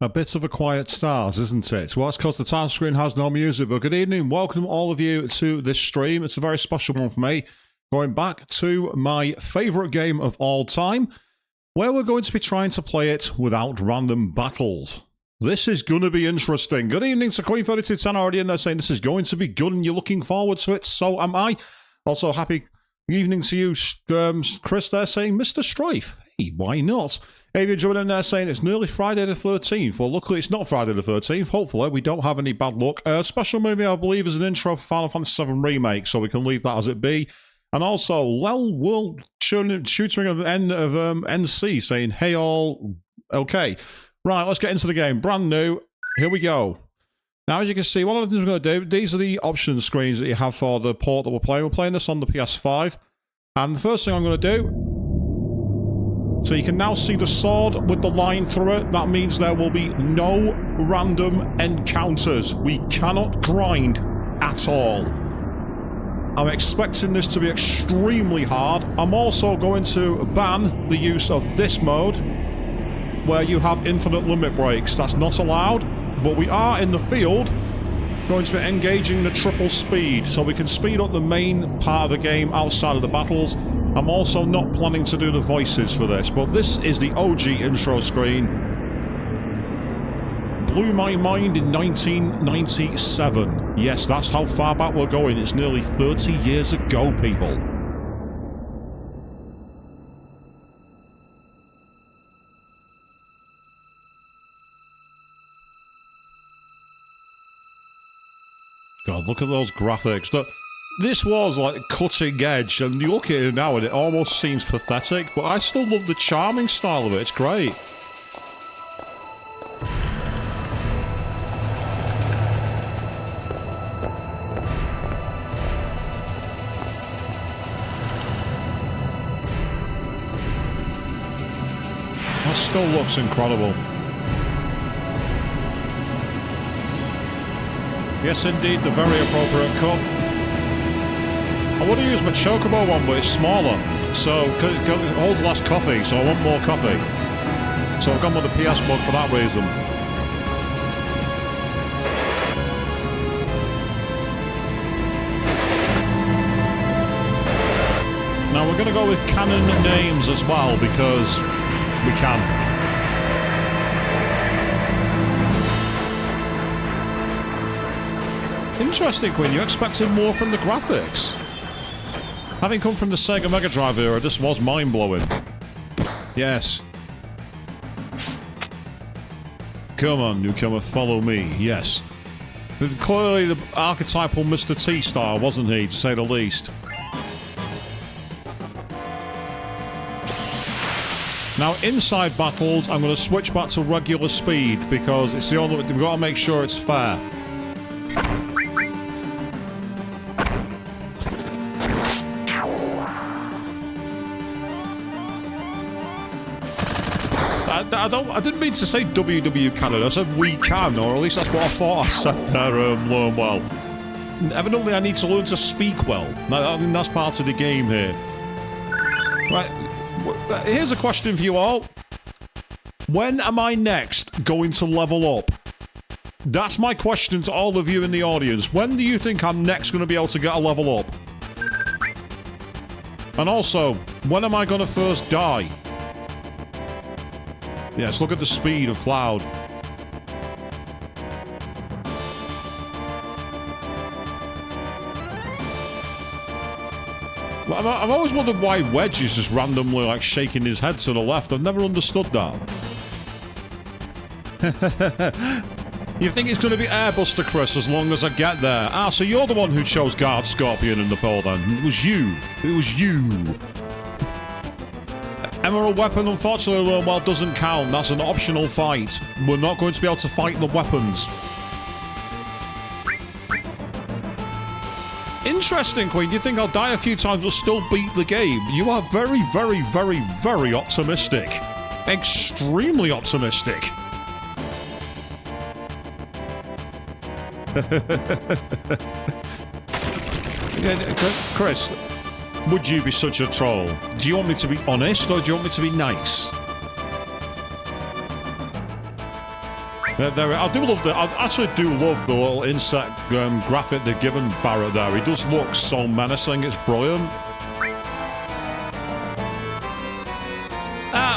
A bit of a quiet start, isn't it? Well, it's because the title screen has no music, but good evening. Welcome all of you to this stream. It's a very special one for me. Going back to my favourite game of all time, where we're going to be trying to play it without random battles. This is going to be interesting. Good evening to Queen 3210 already in there saying this is going to be good and you're looking forward to it. So am I. Also, happy evening to you, Chris there saying, Mr. Strife. Hey, why not? Avian joining in there saying it's nearly Friday the 13th. Well, luckily it's not Friday the 13th. Hopefully we don't have any bad luck. Special movie, I believe, is an intro for Final Fantasy VII Remake, so we can leave that as it be. And also, Lel World shooting at the end of NC saying, hey all, okay. Right, let's get into the game. Brand new. Here we go. Now, as you can see, one of the things we're going to do, these are the option screens that you have for the port that we're playing. We're playing this on the PS5. And the first thing I'm going to do, so you can now see the sword with the line through it. That means there will be no random encounters. We cannot grind at all. I'm expecting this to be extremely hard. I'm also going to ban the use of this mode, where you have infinite limit breaks. That's not allowed, but we are in the field going to be engaging the triple speed, so we can speed up the main part of the game outside of the battles. I'm also not planning to do the voices for this, but this is the OG intro screen. Blew my mind in 1997. Yes, that's how far back we're going. It's nearly 30 years ago, people. God, look at those graphics. This was like cutting edge, and you look at it now and it almost seems pathetic, but I still love the charming style of it. It's great. That still looks incredible. Yes, indeed, the very appropriate cup. I would have used my Chocobo one, but it's smaller. So, because it holds less coffee, so I want more coffee. So I've gone with the PS mug for that reason. Now we're going to go with canon names as well, because we can. Interesting, Quinn. You expected more from the graphics. Having come from the Sega Mega Drive era, this was mind-blowing. Yes. Come on, newcomer, follow me. Yes. Clearly the archetypal Mr. T star, wasn't he, to say the least. Now, inside battles, I'm going to switch back to regular speed, because it's the only... We've got to make sure it's fair. I didn't mean to say WW Canada, I said we can, or at least that's what I thought I said there, learn well. Evidently I need to learn to speak well. I mean, that's part of the game here. Right, here's a question for you all. When am I next going to level up? That's my question to all of you in the audience. When do you think I'm next going to be able to get a level up? And also, when am I going to first die? Yes, look at the speed of Cloud. Well, I've always wondered why Wedge is just randomly like shaking his head to the left. I've never understood that. You think it's going to be Airbuster, Chris, as long as I get there? Ah, so you're the one who chose Guard Scorpion in the poll then. It was you. It was you. Emerald weapon, unfortunately, well, doesn't count. That's an optional fight. We're not going to be able to fight the weapons. Interesting, Queen. You think I'll die a few times but still beat the game? You are very, very, very, very optimistic. Extremely optimistic. Chris, would you be such a troll? Do you want me to be honest or do you want me to be nice? I do love I actually do love the little insect graphic they've given Barrett there. He does look so menacing. It's brilliant.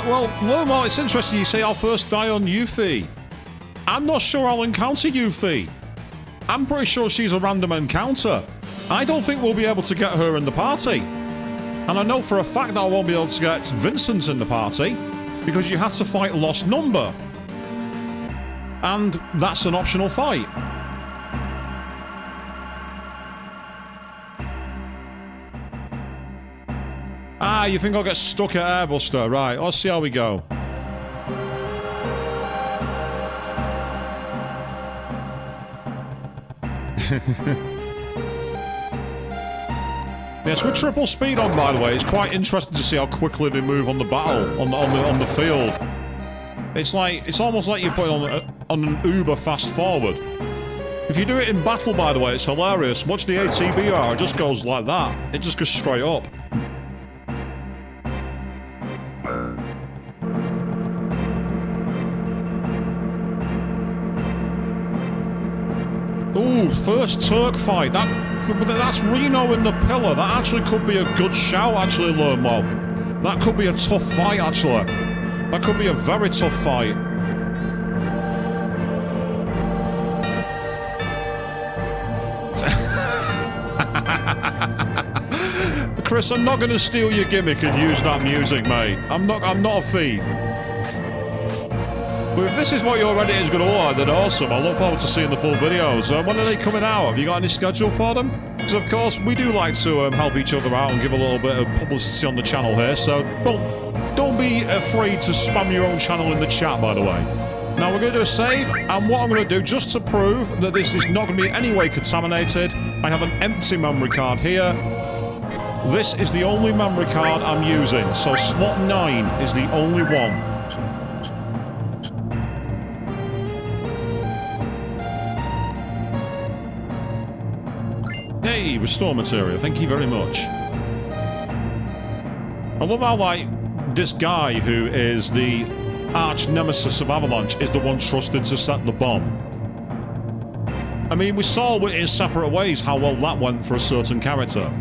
Well, Lermo, it's interesting you say I'll first die on Yuffie. I'm not sure I'll encounter Yuffie. I'm pretty sure she's a random encounter. I don't think we'll be able to get her in the party. And I know for a fact that I won't be able to get Vincent in the party because you have to fight Lost Number. And that's an optional fight. Ah, you think I'll get stuck at Airbuster? Right, let's see how we go. Yes, with triple speed on, by the way, it's quite interesting to see how quickly they move on the battle, on the field. It's almost like you put it on an uber fast forward. If you do it in battle, by the way, it's hilarious. Watch the ATBR, it just goes like that. It just goes straight up. Ooh, first Turk fight. That's Reno in the pillar. That actually could be a good shout, actually, Lermo. That could be a tough fight, actually. That could be a very tough fight. Chris, I'm not going to steal your gimmick and use that music, mate. I'm not a thief. But if this is what your Reddit is going to look like, then awesome. I look forward to seeing the full videos. When are they coming out? Have you got any schedule for them? Because, of course, we do like to help each other out and give a little bit of publicity on the channel here. So don't be afraid to spam your own channel in the chat, by the way. Now, we're going to do a save. And what I'm going to do, just to prove that this is not going to be in any way contaminated, I have an empty memory card here. This is the only memory card I'm using. So slot 9 is the only one. Hey, restore material. Thank you very much. I love how, like, this guy who is the arch nemesis of Avalanche is the one trusted to set the bomb. I mean, we saw in separate ways how well that went for a certain character.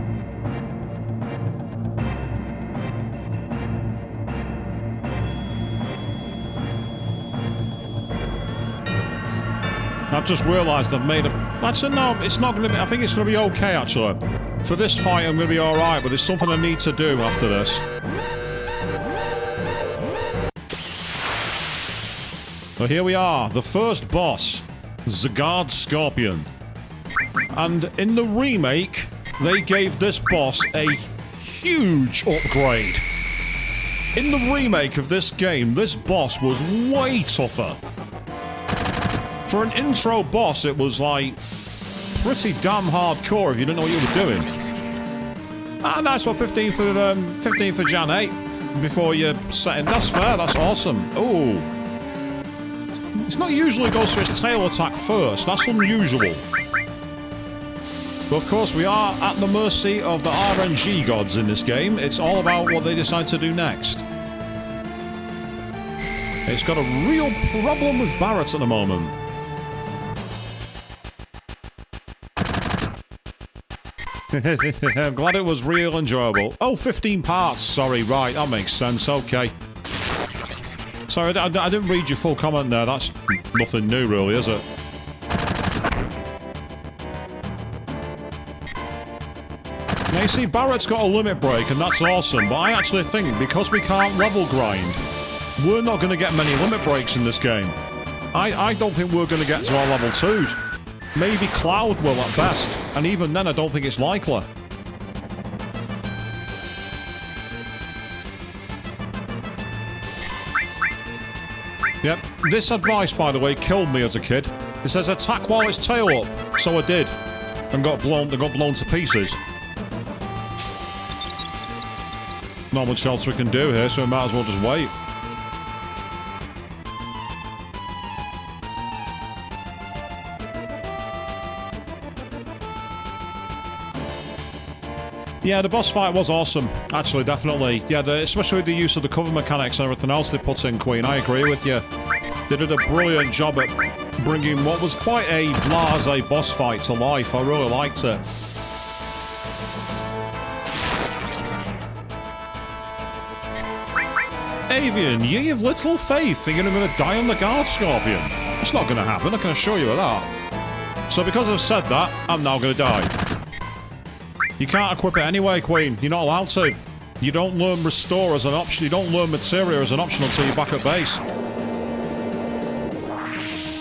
I've just realised I've made a... Actually, no, it's not going to be... I think it's going to be okay, actually. For this fight, I'm going to be alright, but there's something I need to do after this. So here we are, the first boss, Zagard Scorpion. And in the remake, they gave this boss a huge upgrade. In the remake of this game, this boss was way tougher. For an intro boss, it was, like, pretty damn hardcore if you didn't know what you were doing. Ah, nice one, 15 for Jan 8, before you set in. That's fair, that's awesome. Ooh. It's not usually goes for its tail attack first, that's unusual. But of course, we are at the mercy of the RNG gods in this game. It's all about what they decide to do next. It's got a real problem with Barrett at the moment. I'm glad it was real enjoyable. Oh, 15 parts. Sorry, right. That makes sense. Okay. Sorry, I didn't read your full comment there. That's nothing new, really, is it? Now, you see, Barrett's got a limit break, and that's awesome. But I actually think, because we can't level grind, we're not going to get many limit breaks in this game. I don't think we're going to get to our level 2s. Maybe Cloud will at best, and even then I don't think it's likely. Yep, this advice, by the way, killed me as a kid. It says attack while it's tail up, so I did, and got blown to pieces. Not much else we can do here, so we might as well just wait. Yeah, the boss fight was awesome. Actually, definitely. Yeah, especially the use of the cover mechanics and everything else they put in, Queen. I agree with you. They did a brilliant job at bringing what was quite a blasé boss fight to life. I really liked it. Avian, ye have little faith thinking I'm going to die on the guard, Scorpion. It's not going to happen, I can assure you of that. So because I've said that, I'm now going to die. You can't equip it anyway, Queen. You're not allowed to. You don't learn Restore as an option. You don't learn Materia as an option until you're back at base.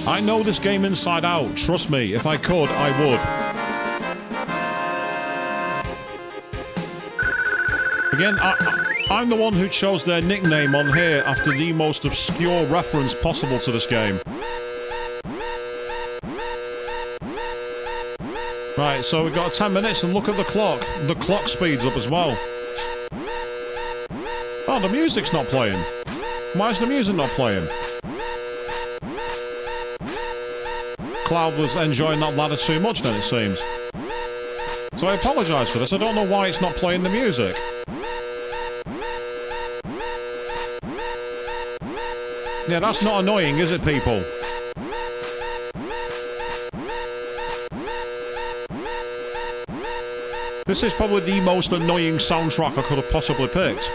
I know this game inside out. Trust me, if I could, I would. Again, I'm the one who chose their nickname on here after the most obscure reference possible to this game. Right, so we've got 10 minutes and look at the clock. The clock speeds up as well. Oh, the music's not playing. Why is the music not playing? Cloud was enjoying that ladder too much then, it seems. So I apologise for this. I don't know why it's not playing the music. Yeah, that's not annoying, is it, people? This is probably the most annoying soundtrack I could have possibly picked.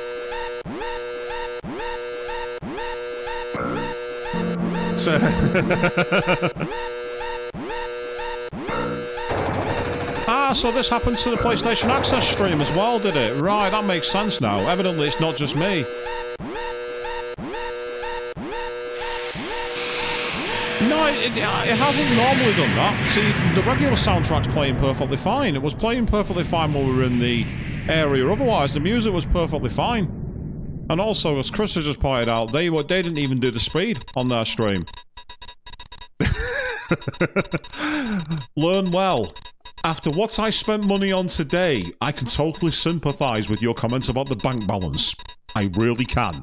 So this happened to the PlayStation Access stream as well, did it? Right, that makes sense now. Evidently, it's not just me. No, it hasn't normally done that. See, the regular soundtrack's playing perfectly fine. It was playing perfectly fine when we were in the area. Otherwise, the music was perfectly fine. And also, as Chris has just pointed out, they didn't even do the speed on their stream. Learn well. After what I spent money on today, I can totally sympathise with your comments about the bank balance. I really can.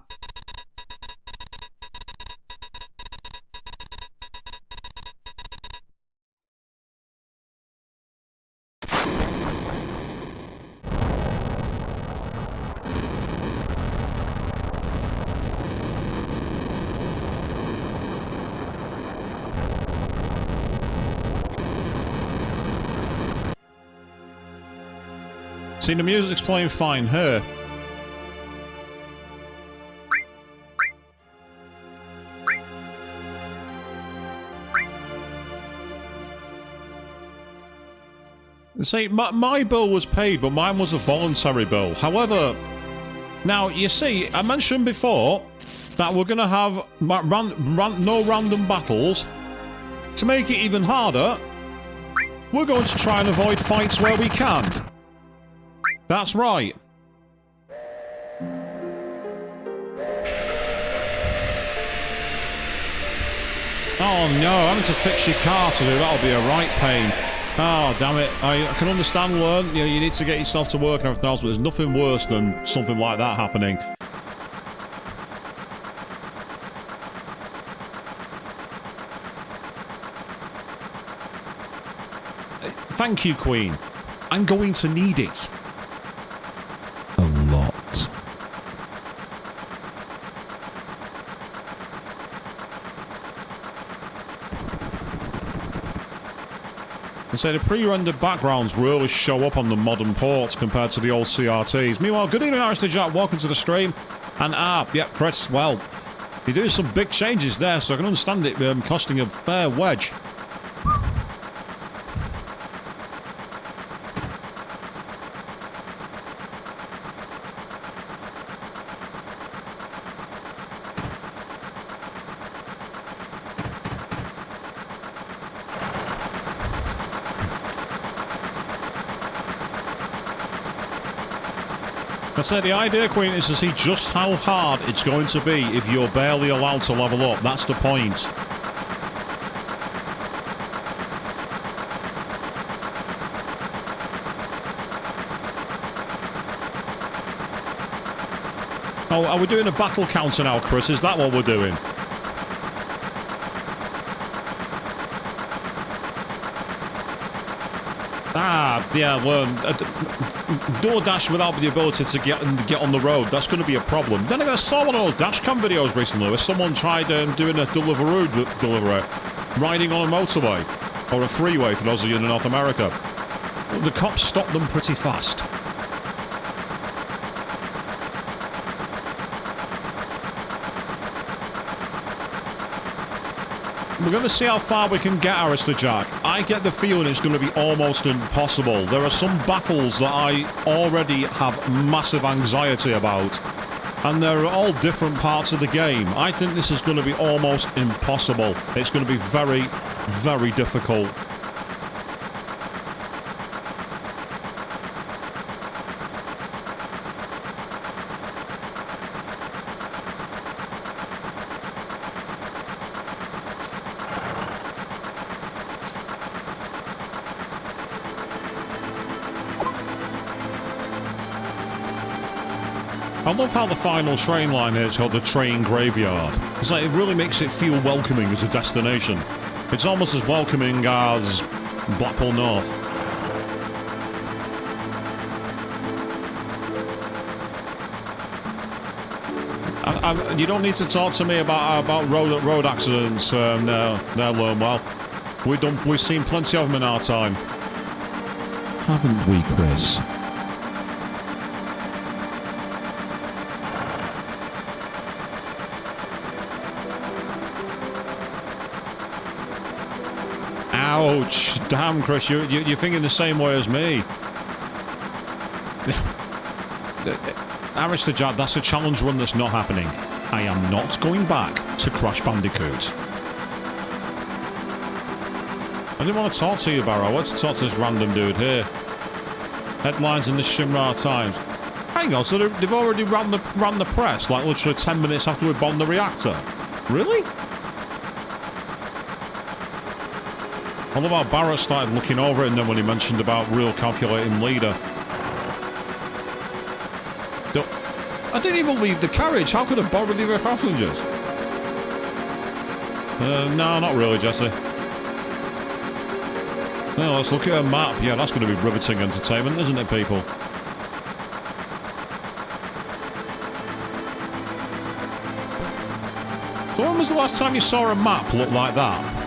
See, the music's playing fine here. See, my bill was paid, but mine was a voluntary bill. However, now, you see, I mentioned before that we're going to have no random battles. To make it even harder, we're going to try and avoid fights where we can. That's right. Oh no, having to fix your car to do that'll be a right pain. Oh, damn it. I can understand, you know, you need to get yourself to work and everything else, but there's nothing worse than something like that happening. Thank you, Queen. I'm going to need it. A lot. And so the pre-rendered backgrounds really show up on the modern ports compared to the old CRTs. Meanwhile, good evening, Irish Jack. Welcome to the stream. And yep, Chris, well, you're doing some big changes there, so I can understand it costing a fair wedge. I said the idea, Queen, is to see just how hard it's going to be if you're barely allowed to level up. That's the point. Oh, are we doing a battle counter now, Chris? Is that what we're doing? Yeah, well, door dash without the ability to get on the road, that's going to be a problem. Then I saw one of those dash cam videos recently where someone tried doing a delivery, riding on a motorway, or a freeway for those of you in North America. The cops stopped them pretty fast. We're going to see how far we can get, Arista Jack. I get the feeling it's going to be almost impossible. There are some battles that I already have massive anxiety about, and they're all different parts of the game. I think this is going to be almost impossible. It's going to be very, very difficult. I love how the final train line here is called the train graveyard. It's like, it really makes it feel welcoming as a destination. It's almost as welcoming as Blackpool North. You don't need to talk to me about road accidents there, Learnwell. We've seen plenty of them in our time. Haven't we, Chris? Ouch! Damn, Chris, you're thinking the same way as me. Arista Jack, that's a challenge run that's not happening. I am not going back to Crash Bandicoot. I didn't want to talk to you, Barrow. I wanted to talk to this random dude here. Headlines in the Shimra Times. Hang on, so they've already ran the press, like literally 10 minutes after we bombed the reactor. Really? I love how Barrett started looking over it, and then when he mentioned about real calculating leader. I didn't even leave the carriage. How could I bother leave our passengers? No, not really, Jesse. Well, let's look at a map. Yeah, that's going to be riveting entertainment, isn't it, people? So when was the last time you saw a map look like that?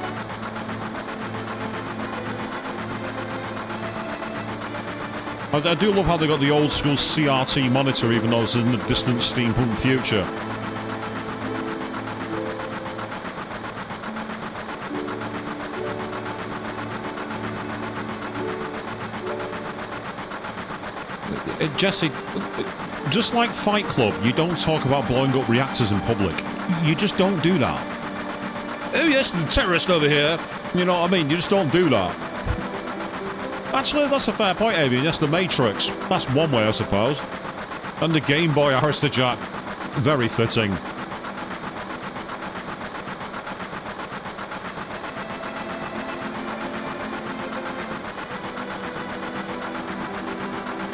I do love how they got the old school CRT monitor, even though this is in the distant steampunk future. Jesse, just like Fight Club, you don't talk about blowing up reactors in public. You just don't do that. Oh yes, the terrorist over here. You know what I mean? You just don't do that. Actually, that's a fair point, Avian. Yes, the Matrix. That's one way, I suppose. And the Game Boy Arista Jack. Very fitting.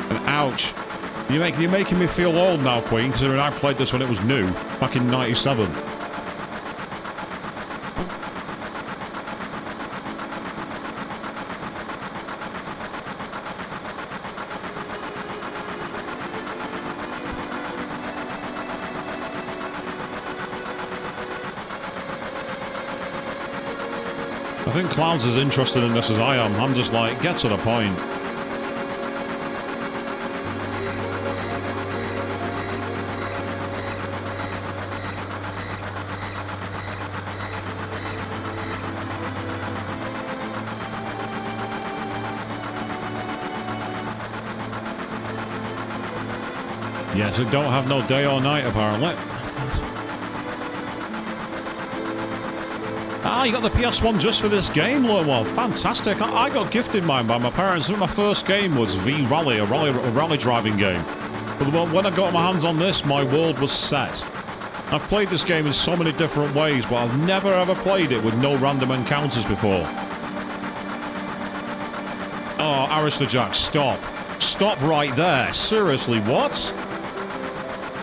And ouch. You're making me feel old now, Queen, because I played this when it was new, back in '97. I think Cloud's as interested in this as I am. I'm just like, get to the point. Yes, it don't have no day or night, apparently. Ah, you got the PS1 just for this game, Lowell. Fantastic. I got gifted mine by my parents. My first game was V-Rally, a rally driving game. But when I got my hands on this, my world was set. I've played this game in so many different ways, but I've never ever played it with no random encounters before. Oh, Arista Jack, stop. Stop right there. Seriously, what?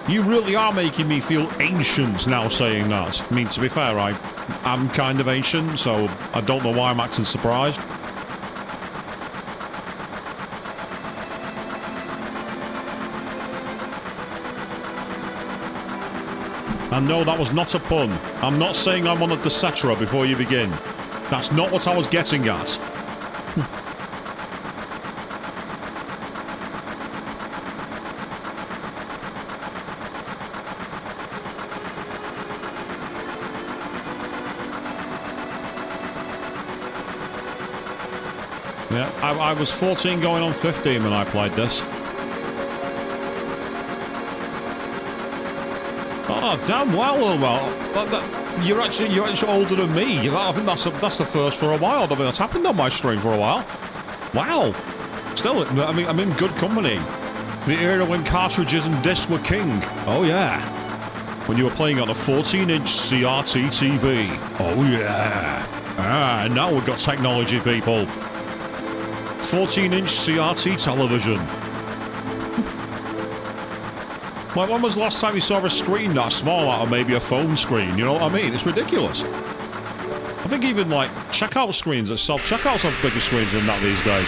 You really are making me feel ancient now saying that. I mean, to be fair, I'm kind of ancient, so I don't know why I'm acting surprised. And no, that was not a pun. I'm not saying I'm on a Desetra before you begin. That's not what I was getting at. Yeah, I was 14 going on 15 when I played this. Oh, damn well. You're actually older than me. I think that's the first for a while. I mean, that's happened on my stream for a while. Wow. Still, I mean, I'm in good company. The era when cartridges and discs were king. Oh, yeah. When you were playing on a 14-inch CRT TV. Oh, yeah. Ah, now we've got technology, people. 14-inch CRT television. Like, when was the last time you saw a screen that small out of maybe a phone screen? You know what I mean? It's ridiculous. I think even, like, checkout screens at self-checkouts have bigger screens than that these days.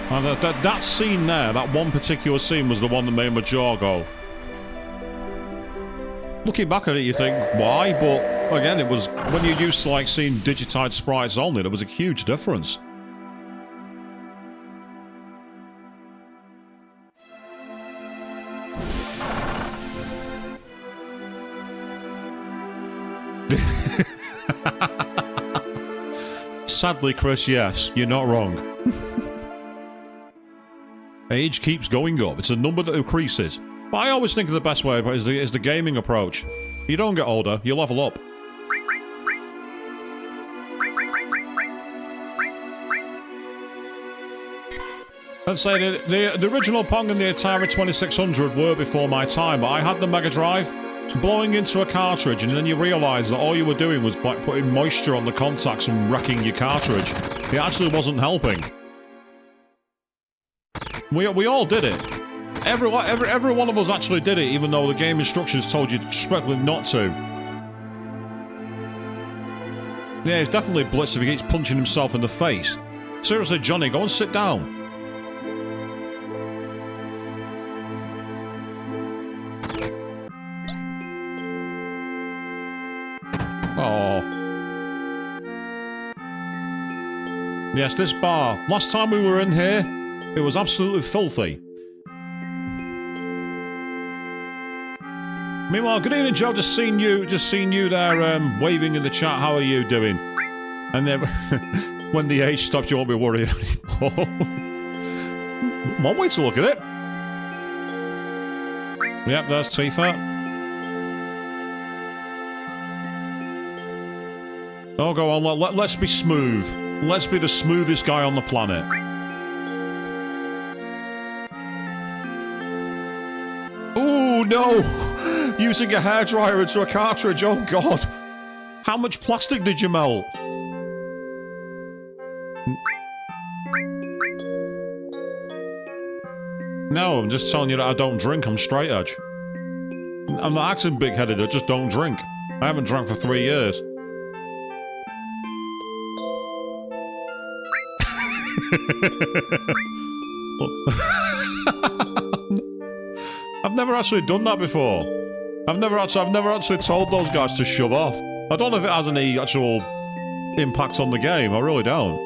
And that scene there, that one particular scene was the one that made my jaw go. Looking back at it, you think, why? But, again, it was... When you're used to, like, seeing digitized sprites only, there was a huge difference. Sadly, Chris, yes, you're not wrong. Age keeps going up. It's a number that increases. But I always think of the best way is the gaming approach. You don't get older, you level up. Let's say the original Pong and the Atari 2600 were before my time, but I had the Mega Drive. Blowing into a cartridge, and then you realise that all you were doing was like putting moisture on the contacts and wrecking your cartridge. It actually wasn't helping. We all did it. Every one of us actually did it, even though the game instructions told you strictly not to. Yeah, he's definitely blitzed if he keeps punching himself in the face. Seriously, Johnny, go and sit down. Oh. Yes, this bar. Last time we were in here, it was absolutely filthy. Meanwhile, good evening, Joe. Just seen you there waving in the chat. How are you doing? And then when the age stops, you won't be worried anymore. One way to look at it. Yep, there's Tifa. Oh, go on, let's be smooth. Let's be the smoothest guy on the planet. Oh, no! Using a hairdryer into a cartridge, oh god! How much plastic did you melt? No, I'm just telling you that I don't drink, I'm straight edge. I'm not acting big-headed, I just don't drink. I haven't drank for 3 years. I've never actually done that before. I've never actually told those guys to shove off. I don't know if it has any actual impact on the game. I really don't.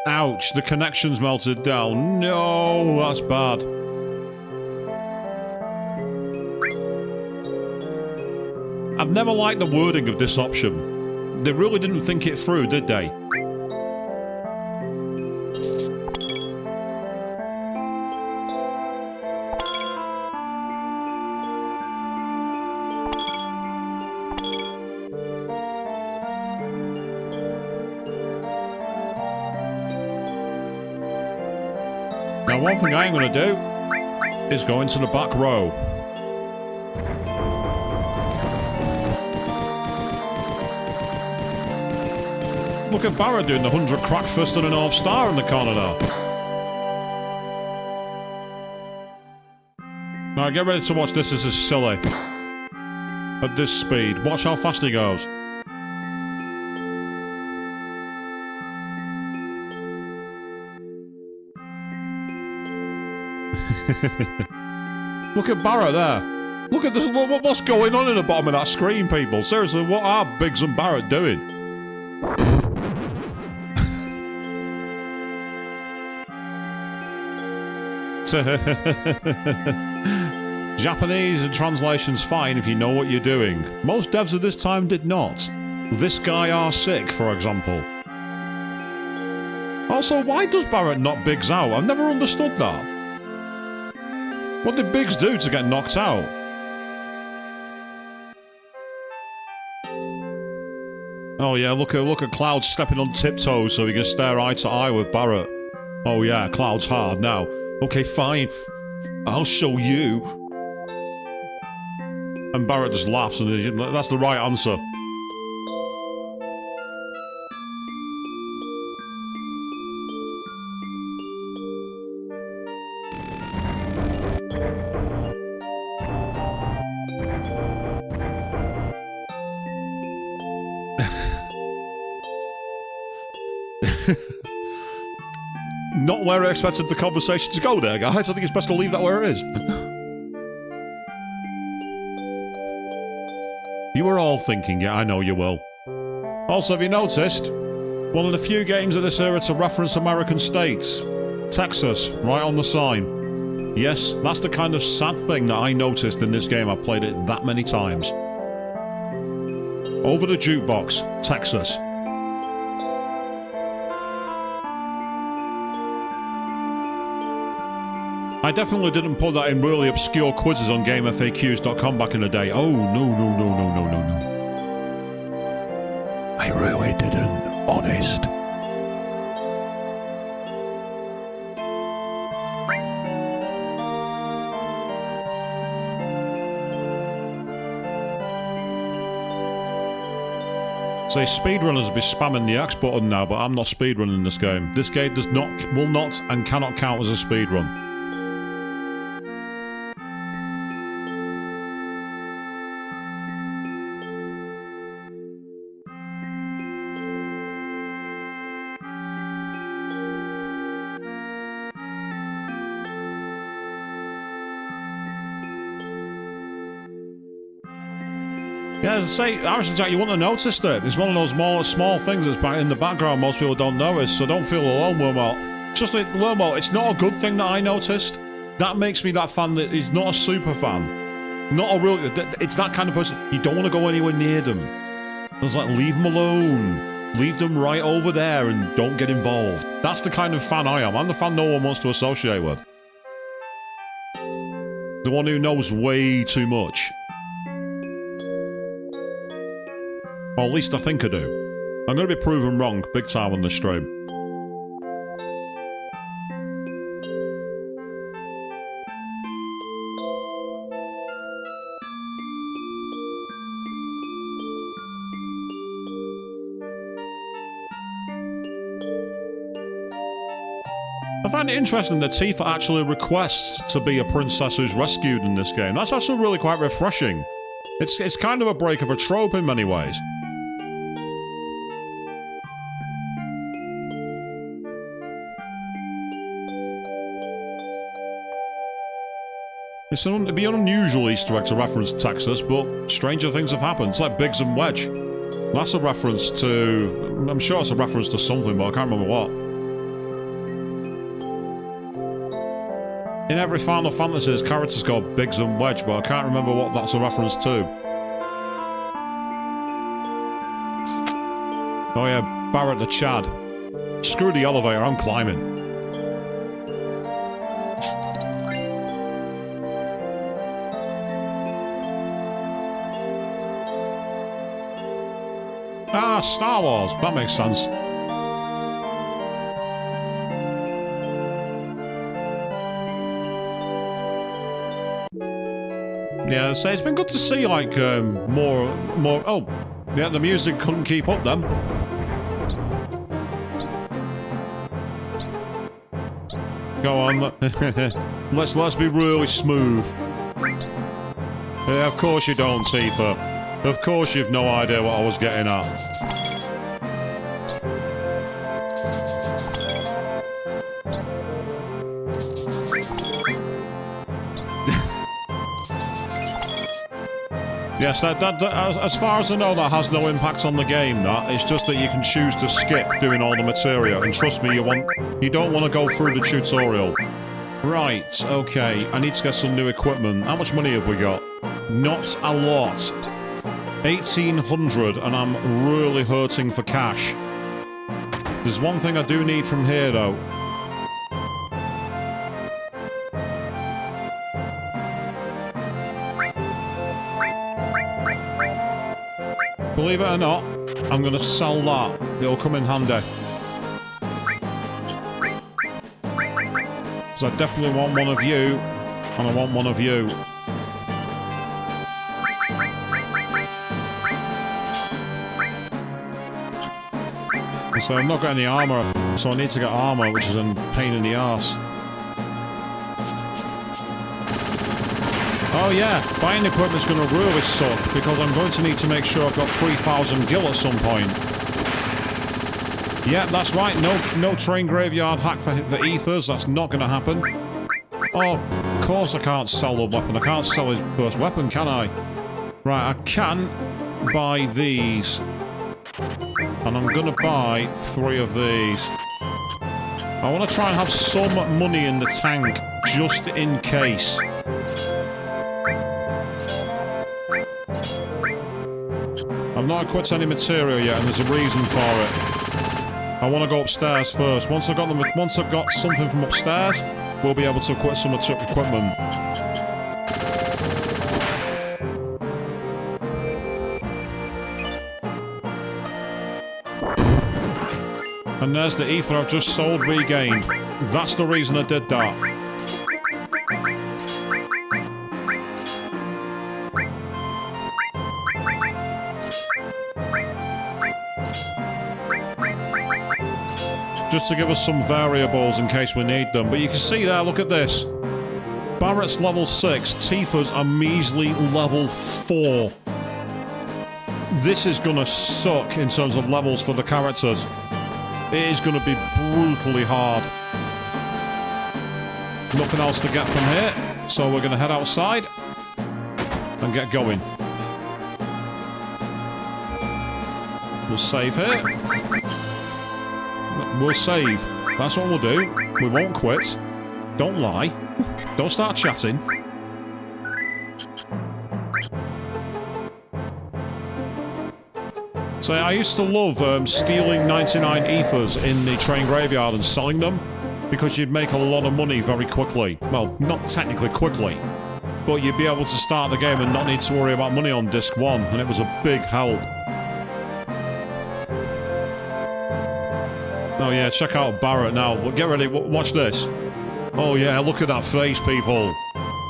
Ouch, the connection's melted down. No, that's bad. I've never liked the wording of this option. They really didn't think it through, did they? Now, one thing I ain't gonna do is go into the back row. Look at Barra doing the 100 crack fist and a North Star in the corner there. Alright, get ready to watch this. This is silly. at this speed. Watch how fast he goes. Look at Barrett there. Look at this. What's going on in the bottom of that screen, people? Seriously, what are Biggs and Barrett doing? Japanese and translation's fine if you know what you're doing. Most devs at this time did not. This guy are sick, for example. Also, why does Barrett knock Biggs out? I've never understood that. What did Biggs do to get knocked out? Oh yeah, look at Cloud stepping on tiptoes so he can stare eye to eye with Barrett. Oh yeah, Cloud's hard now. Okay, fine. I'll show you. And Barrett just laughs and that's the right answer. Not where I expected the conversation to go there, guys. I think it's best to leave that where it is. You were all thinking, yeah, I know you will. Also, have you noticed? One of the few games of this era to reference American states. Texas, right on the sign. Yes, that's the kind of sad thing that I noticed in this game. I played it that many times. Over the jukebox, Texas. I definitely didn't put that in really obscure quizzes on GameFAQs.com back in the day. Oh, no. I really didn't. Honest. Say speedrunners will be spamming the X button now, but I'm not speedrunning this game. This game will not and cannot count as a speedrun. Yeah, as I say, Harrison Jack, you wouldn't have noticed it. It's one of those more small things that's back in the background most people don't notice, so don't feel alone, Wormhole. Just like Wormhole, it's not a good thing that I noticed. That makes me that fan that he's not a super fan. Not a real... It's that kind of person. You don't want to go anywhere near them. It's like, leave them alone. Leave them right over there and don't get involved. That's the kind of fan I am. I'm the fan no one wants to associate with. The one who knows way too much. Or at least I think I do. I'm going to be proven wrong big time on this stream. I find it interesting that Tifa actually requests to be a princess who's rescued in this game. That's actually really quite refreshing. It's kind of a break of a trope in many ways. It'd be an unusual Easter egg to reference Texas, but stranger things have happened. It's like Biggs and Wedge. That's a reference to... I'm sure it's a reference to something, but I can't remember what. In every Final Fantasy, his character's called Biggs and Wedge, but I can't remember what that's a reference to. Oh yeah, Barrett the Chad. Screw the elevator, I'm climbing. Ah, Star Wars. That makes sense. Yeah, so it's been good to see, like, more... Oh, yeah, the music couldn't keep up then. Go on. Let's be really smooth. Yeah, of course you don't, Tifa. Of course you've no idea what I was getting at. Yes, as far as I know, that has no impact on the game, that. It's just that you can choose to skip doing all the materia, and trust me, you don't want to go through the tutorial. Right, okay, I need to get some new equipment. How much money have we got? Not a lot. 1,800, and I'm really hurting for cash. There's one thing I do need from here, though. Believe it or not, I'm going to sell that. It'll come in handy. Because I definitely want one of you, and I want one of you. So I've not got any armour, so I need to get armour, which is a pain in the arse. Oh yeah, buying equipment's going to really suck, because I'm going to need to make sure I've got 3,000 gil at some point. Yeah, that's right, no train graveyard hack for ethers, that's not going to happen. Oh, of course I can't sell the weapon, I can't sell his first weapon, can I? Right, I can buy these. And I'm going to buy 3 of these. I want to try and have some money in the tank, just in case. I've not equipped any material yet, and there's a reason for it. I want to go upstairs first. Once I've got something from upstairs, we'll be able to equip some equipment. And there's the ether I've just sold regained. That's the reason I did that. Just to give us some variables in case we need them. But you can see there, look at this. Barrett's level 6, Tifa's a measly level 4. This is gonna suck in terms of levels for the characters. It is going to be brutally hard. Nothing else to get from here, so we're going to head outside and get going. We'll save here. We'll save. That's what we'll do. We won't quit. Don't lie. Don't start chatting. So I used to love stealing 99 ethers in the train graveyard and selling them, because you'd make a lot of money very quickly. Well, not technically quickly, but you'd be able to start the game and not need to worry about money on disc 1, and it was a big help. Oh yeah, check out Barrett now. Get ready, watch this. Oh yeah, look at that face, people.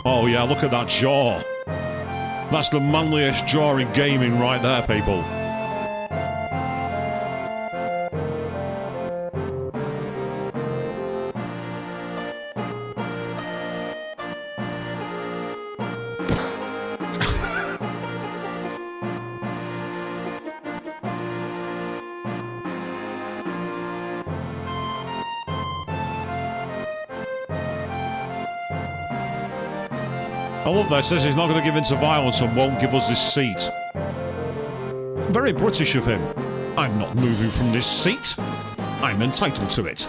Oh yeah, look at that jaw. That's the manliest jaw in gaming right there, people. I love this. He's not going to give in to violence and won't give us his seat. Very British of him. I'm not moving from this seat. I'm entitled to it.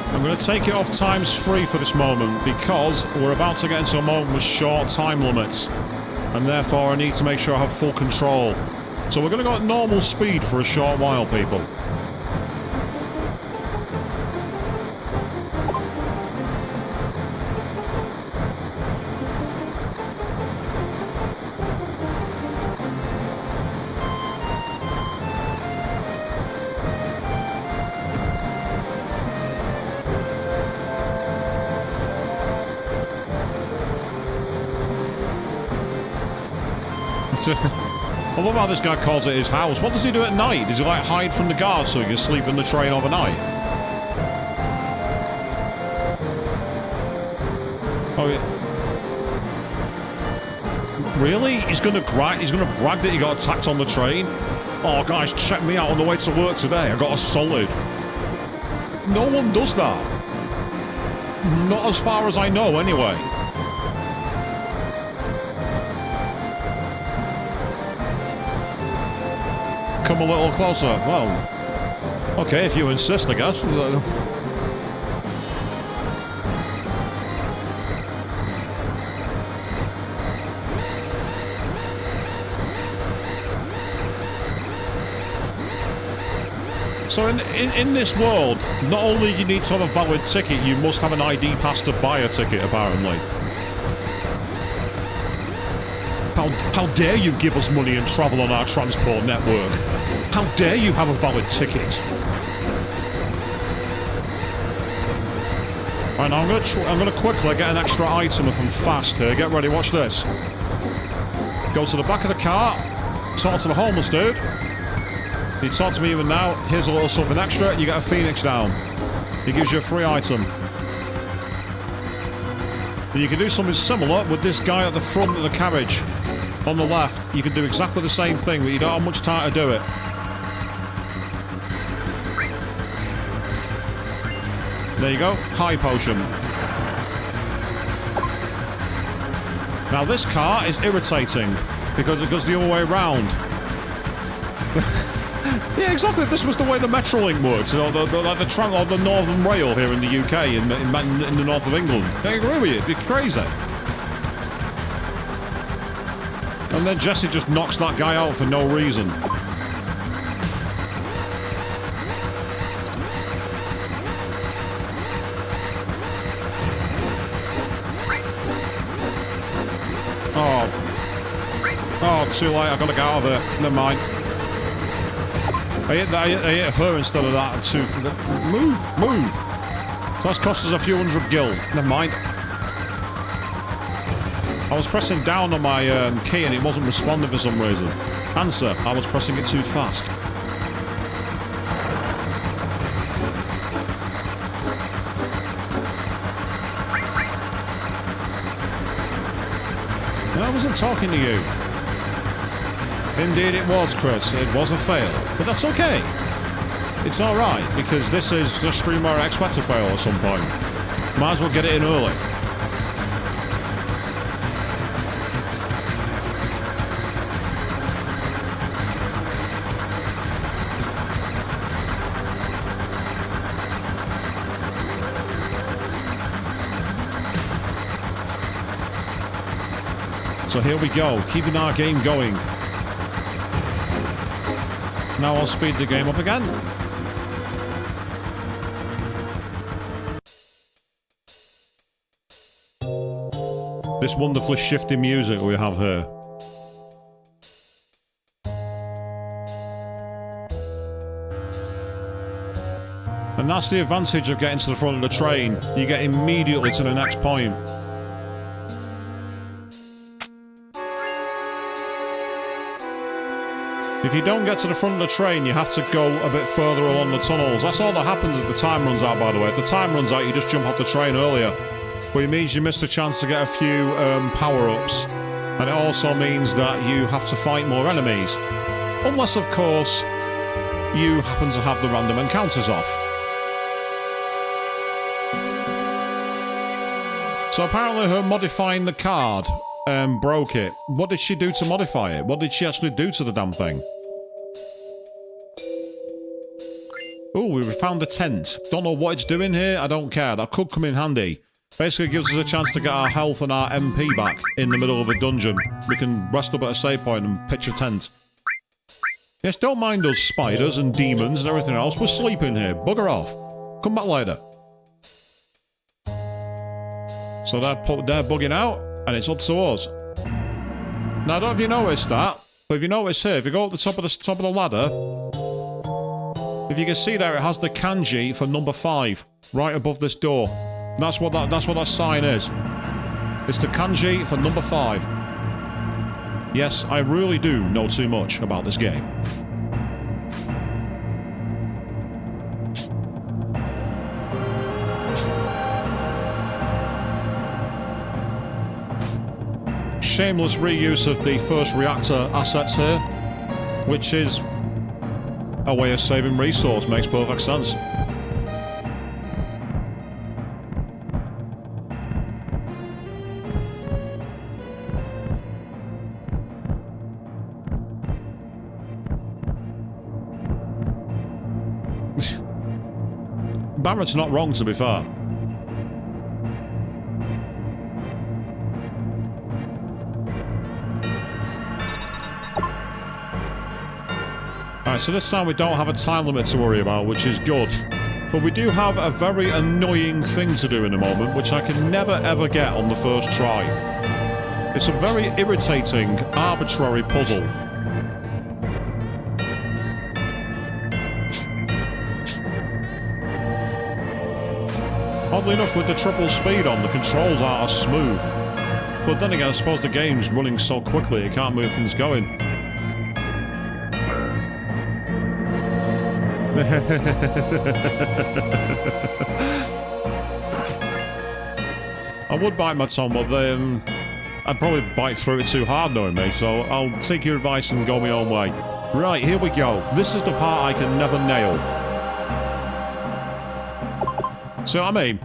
I'm going to take it off ×3 for this moment, because we're about to get into a moment with short time limits, and therefore I need to make sure I have full control. So we're going to go at normal speed for a short while, people. I love how this guy calls it his house. What does he do at night? Does he like hide from the guards so he can sleep in the train overnight? Oh yeah. Really? He's gonna brag that he got attacked on the train? Oh guys, check me out on the way to work today. I got assaulted. No one does that. Not as far as I know, anyway. Come a little closer. Well, okay, if you insist, I guess. So in this world, not only you need to have a valid ticket, you must have an ID pass to buy a ticket, apparently. How dare you give us money and travel on our transport network? How dare you have a valid ticket? Right, now I'm gonna quickly get an extra item if I'm fast here. Get ready, watch this. Go to the back of the car, talk to the homeless dude. You talk to me even now. Here's a little something extra. You get a Phoenix down. He gives you a free item. And you can do something similar with this guy at the front of the carriage. On the left, you can do exactly the same thing, but you don't have much time to do it. There you go. High potion. Now this car is irritating because it goes the other way around. Yeah, exactly. If this was the way the Metrolink works, you know, the Northern Rail here in the UK, in the north of England. I agree with you. It'd be crazy. And then Jesse just knocks that guy out for no reason. Oh, too late. I've got to get out of there. Never mind. I hit her instead of that. Move! So that's cost us a few hundred gil. Never mind. I was pressing down on my key and it wasn't responding for some reason. Answer, I was pressing it too fast. I wasn't talking to you. Indeed it was, Chris. It was a fail. But that's okay. It's alright, because this is the stream where I expect to fail at some point. Might as well get it in early. So here we go, keeping our game going. Now I'll speed the game up again. This wonderfully shifty music we have here. And that's the advantage of getting to the front of the train. You get immediately to the next point. If you don't get to the front of the train, you have to go a bit further along the tunnels. That's all that happens if the time runs out, by the way. If the time runs out, you just jump off the train earlier. But it means you missed a chance to get a few power-ups. And it also means that you have to fight more enemies. Unless, of course, you happen to have the random encounters off. So apparently her modifying the card broke it. What did she do to modify it? What did she actually do to the damn thing? Oh, we found a tent. Don't know what it's doing here. I don't care. That could come in handy. Basically gives us a chance to get our health and our MP back in the middle of a dungeon. We can rest up at a save point and pitch a tent. Yes, don't mind us spiders and demons and everything else. We're sleeping here. Bugger off. Come back later. So they're bugging out, and it's up to us. Now, I don't know if you noticed that, but if you notice here, if you go up the top of the ladder, if you can see there, it has the kanji for number 5 right above this door. That's what that sign is. It's the kanji for number 5. Yes, I really do know too much about this game. Shameless reuse of the first reactor assets here, which is a way of saving resource. Makes perfect sense. Barrett's not wrong, to be fair. Alright, so this time we don't have a time limit to worry about, which is good. But we do have a very annoying thing to do in a moment, which I can never ever get on the first try. It's a very irritating, arbitrary puzzle. Oddly enough, with the triple speed on, the controls aren't as smooth. But then again, I suppose the game's running so quickly it can't move things going. I would bite my tongue, but I'd probably bite through it too hard knowing me, so I'll take your advice and go my own way. Right, here we go. This is the part I can never nail. See what I mean?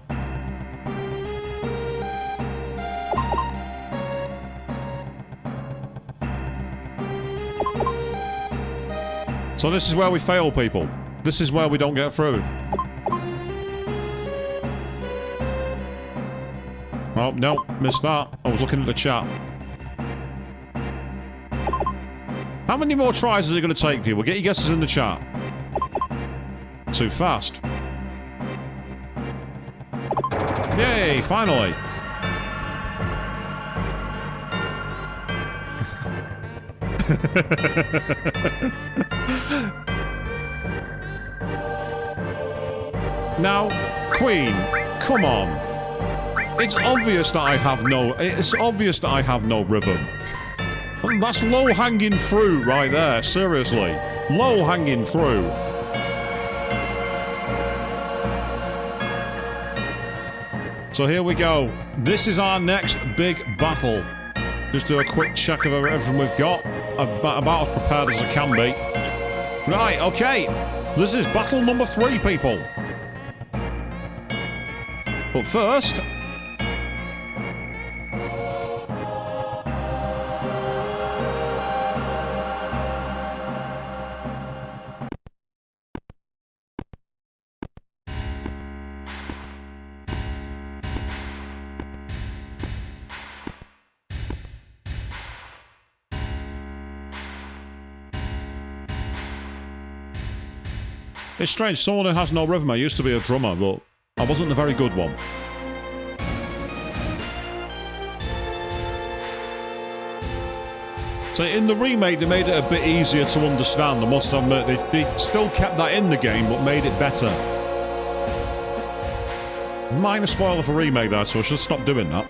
So this is where we fail, people. This is where we don't get through. Oh, no, missed that. I was looking at the chat. How many more tries is it going to take, people? Get your guesses in the chat. Too fast. Yay, finally. Now, Queen, come on. It's obvious that I have no... It's obvious that I have no rhythm. That's low-hanging fruit right there, seriously. Low-hanging fruit. So here we go. This is our next big battle. Just do a quick check of everything we've got. About as prepared as I can be. Right, okay. This is battle number 3, people. But first... It's strange, someone who has no rhythm. I used to be a drummer, but I wasn't a very good one. So in the remake, they made it a bit easier to understand. I must admit, they still kept that in the game, but made it better. Minor spoiler for remake there, so I should stop doing that.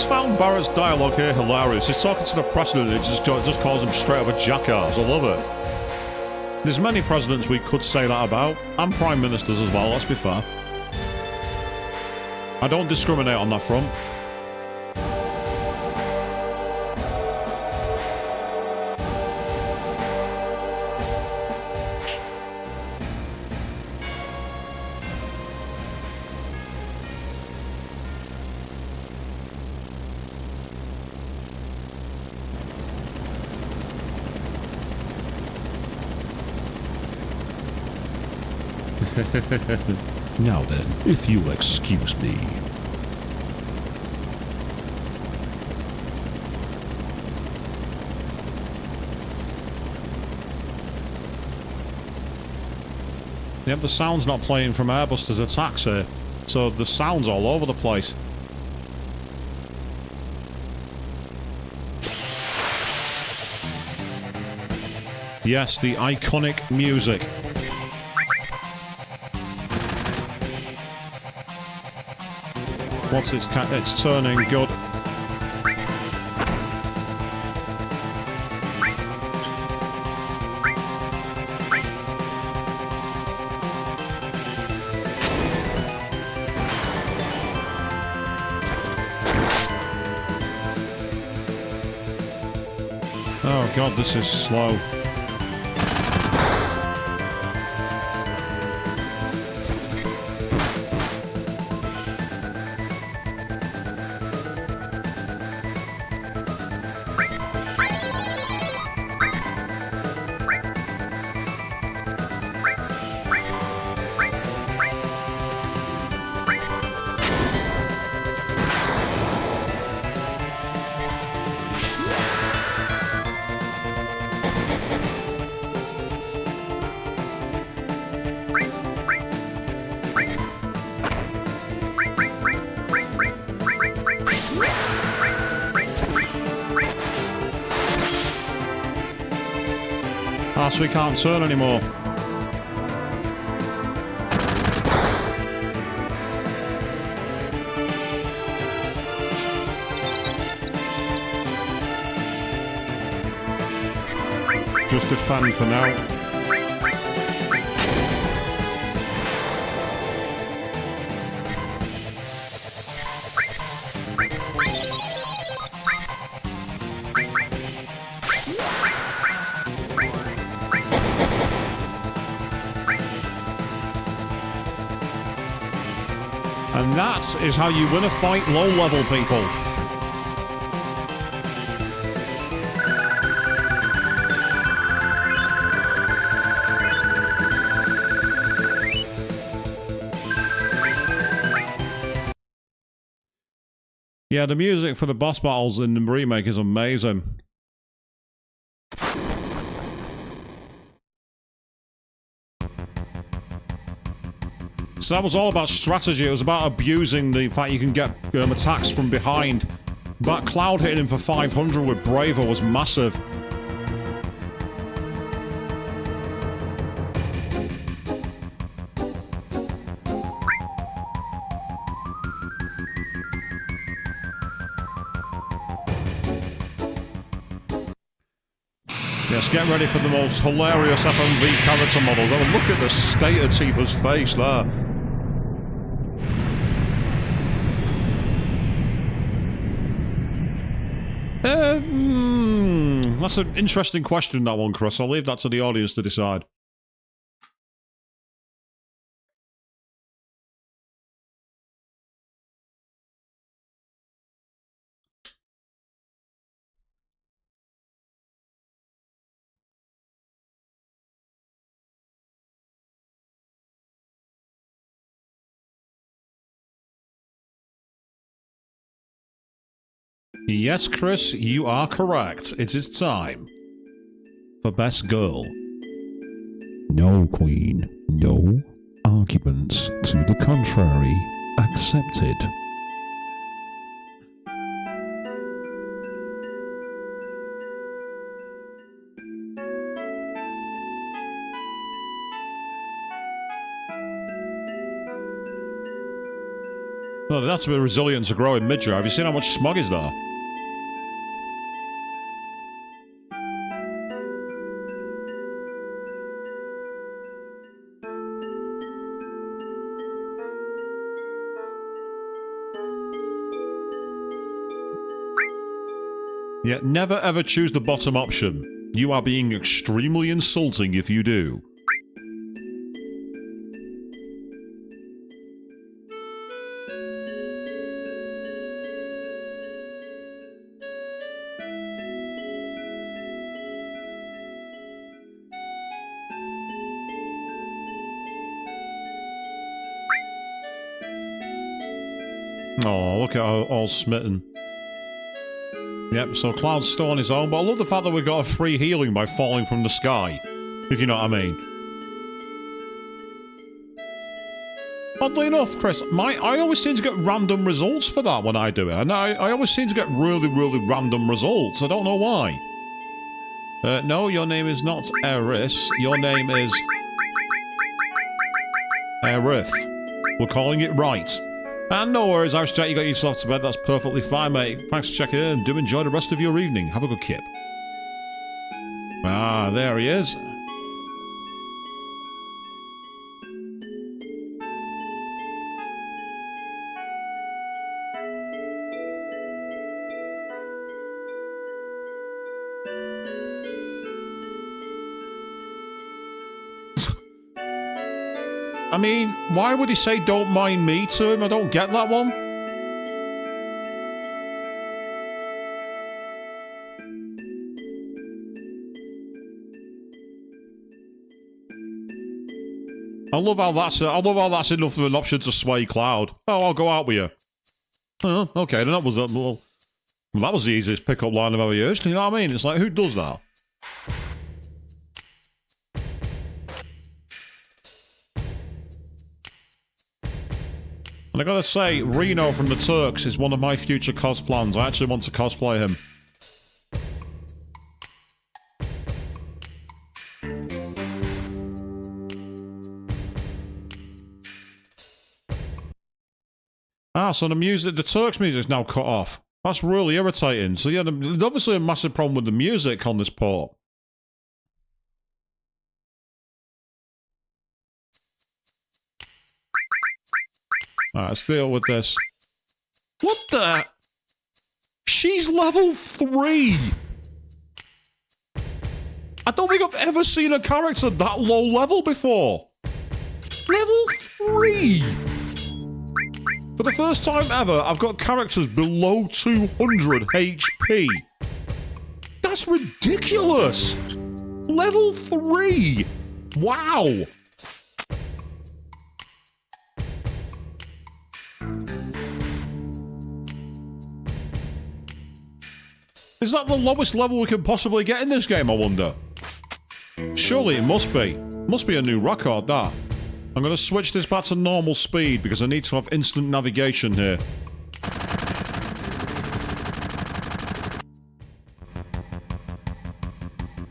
Found Barrett's dialogue here hilarious. He's talking to the president and it just calls him straight up a jackass. I love it. There's many presidents we could say that about, and prime ministers as well, let's be fair. I don't discriminate on that front. Now then, if you'll excuse me. Yep, the sound's not playing from Airbuster's attacks here, so the sound's all over the place. Yes, the iconic music. What's it's turning good. Oh god, this is slow. Ah, so we can't turn anymore. Just defend for now. And that is how you win a fight low-level, people. Yeah, the music for the boss battles in the remake is amazing. So that was all about strategy. It was about abusing the fact you can get attacks from behind. But Cloud hitting him for 500 with Braver was massive. Yes, get ready for the most hilarious FMV character models. Oh, look at the state of Tifa's face there. That's an interesting question, that one, Chris. I'll leave that to the audience to decide. Yes, Chris, you are correct. It is time for Best Girl. No, Queen. No arguments to the contrary accepted. Well, that's a bit resilient to grow in Midgar. Have you seen how much smog is there? Yeah, never ever choose the bottom option. You are being extremely insulting if you do. Oh, look at how all smitten. Yep, so Cloud's still on his own, but I love the fact that we got a free healing by falling from the sky, if you know what I mean. Oddly enough, Chris, I always seem to get random results for that when I do it. And I always seem to get really, really random results. I don't know why. No, your name is not Aerith. Your name is... Aerith. We're calling it right. And no worries, Irish Jack, you got yourself to bed. That's perfectly fine, mate. Thanks for checking in and do enjoy the rest of your evening. Have a good kip. Ah, there he is. I mean, why would he say don't mind me to him? I don't get that one. I love how that's enough of an option to sway Cloud. Oh, I'll go out with you. Oh, okay, then that was well, that was the easiest pickup line I've ever used. You know what I mean? It's like, who does that? And I gotta say, Reno from the Turks is one of my future cos plans. I actually want to cosplay him. Ah, so the Turks music's now cut off. That's really irritating. So yeah, there's obviously a massive problem with the music on this port. Alright, let's deal with this. What the? She's level 3! I don't think I've ever seen a character that low level before! Level 3! For the first time ever, I've got characters below 200 HP. That's ridiculous! Level 3! Wow! Is that the lowest level we can possibly get in this game, I wonder? Surely it must be. Must be a new record, that. I'm going to switch this back to normal speed because I need to have instant navigation here.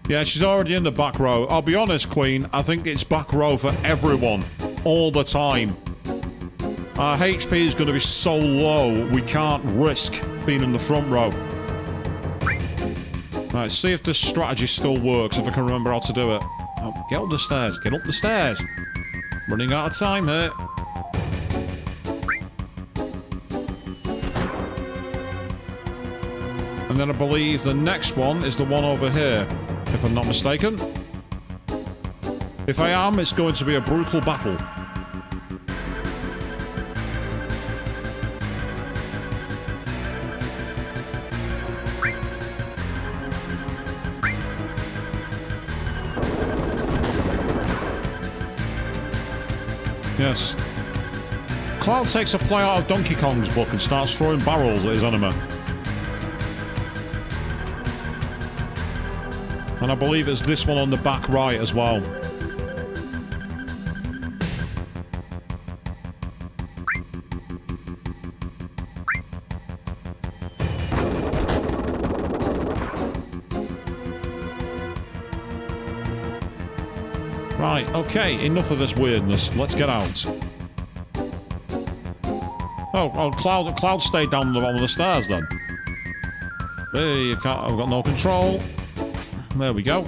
Yeah, she's already in the back row. I'll be honest, Queen, I think it's back row for everyone. All the time. Our HP is going to be so low, we can't risk being in the front row. Right, see if this strategy still works, if I can remember how to do it. Oh, get up the stairs, get up the stairs. Running out of time here. And then I believe the next one is the one over here, if I'm not mistaken. If I am, it's going to be a brutal battle. Yes. Cloud takes a play out of Donkey Kong's book and starts throwing barrels at his enemy. And I believe it's this one on the back right as well. Right, okay, enough of this weirdness. Let's get out. Oh, Cloud stayed down the bottom of the stairs then. Hey, you can't, I've got no control. There we go.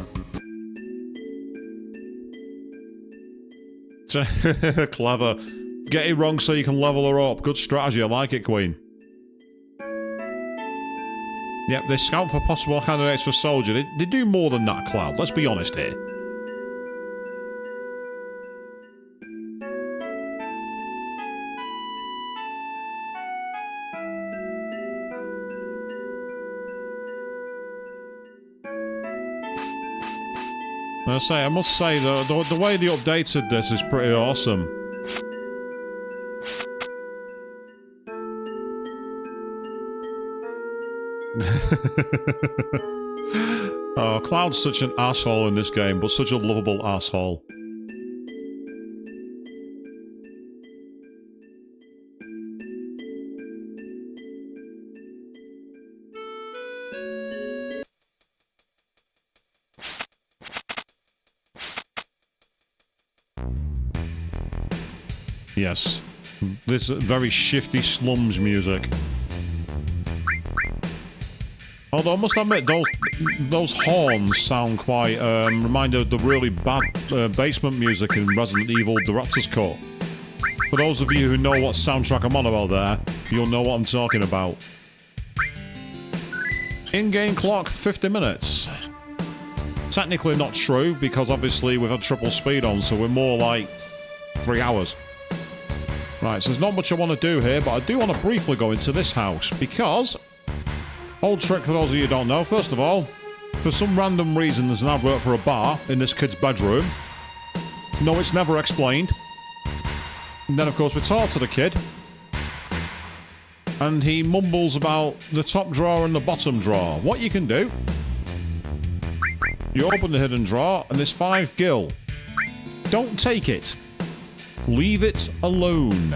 Clever. Get it wrong so you can level her up. Good strategy, I like it, Queen. Yep, they scout for possible candidates for soldier. They do more than that, Cloud. Let's be honest here. I must say, the way they updated this is pretty awesome. Oh, Cloud's such an asshole in this game, but such a lovable asshole. Yes. This very shifty slums music. Although I must admit, those horns sound quite remind of the really bad basement music in Resident Evil Director's Cut. For those of you who know what soundtrack I'm on about there, you'll know what I'm talking about. In-game clock, 50 minutes. Technically not true, because obviously we've had triple speed on, so we're more like 3 hours. Right, so there's not much I want to do here, but I do want to briefly go into this house, because... Old trick for those of you who don't know, first of all, for some random reason there's an advert for a bar in this kid's bedroom. No, it's never explained. And then of course we talk to the kid, and he mumbles about the top drawer and the bottom drawer. What you can do, you open the hidden drawer and there's 5 gil. Don't take it. Leave it alone.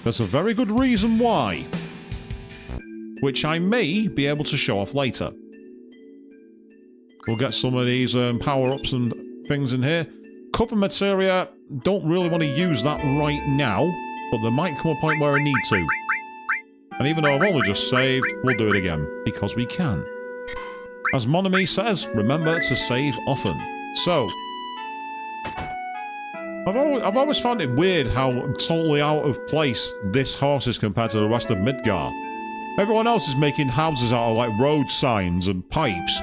There's a very good reason why, which I may be able to show off later. We'll get some of these power-ups and things in here. Cover materia, don't really want to use that right now, but there might come a point where I need to. And even though I've only just saved, we'll do it again, because we can. As Monami says, remember to save often. So, I've always found it weird how totally out of place this house is compared to the rest of Midgar. Everyone else is making houses out of, like, road signs and pipes.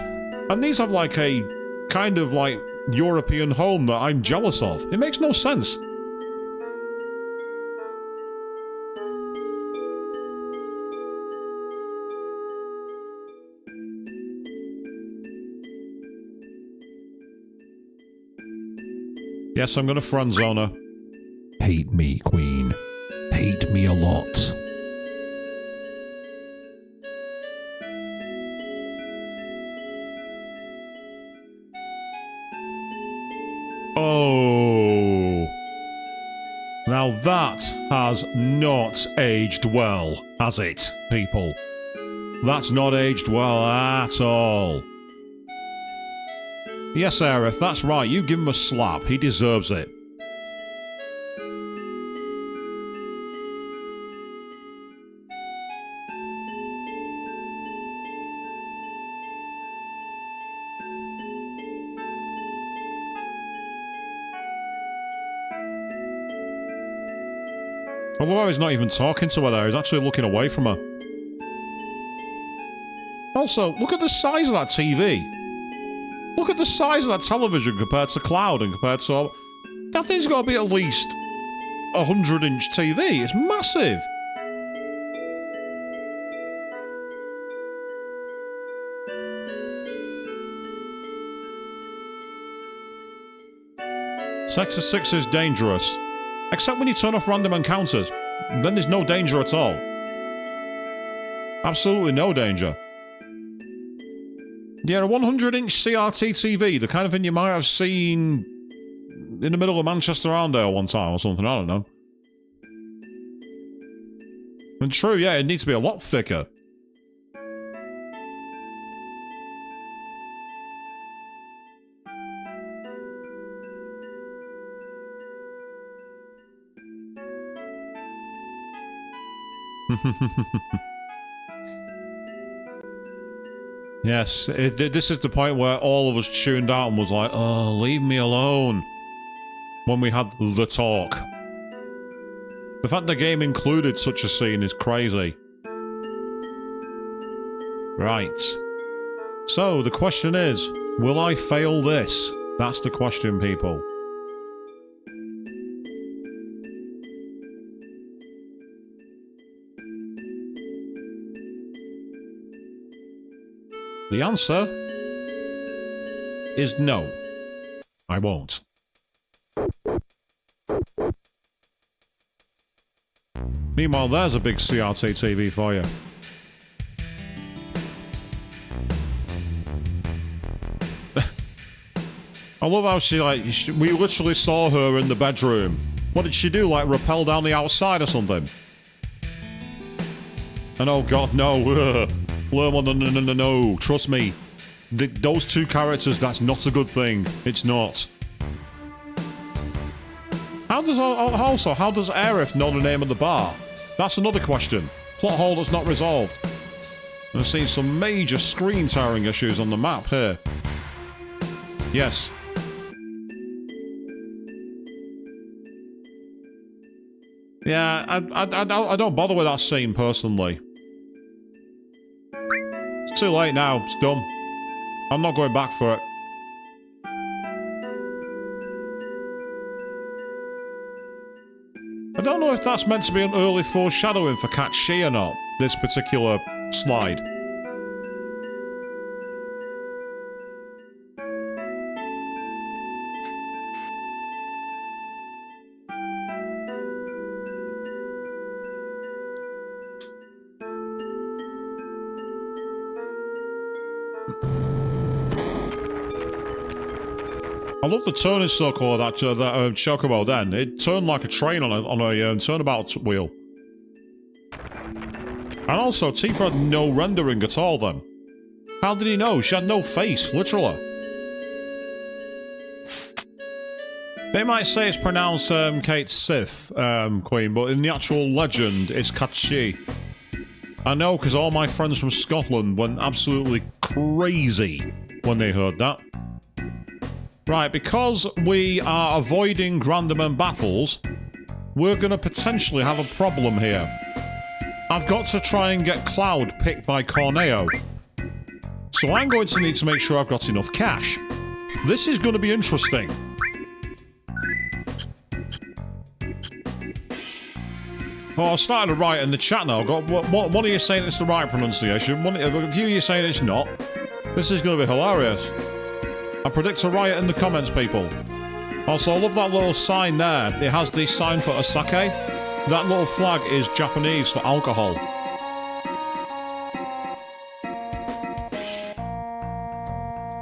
And these have, like, a kind of, like, European home that I'm jealous of. It makes no sense. Yes, I'm gonna friend zone her. Hate me, Queen. Hate me a lot. Oh. Now that has not aged well, has it, people? That's not aged well at all. Yes, Aerith, that's right. You give him a slap. He deserves it. Although he's not even talking to her there, he's actually looking away from her. Also, look at the size of that TV. Look at the size of that television compared to Cloud and compared to... That thing's got to be at least a 100-inch TV. It's massive. Sector 6 is dangerous. Except when you turn off random encounters. Then there's no danger at all. Absolutely no danger. Yeah, a 100-inch CRT TV, the kind of thing you might have seen in the middle of Manchester Arndale one time or something, I don't know. And true, yeah, it needs to be a lot thicker. Yes, this is the point where all of us tuned out and was like, oh, leave me alone. When we had the talk. The fact the game included such a scene is crazy. Right. So, the question is, will I fail this? That's the question, people. The answer is no. I won't. Meanwhile, there's a big CRT TV for you. I love how we literally saw her in the bedroom. What did she do, like rappel down the outside or something? And oh god, no. Lermo, no. Trust me. Those two characters, that's not a good thing. It's not. How does Aerith know the name of the bar? That's another question. Plot hole that's not resolved. I'm seeing some major screen tearing issues on the map here. Yes. Yeah, I don't bother with that scene personally. It's too late now. It's done. I'm not going back for it. I don't know if that's meant to be an early foreshadowing for Cat She or not, this particular slide. I love the turning circle of that Chocobo then. It turned like a train on a turnabout wheel. And also, Tifa had no rendering at all then. How did he know? She had no face, literally. They might say it's pronounced Kate Sith, Queen, but in the actual legend, it's Katshi. I know, because all my friends from Scotland went absolutely crazy when they heard that. Right, because we are avoiding Grandaman battles, we're going to potentially have a problem here. I've got to try and get Cloud picked by Corneo. So I'm going to need to make sure I've got enough cash. This is going to be interesting. Oh, I started to write in the chat now. One of you saying it's the right pronunciation, a few of you saying it's not. This is going to be hilarious. I predict a riot in the comments, people. Also, I love that little sign there. It has the sign for a sake. That little flag is Japanese for alcohol.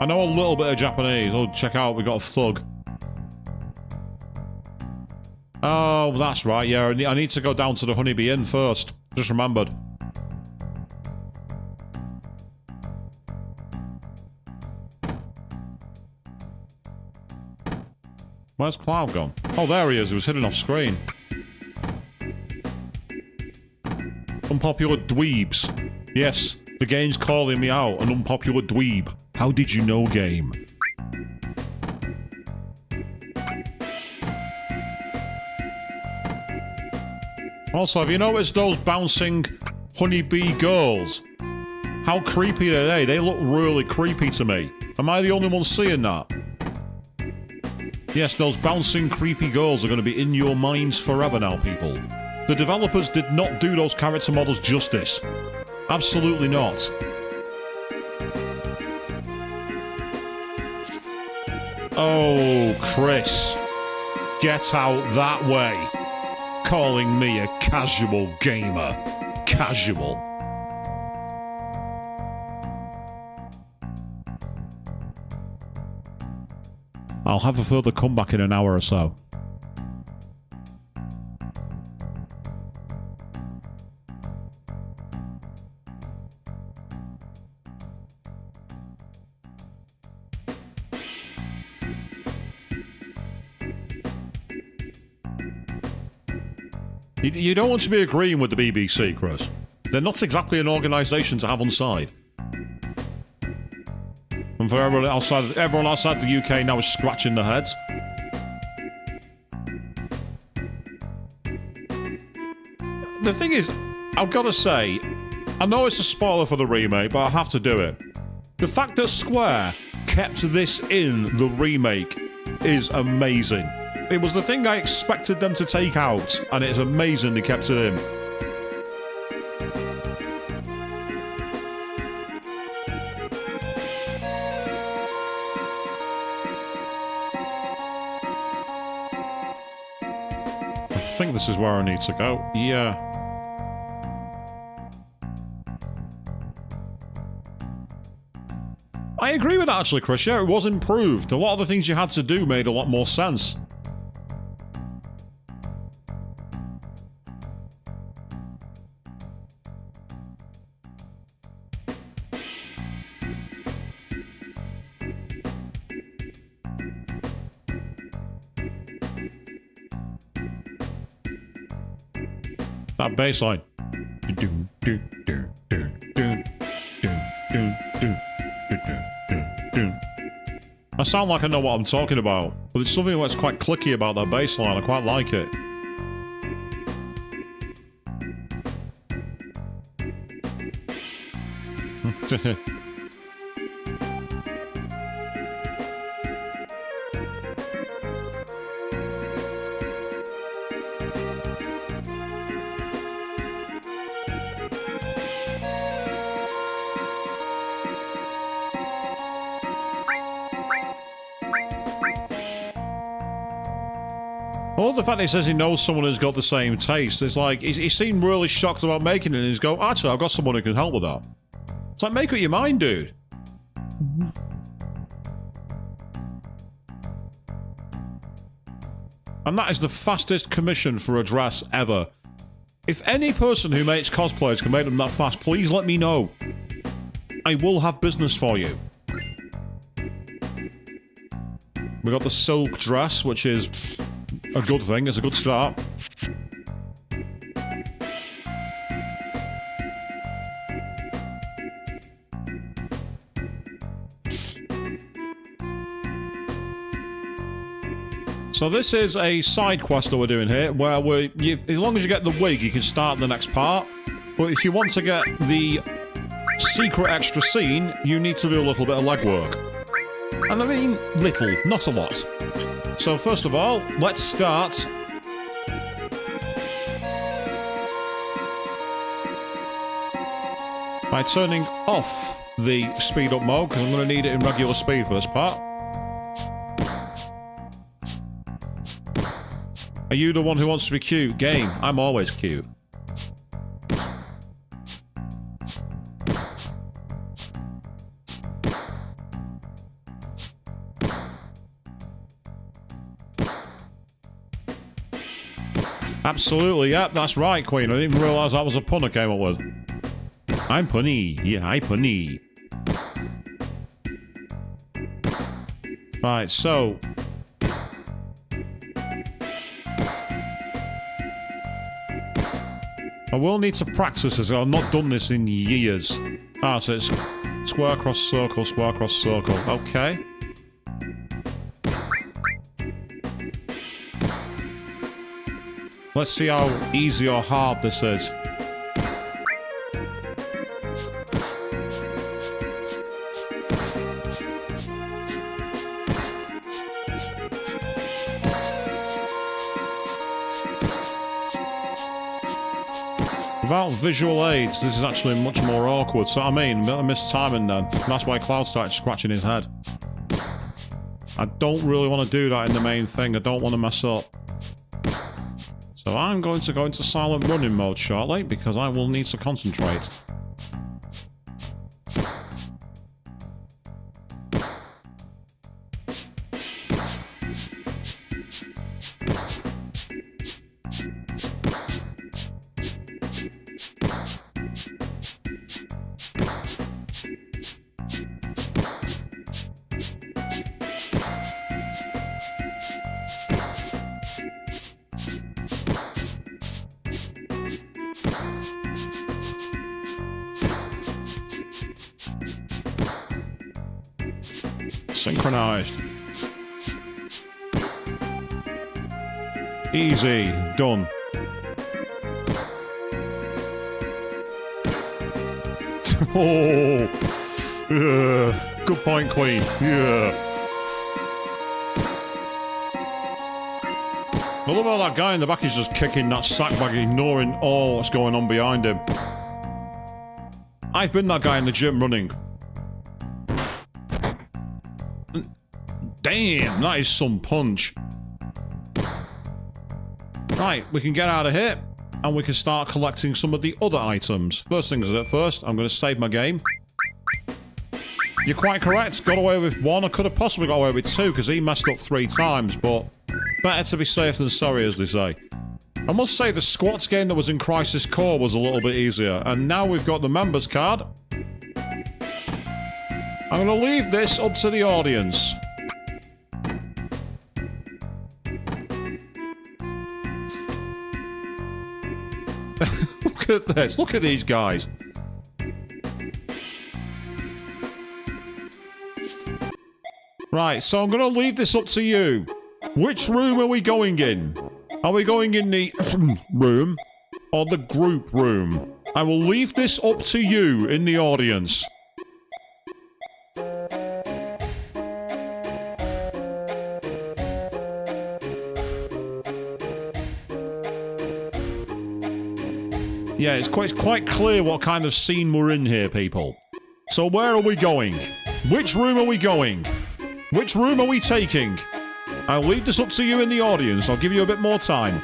I know a little bit of Japanese. Oh, check out, we got a thug. Oh, that's right, yeah. I need to go down to the Honeybee Inn first. Just remembered. Where's Cloud gone? Oh, there he is. He was hidden off screen. Unpopular dweebs. Yes, the game's calling me out. An unpopular dweeb. How did you know, game? Also, have you noticed those bouncing honeybee girls? How creepy are they? They look really creepy to me. Am I the only one seeing that? Yes, those bouncing creepy girls are going to be in your minds forever now, people. The developers did not do those character models justice. Absolutely not. Oh, Chris. Get out that way. Calling me a casual gamer. Casual. I'll have a further comeback in an hour or so. You don't want to be agreeing with the BBC, Chris. They're not exactly an organisation to have on side. And for everyone outside the UK now is scratching their heads. The thing is, I've got to say, I know it's a spoiler for the remake, but I have to do it. The fact that Square kept this in the remake is amazing. It was the thing I expected them to take out, and it's amazing they kept it in. I think this is where I need to go. Yeah. I agree with that, actually, Chris. Yeah, it was improved. A lot of the things you had to do made a lot more sense. That bass line. I sound like I know what I'm talking about, but it's something that's quite clicky about that bass line. I quite like it. I love the fact that he says he knows someone who's got the same taste. It's like, he seemed really shocked about making it, and he's go, actually, I've got someone who can help with that. It's like, make up your mind, dude. And that is the fastest commission for a dress ever. If any person who makes cosplays can make them that fast, please let me know. I will have business for you. We got the silk dress, which is a good thing. It's a good start. So this is a side quest that we're doing here, where as long as you get the wig, you can start the next part. But if you want to get the secret extra scene, you need to do a little bit of legwork. And I mean little, not a lot. So first of all, let's start by turning off the speed up mode, because I'm going to need it in regular speed for this part. Are you the one who wants to be cute? Game, I'm always cute. Absolutely, yep, that's right, Queen. I didn't even realise that was a pun I came up with. I'm punny. Yeah, I punny. Right, so... I will need to practice this. I've not done this in years. Ah, so it's square across circle, square across circle. Okay. Let's see how easy or hard this is. Without visual aids, this is actually much more awkward. So I mean, I missed timing then. That's why Cloud started scratching his head. I don't really want to do that in the main thing. I don't want to mess up. So I'm going to go into silent running mode shortly, because I will need to concentrate. Synchronized. Easy. Done. Oh. Yeah. Good point, Queen. Yeah. I love how that guy in the back is just kicking that sack bag, ignoring all that's going on behind him. I've been that guy in the gym running. Damn, that is some punch. Right, we can get out of here, and we can start collecting some of the other items. First things first, I'm going to save my game. You're quite correct, got away with one. I could have possibly got away with two, because he messed up 3 times, but better to be safe than sorry, as they say. I must say, the squats game that was in Crisis Core was a little bit easier, and now we've got the members card. I'm going to leave this up to the audience. Look at this. Look at these guys. Right, so I'm going to leave this up to you. Which room are we going in? Are we going in the room or the group room? I will leave this up to you in the audience. Yeah, it's quite clear what kind of scene we're in here, people. So where are we going? Which room are we going? Which room are we taking? I'll leave this up to you in the audience. I'll give you a bit more time.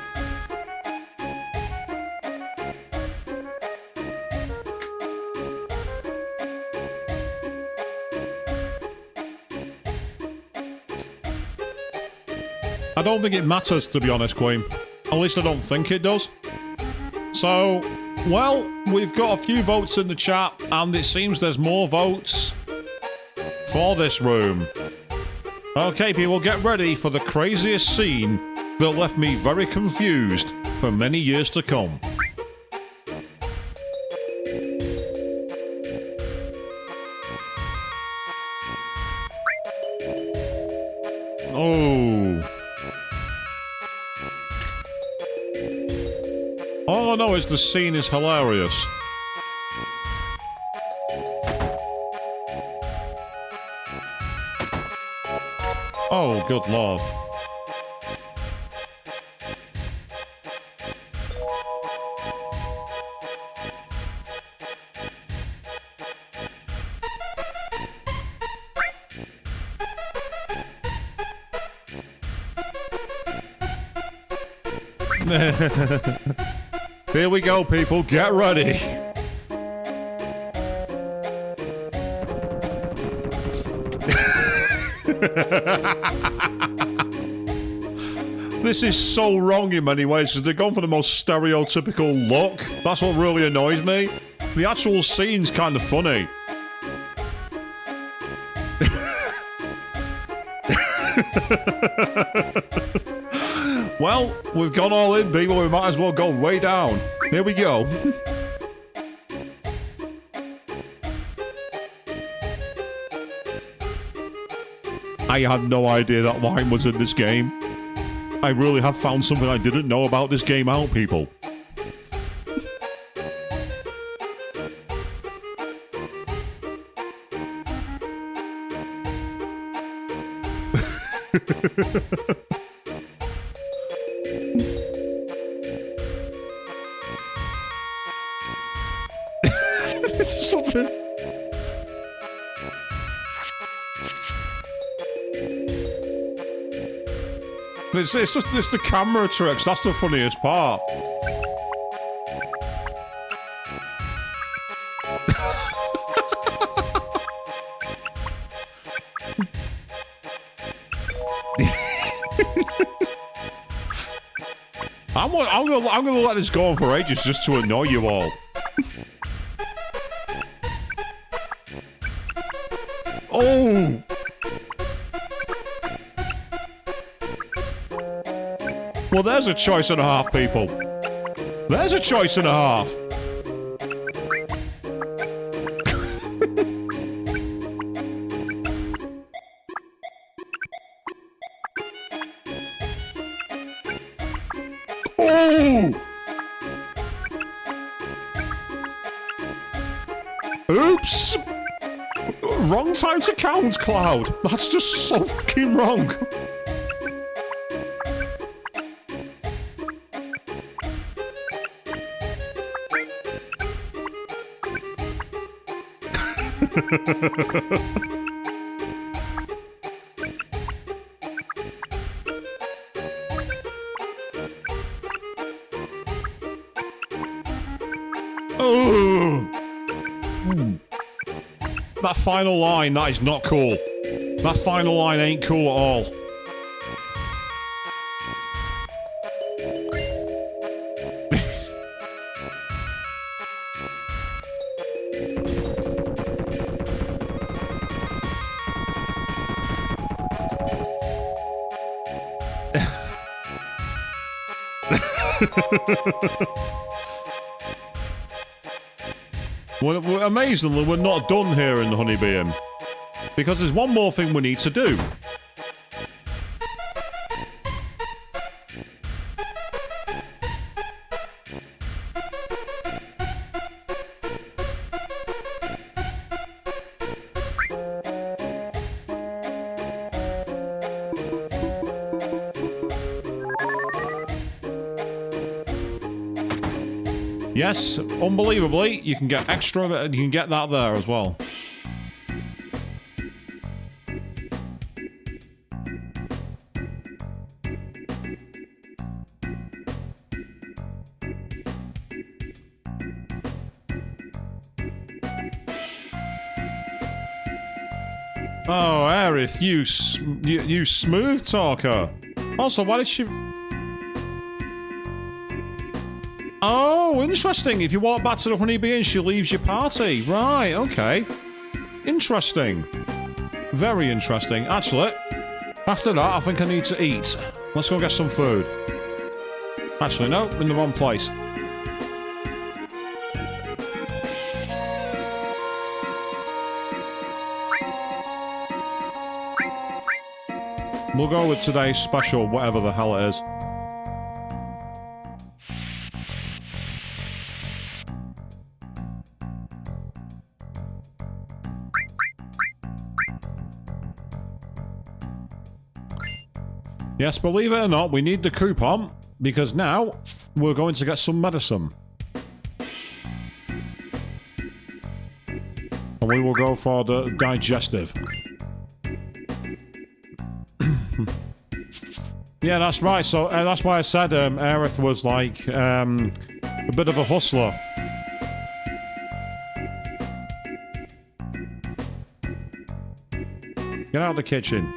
I don't think it matters, to be honest, Queen. At least I don't think it does. So, well, we've got a few votes in the chat, and it seems there's more votes for this room. Okay, people, get ready for the craziest scene that left me very confused for many years to come. Oh. All I know is the scene is hilarious. Oh, good lord. Here we go, people. Get ready. This is so wrong in many ways because they're going for the most stereotypical look. That's what really annoys me. The actual scene's kind of funny. Well, we've gone all in, people. We might as well go way down. Here we go. I had no idea that line was in this game. I really have found something I didn't know about this game out, people. It's something. It's the camera tricks. That's the funniest part. I'm gonna let this go on for ages just to annoy you all. Oh! Well, there's a choice and a half, people. There's a choice and a half. Oh! Oops! Wrong time to count, Cloud. That's just so fucking wrong. Oh! That final line, that is not cool. That final line ain't cool at all. Amazingly, we're not done here in the Honeybee Inn. Because there's one more thing we need to do. Yes, unbelievably, you can get extra, you can get that there as well. Oh, Aerith, you smooth talker. Also, why did she... Oh, interesting. If you walk back to the Honeybee Inn, she leaves your party. Right, okay. Interesting. Very interesting. Actually, after that, I think I need to eat. Let's go get some food. Actually, no, in the wrong place. We'll go with today's special, whatever the hell it is. Yes, believe it or not, we need the coupon, because now we're going to get some medicine. And we will go for the digestive. Yeah, that's right. So that's why I said Aerith was like a bit of a hustler. Get out of the kitchen.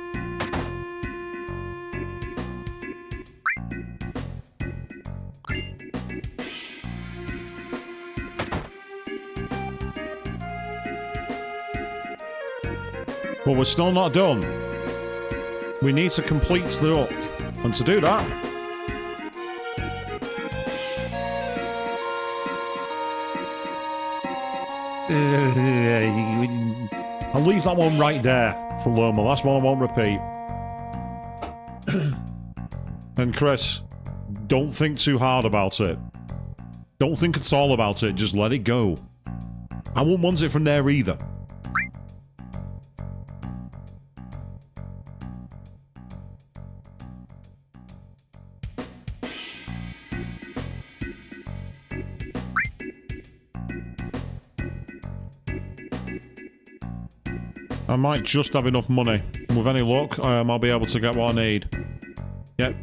But we're still not done. We need to complete the hook. And to do that... I'll leave that one right there for Loma. That's one I won't repeat. And Chris, don't think too hard about it. Don't think at all about it. Just let it go. I won't want it from there either. I might just have enough money. With any luck, I'll be able to get what I need. Yep.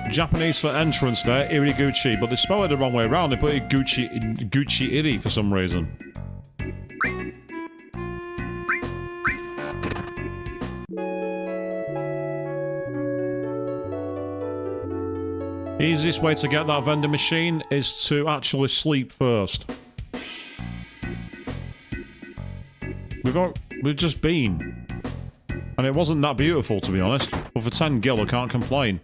Japanese for entrance there, Iriguchi, but they spell it the wrong way around. They put it Gucci Iri for some reason. Easiest way to get that vending machine is to actually sleep first. We've just been. And it wasn't that beautiful, to be honest. But for 10 gil, I can't complain.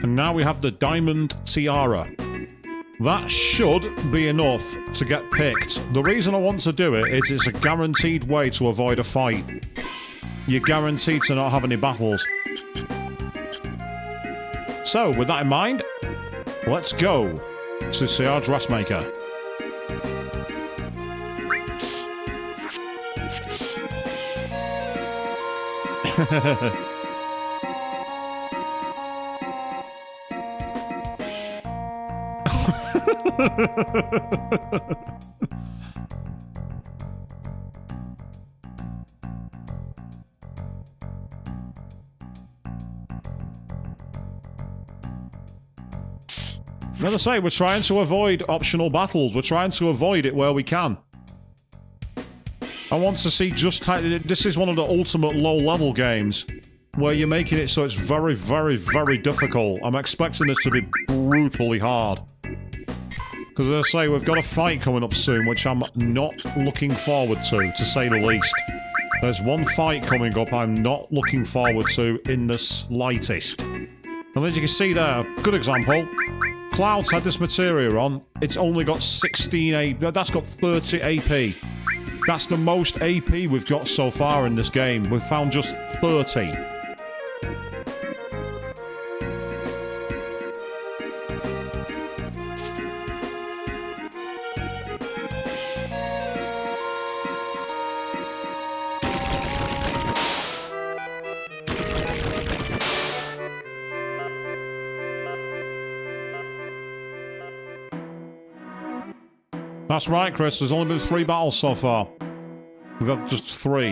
And now we have the Diamond Tiara. That should be enough to get picked. The reason I want to do it is it's a guaranteed way to avoid a fight. You're guaranteed to not have any battles. So, with that in mind, let's go to see our dressmaker. As I say, we're trying to avoid optional battles. We're trying to avoid it where we can. I want to see just how... This is one of the ultimate low-level games where you're making it so it's very, very, very difficult. I'm expecting this to be brutally hard. Because as I say, we've got a fight coming up soon, which I'm not looking forward to say the least. There's one fight coming up I'm not looking forward to in the slightest. And as you can see there, good example. Cloud's had this materia on. It's only got 16 AP. That's got 30 AP. That's the most AP we've got so far in this game. We've found just 30. That's right, Chris. There's only been 3 battles so far. We've got just 3.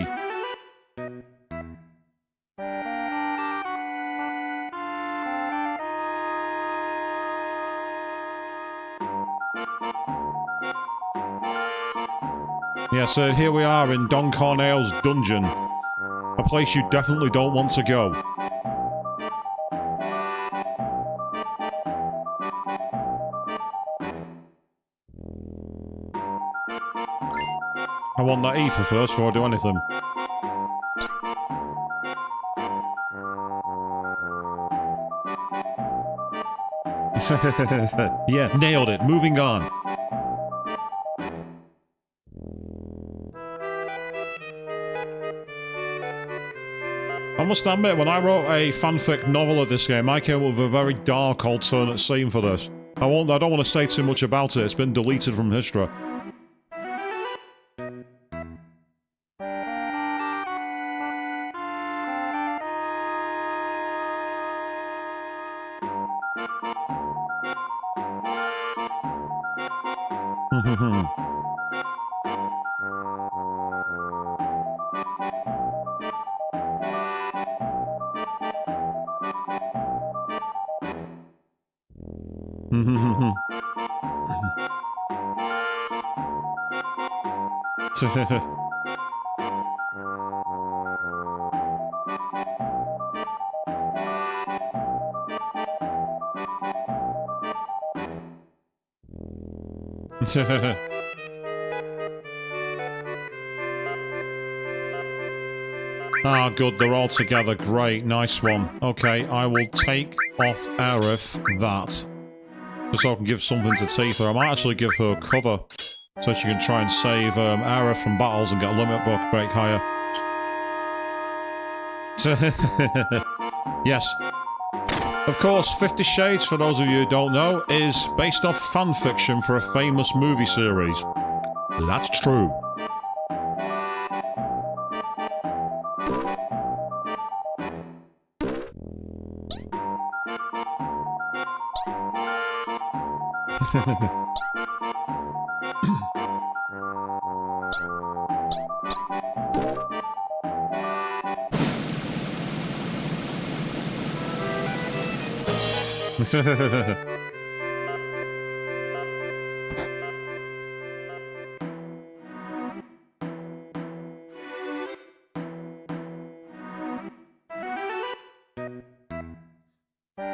Yeah, so here we are in Don Corneo's dungeon. A place you definitely don't want to go. I want that ether first before I do anything. Yeah, nailed it. Moving on. I must admit, when I wrote a fanfic novel of this game, I came up with a very dark alternate scene for this. I don't want to say too much about it. It's been deleted from history. Ah, good, they're all together. Great, nice one. Okay, I will take off Aerith that. Just so I can give something to Tifa. I might actually give her cover. So she can try and save Aerith from battles and get a limit break higher. Yes. Of course, 50 Shades, for those of you who don't know, is based off fanfiction for a famous movie series. That's true.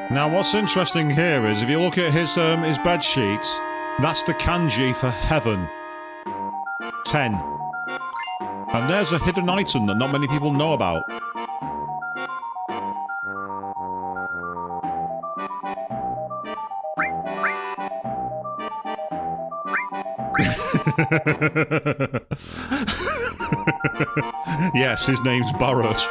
Now, what's interesting here is, if you look at his bed sheets, that's the kanji for heaven. 10. And there's a hidden item that not many people know about. Yes, his name's Barrett.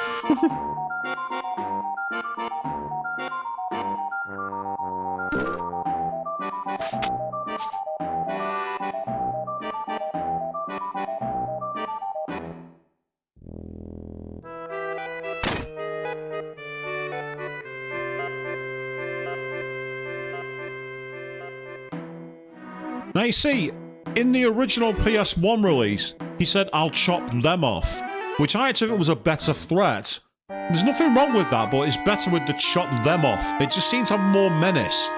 Now you see, in the original PS1 release, he said, "I'll chop them off," which I actually think was a better threat. There's nothing wrong with that, but it's better with the chop them off. It just seems to have more menace.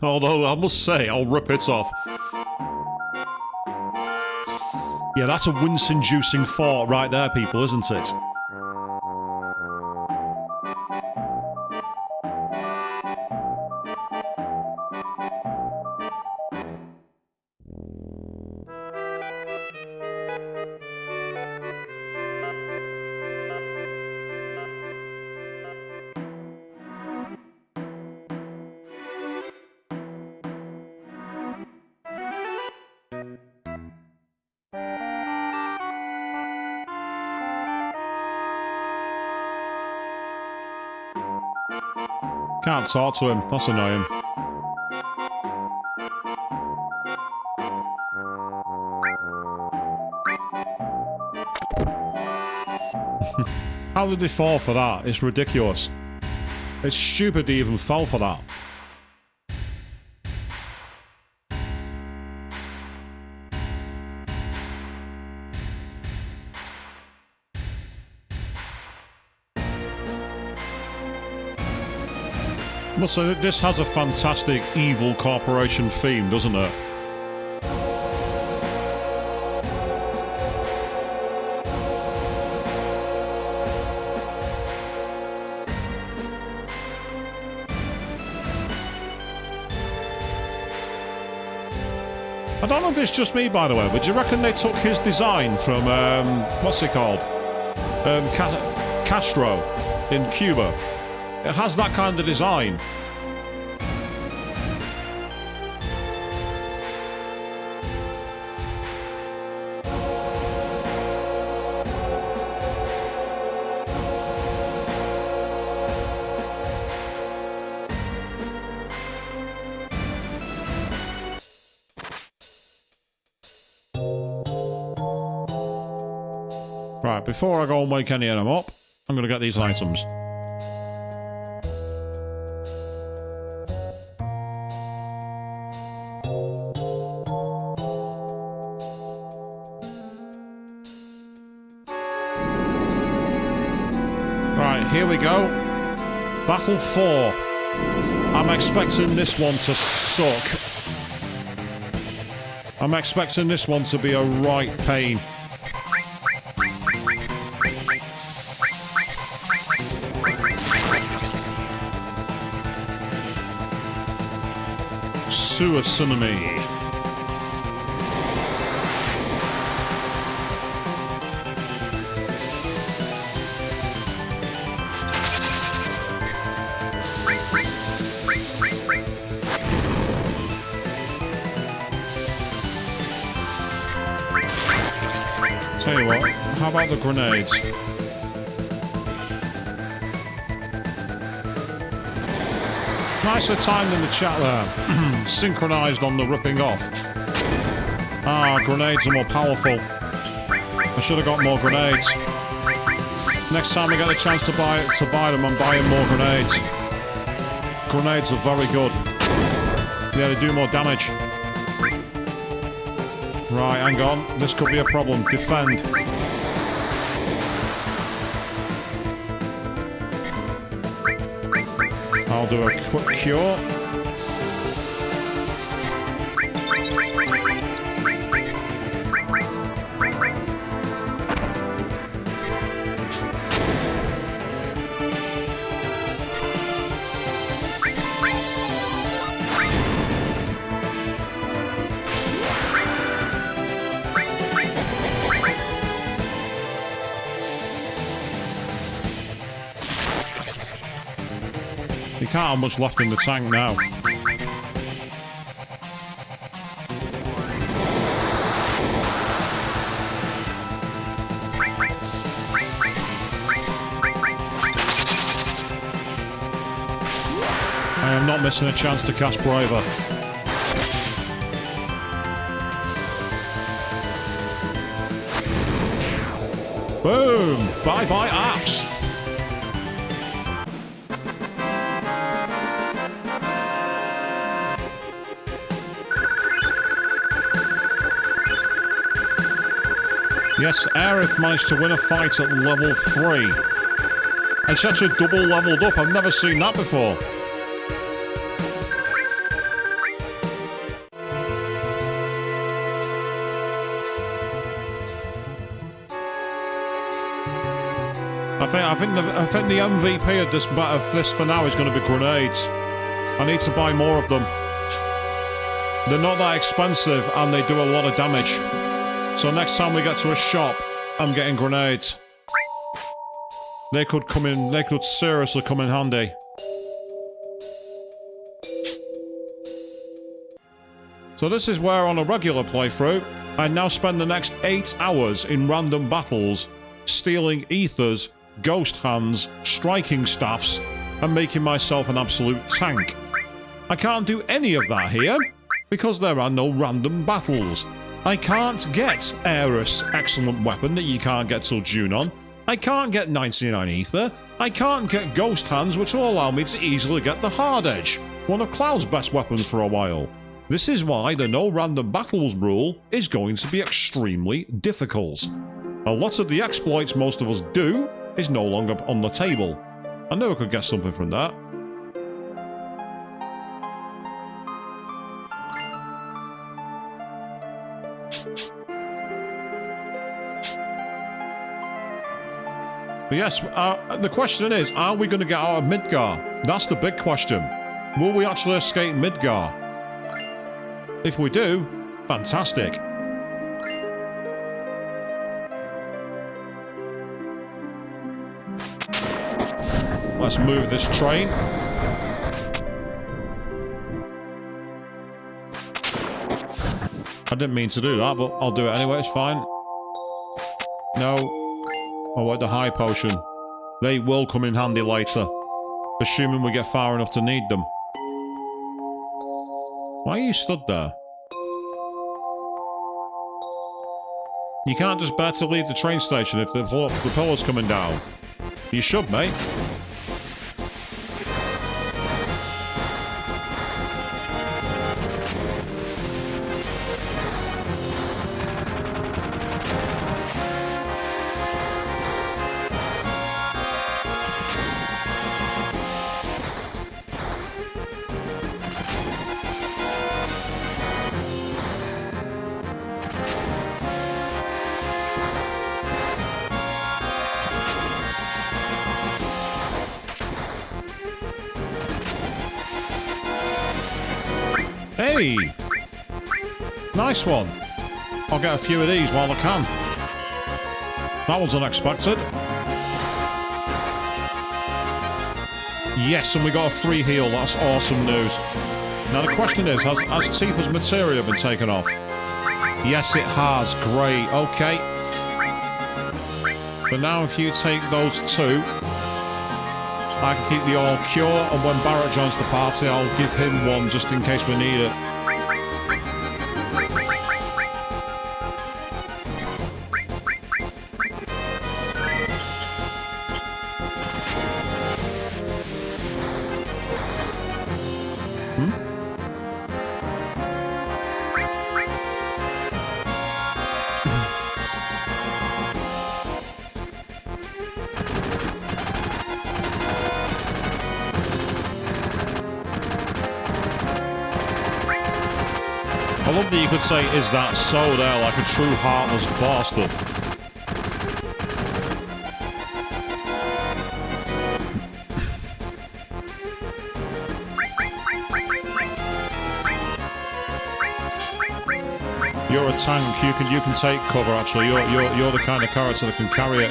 Although, I must say, I'll rip it off. Yeah, that's a wince-inducing thought right there, people, isn't it? Can't talk to him. That's annoying. How did they fall for that? It's ridiculous. It's stupid they even fell for that. Must say that this has a fantastic evil corporation theme, doesn't it? I don't know if it's just me, by the way, but do you reckon they took his design from, what's it called? Castro in Cuba. It has that kind of design. Right, before I go and wake any of them up, I'm going to get these items. Here we go. Battle 4. I'm expecting this one to suck. I'm expecting this one to be a right pain. Suicide. Tell you what, how about the grenades? Nicely timed in the chat there. Synchronised on the ripping off. Ah, grenades are more powerful. I should have got more grenades. Next time I get a chance to buy them, I'm buying more grenades. Grenades are very good. Yeah, they do more damage. Right, hang on. This could be a problem. Defend. I'll do a quick cure. You can't have much left in the tank now. I am not missing a chance to cast Braver. Boom! Bye-bye apps! Yes, Aerith managed to win a fight at level 3. And she actually double leveled up. I've never seen that before. I think the MVP of this for now is going to be grenades. I need to buy more of them. They're not that expensive and they do a lot of damage. So next time we get to a shop, I'm getting grenades. They could come in. They could seriously come in handy. So this is where on a regular playthrough, I now spend the next 8 hours in random battles, stealing ethers, ghost hands, striking staffs, and making myself an absolute tank. I can't do any of that here, because there are no random battles. I can't get Aerith's excellent weapon that you can't get till Junon. I can't get 99 ether. I can't get ghost hands, which will allow me to easily get the hard edge, one of Cloud's best weapons for a while. This is why the no random battles rule is going to be extremely difficult. A lot of the exploits most of us do is no longer on the table. I knew I could get something from that. But yes, the question is, are we going to get out of Midgar? That's the big question. Will we actually escape Midgar? If we do, fantastic. Let's move this train. I didn't mean to do that, but I'll do it anyway, it's fine. No. I want the high potion. They will come in handy later. Assuming we get far enough to need them. Why are you stood there? You can't just bear to leave the train station if the pillar's coming down. You should, mate. Hey! Nice one. I'll get a few of these while I can. That was unexpected. Yes, and we got a free heal. That's awesome news. Now the question is, has Tifa's materia been taken off? Yes, it has. Great. Okay. But now if you take those two, I can keep the all cure, and when Barrett joins the party, I'll give him one just in case we need it. I love that you could say, is that so there, like a true heartless bastard. You're a tank, you can take cover actually, you're the kind of character that can carry it.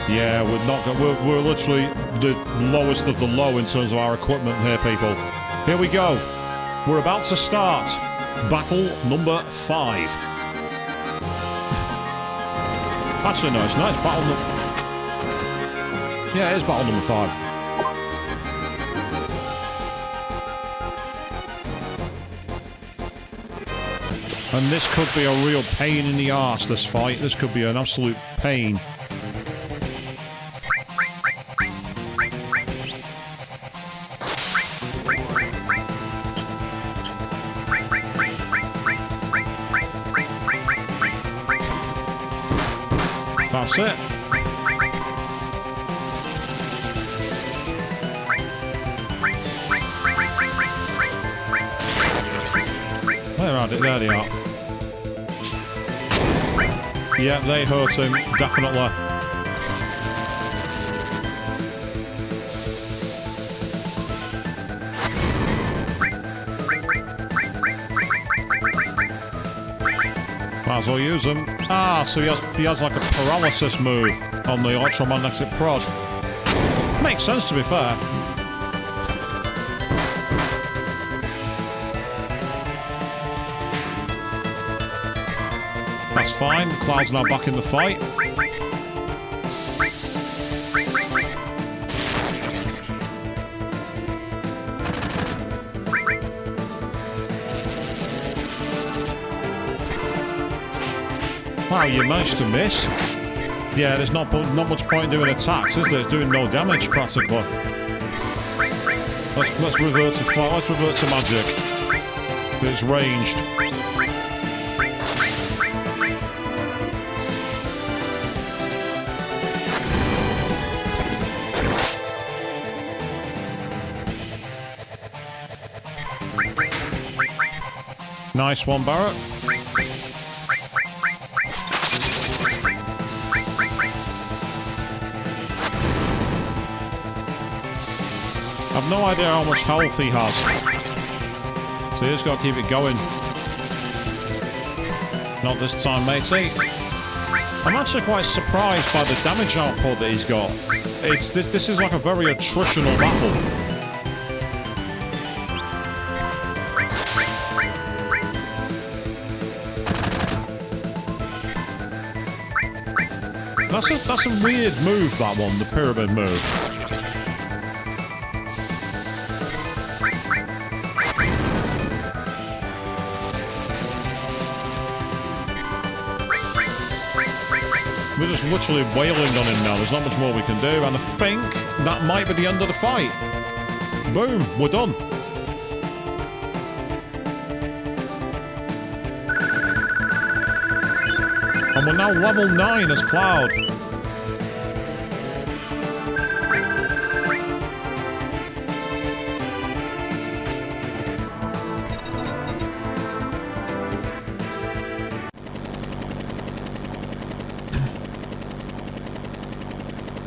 Yeah, we're literally the lowest of the low in terms of our equipment here, people. Here we go. We're about to start. Battle number 5. Actually, no, it's not. It's battle number... Yeah, it is battle number 5. And this could be a real pain in the arse, this fight. This could be an absolute pain. That's it. Where are they? There they are. Yeah, they hurt him, definitely. Might as well use them. Ah, so he has like a paralysis move on the electromagnetic prod. Makes sense, to be fair. That's fine. Cloud's now back in the fight. Wow, you managed to miss. Yeah, there's not much point in doing attacks, is there? It's doing no damage practically. Let's revert to fire. Let's revert to magic. It's ranged. Nice one, Barrett. I've no idea how much health he has. So you just gotta keep it going. Not this time, matey. I'm actually quite surprised by the damage output that he's got. This is like a very attritional battle. That's a weird move, that one, the pyramid move. We're just literally wailing on him now. There's not much more we can do, and I think that might be the end of the fight. Boom, we're done. And we're now level 9 as Cloud.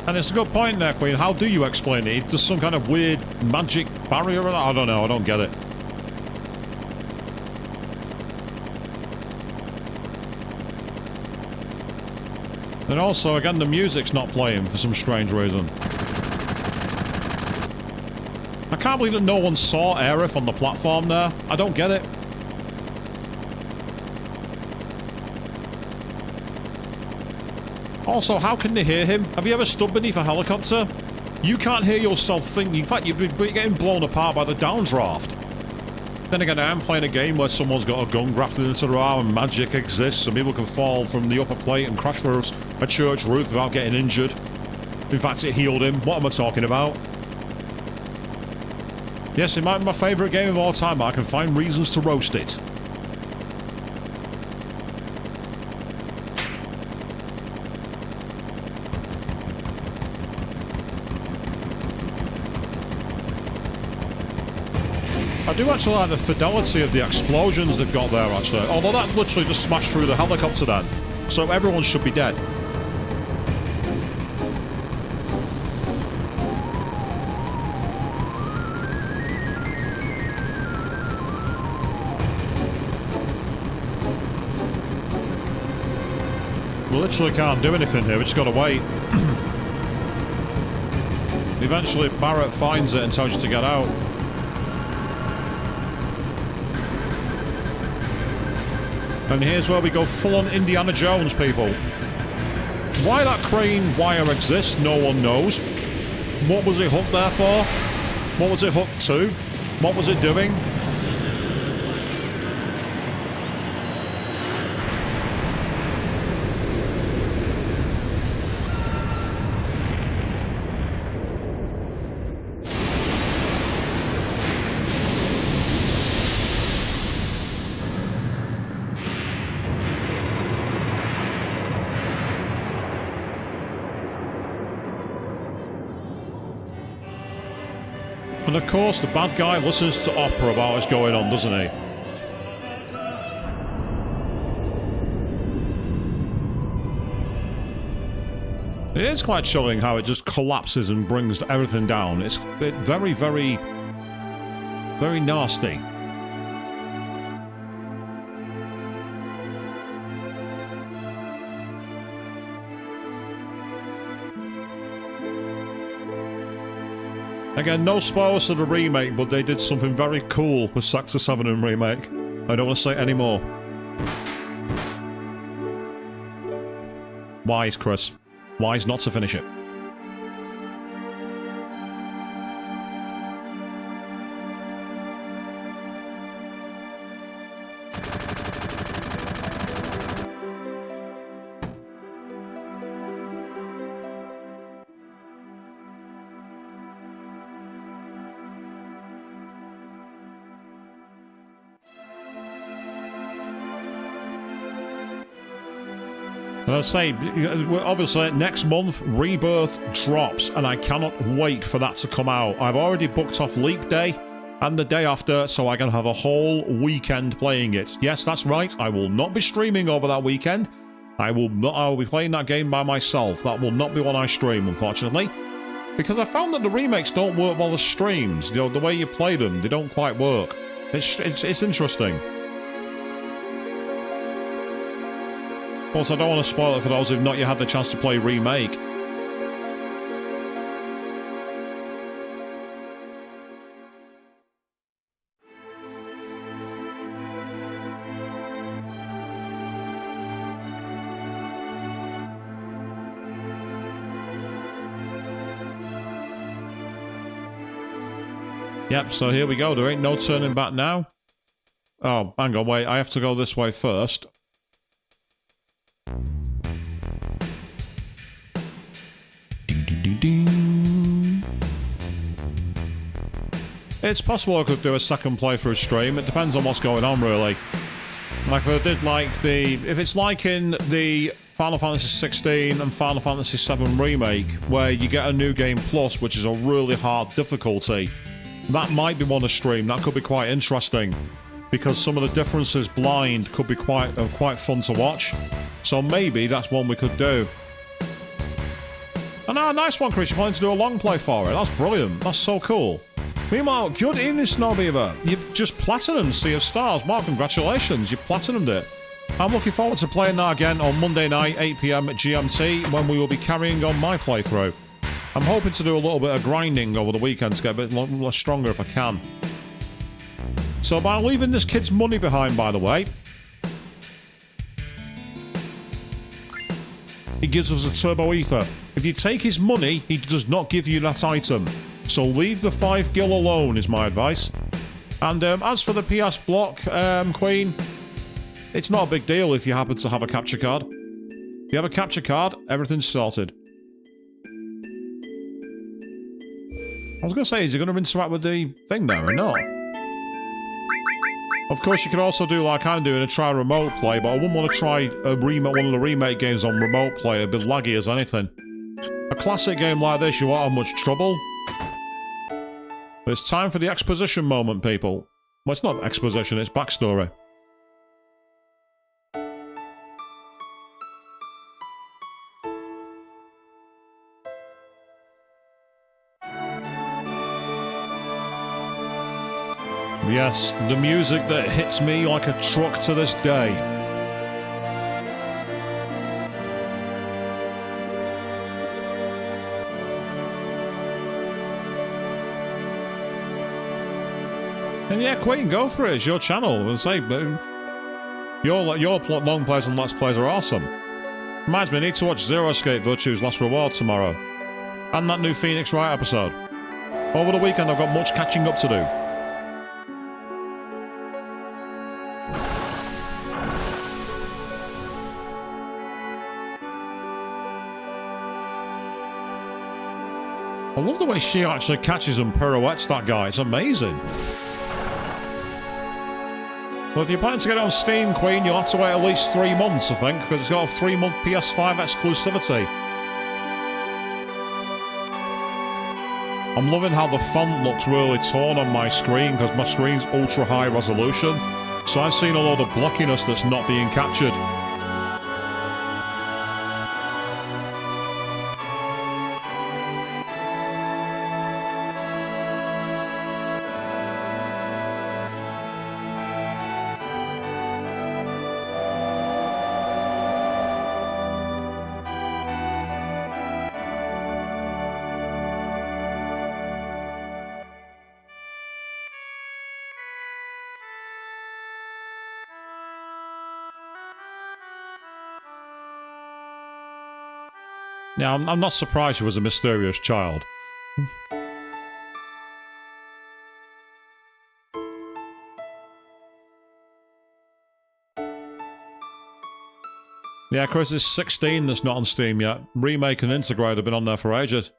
And it's a good point there, Queen. How do you explain it? There's some kind of weird magic barrier? I don't know. I don't get it. And also, again, the music's not playing for some strange reason. I can't believe that no one saw Aerith on the platform there. I don't get it. Also, how can they hear him? Have you ever stood beneath a helicopter? You can't hear yourself think. In fact, you'd be getting blown apart by the downdraft. Then again, I am playing a game where someone's got a gun grafted into their arm and magic exists and people can fall from the upper plate and crash through a church roof without getting injured. In fact, it healed him. What am I talking about? Yes, it might be my favourite game of all time, but I can find reasons to roast it. I do actually like the fidelity of the explosions they've got there, actually. Although that literally just smashed through the helicopter then. So everyone should be dead. We literally can't do anything here, we just gotta wait. Eventually Barrett finds it and tells you to get out. And here's where we go full-on Indiana Jones, people. Why that crane wire exists, no one knows. What was it hooked there for? What was it hooked to? What was it doing? And of course, the bad guy listens to opera about what's going on, doesn't he? It is quite chilling how it just collapses and brings everything down. It's very, very, very nasty. Again, no spoilers to the remake, but they did something very cool with Sector 7 and remake. I don't want to say any more. Wise, Chris. Wise not to finish it. And I say, obviously, next month, Rebirth drops, and I cannot wait for that to come out. I've already booked off Leap Day and the day after, so I can have a whole weekend playing it. Yes, that's right, I will not be streaming over that weekend. I will be playing that game by myself. That will not be when I stream, unfortunately. Because I found that the remakes don't work well as streams. You know, the way you play them, they don't quite work. It's interesting. Also, I don't want to spoil it for those who've not yet had the chance to play Remake. Yep, so here we go. There ain't no turning back now. Oh, hang on, wait. I have to go this way first. It's possible I could do a second playthrough stream. It depends on what's going on, really. Like, if I did like the... If it's like in the Final Fantasy 16 and Final Fantasy VII Remake, where you get a new game plus, which is a really hard difficulty, that might be one to stream. That could be quite interesting, because some of the differences blind could be quite fun to watch. So maybe that's one we could do. And nice one, Chris. You're planning to do a long play for it. That's brilliant. That's so cool. Meanwhile, good evening, Snowbeaver. You've just platinumed Sea of Stars. Wow, congratulations. You platinumed it. I'm looking forward to playing that again on Monday night, 8 PM GMT, when we will be carrying on my playthrough. I'm hoping to do a little bit of grinding over the weekend to get a bit less stronger if I can. So by leaving this kid's money behind, by the way, he gives us a turbo ether. If you take his money, he does not give you that item. So leave the 5 gil alone, is my advice. And as for the PS block, Queen, it's not a big deal if you happen to have a capture card. If you have a capture card, everything's sorted. I was going to say, is he going to interact with the thing now or not? Of course, you could also do like I'm doing, and try remote play, but I wouldn't want to try one of the remake games on remote play. It'd be laggy as anything. A classic game like this, you won't have much trouble. But it's time for the exposition moment, people. Well, it's not exposition, it's backstory. Yes, the music that hits me like a truck to this day. And yeah, Queen, go for it. It's your channel. I'll say, your long plays and let's plays are awesome. Reminds me, I need to watch Zero Escape Virtue's Last Reward tomorrow. And that new Phoenix Wright episode. Over the weekend, I've got much catching up to do. I love the way she actually catches and pirouettes that guy. It's amazing. Well, if you're planning to get it on Steam, Queen, you'll have to wait at least 3 months, I think, because it's got a 3-month PS5 exclusivity. I'm loving how the font looks really torn on my screen, because my screen's ultra high resolution. So I've seen a lot of blockiness that's not being captured. Yeah, I'm not surprised she was a mysterious child. Yeah, Chris is 16 that's not on Steam yet. Remake and Integrate have been on there for ages.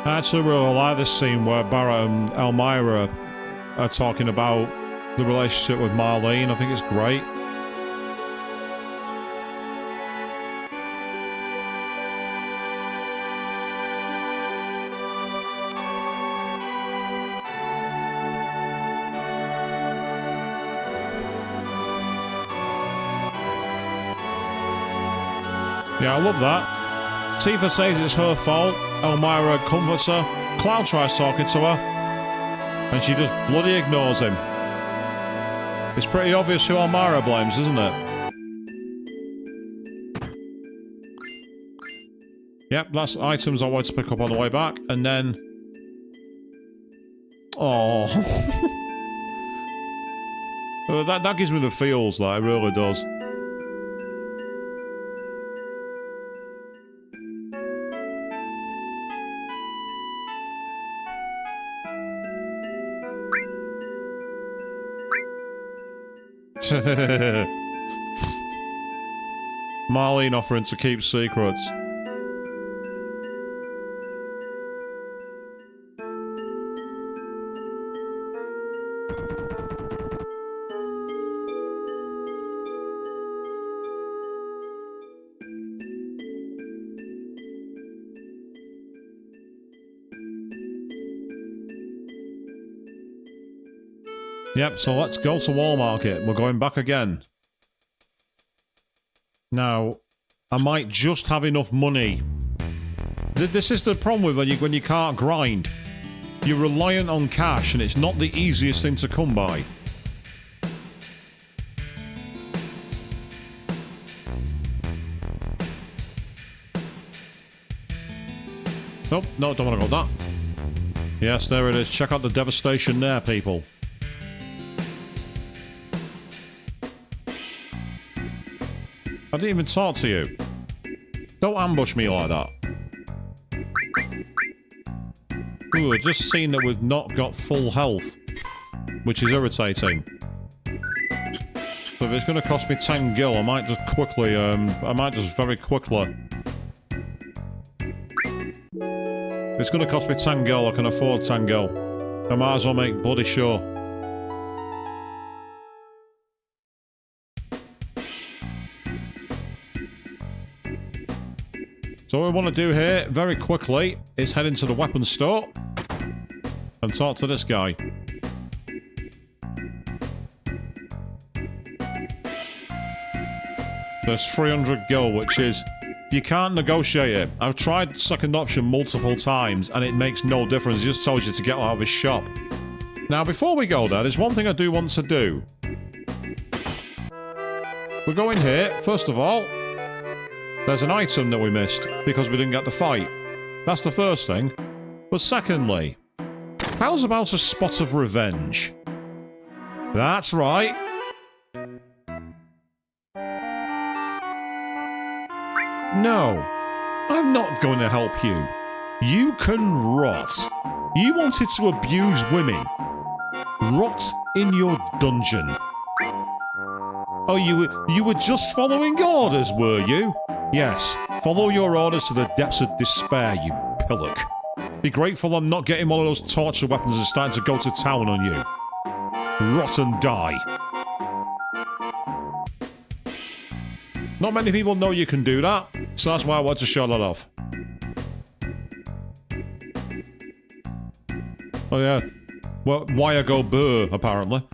I actually really like this scene where Barrett and Elmira are talking about the relationship with Marlene. I think it's great. Yeah, I love that. Tifa says it's her fault. Elmira comforts her. Cloud tries talking to her. And she just bloody ignores him. It's pretty obvious who Elmira blames, isn't it? Yep, that's items I wanted to pick up on the way back. And then... Oh, that gives me the feels, like, it really does. Marlene offering to keep secrets. Yep, so let's go to Wall Market. We're going back again. Now, I might just have enough money. This is the problem with when you can't grind. You're reliant on cash, and it's not the easiest thing to come by. Nope, no, don't want to go that. Yes, there it is. Check out the devastation there, people. I didn't even talk to you. Don't ambush me like that. Ooh, I've just seen that we've not got full health, which is irritating. So if it's going to cost me 10 gil, I might just quickly, very quickly. If it's going to cost me 10 gil, I can afford 10 gil. I might as well make bloody sure. So what we want to do here, very quickly, is head into the weapons store and talk to this guy. There's 300 gil, which is... You can't negotiate it. I've tried second option multiple times, and it makes no difference. It just tells you to get out of his shop. Now, before we go there, there's one thing I do want to do. We're going here, first of all... There's an item that we missed because we didn't get the fight. That's the first thing. But secondly, how's about a spot of revenge? That's right. No, I'm not going to help you. You can rot. You wanted to abuse women. Rot in your dungeon. Oh, you were just following orders, were you? Yes, follow your orders to the depths of despair, you pillock. Be grateful I'm not getting one of those torture weapons and starting to go to town on you. Rot and die. Not many people know you can do that, so that's why I wanted to show that off. Oh, yeah. Well, wire go burr, apparently.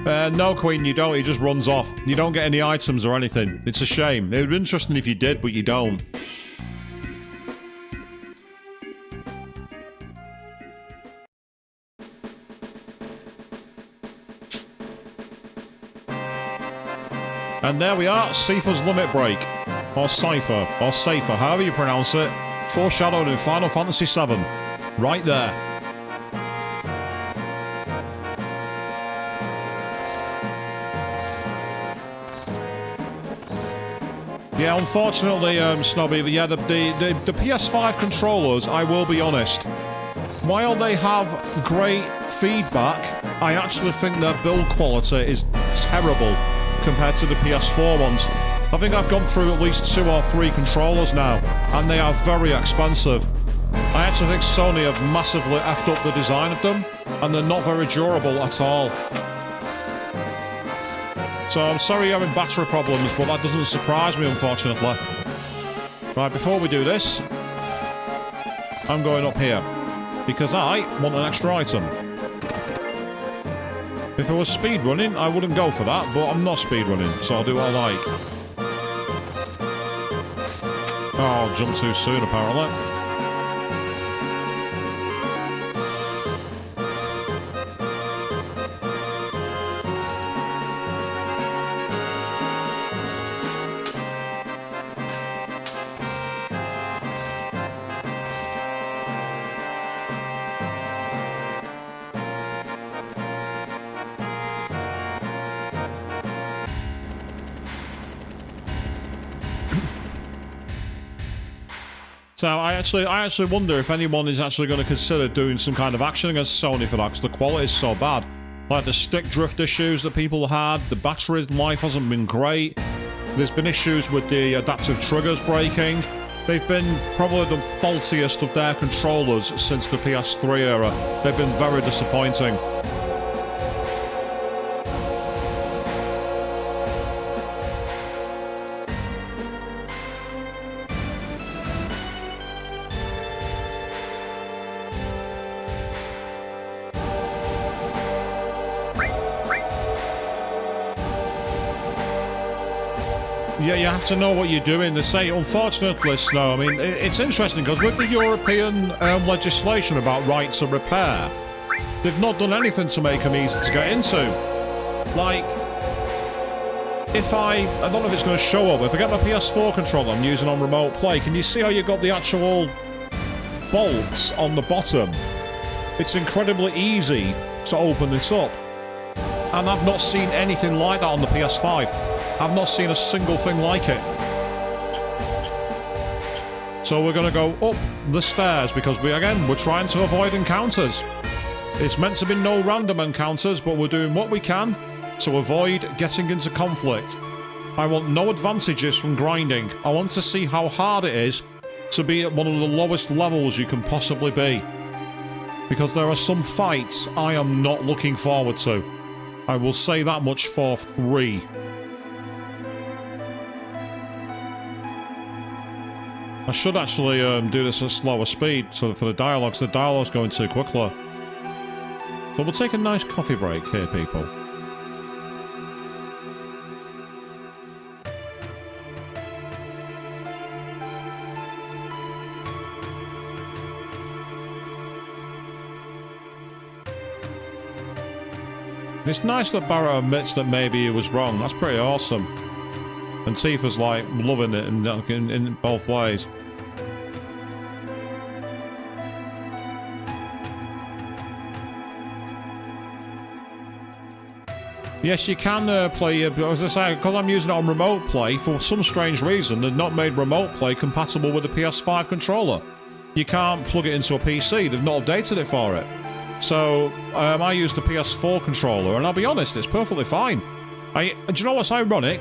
No, Queen, you don't. He just runs off. You don't get any items or anything. It's a shame. It would be interesting if you did, but you don't. And there we are, Cypher's Limit Break. Or Cypher, or Safer, however you pronounce it. Foreshadowed in Final Fantasy VII. Right there. Yeah, unfortunately, Snobby, yeah, the PS5 controllers, I will be honest, while they have great feedback, I actually think their build quality is terrible compared to the PS4 ones. I think I've gone through at least 2 or 3 controllers now, and they are very expensive. I actually think Sony have massively effed up the design of them, and they're not very durable at all. So I'm sorry you're having battery problems, but that doesn't surprise me, unfortunately. Right, before we do this, I'm going up here, because I want an extra item. If it was speedrunning, I wouldn't go for that, but I'm not speedrunning, so I'll do what I like. Oh, I'll jump too soon, apparently. So I actually wonder if anyone is actually going to consider doing some kind of action against Sony for that, because the quality is so bad. Like the stick drift issues that people had, the battery life hasn't been great. There's been issues with the adaptive triggers breaking. They've been probably the faultiest of their controllers since the PS3 era. They've been very disappointing. Yeah, you have to know what you're doing. They say, unfortunately, Snow, I mean, it's interesting because with the European legislation about right to repair, they've not done anything to make them easy to get into. Like, if I don't know if it's going to show up, if I get my PS4 controller I'm using on remote play, can you see how you've got the actual bolts on the bottom? It's incredibly easy to open this up. And I've not seen anything like that on the PS5. I've not seen a single thing like it. So we're going to go up the stairs because we're trying to avoid encounters. It's meant to be no random encounters, but we're doing what we can to avoid getting into conflict. I want no advantages from grinding. I want to see how hard it is to be at one of the lowest levels you can possibly be. Because there are some fights I am not looking forward to. I will say that much for 3. I should actually do this at slower speed so for the dialogue, because the dialogue's going too quickly. So we'll take a nice coffee break here, people. It's nice that Barrett admits that maybe he was wrong. That's pretty awesome. And Tifa's like loving it in both ways. Yes, you can play, as I say, because I'm using it on remote play, for some strange reason, they've not made remote play compatible with the PS5 controller. You can't plug it into a PC, they've not updated it for it. So, I use the PS4 controller, and I'll be honest, it's perfectly fine. Do you know what's ironic?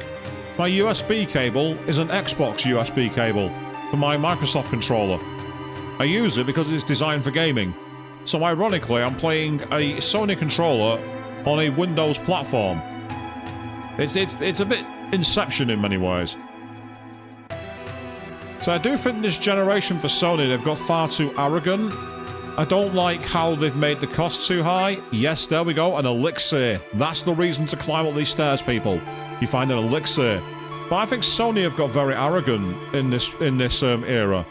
My USB cable is an Xbox USB cable for my Microsoft controller. I use it because it's designed for gaming. So ironically, I'm playing a Sony controller on a Windows platform. It's a bit Inception in many ways. So I do think this generation for Sony, they've got far too arrogant. I don't like how they've made the cost too high. Yes, there we go, an elixir. That's the reason to climb up these stairs, people. You find an elixir. But I think Sony have got very arrogant in this era.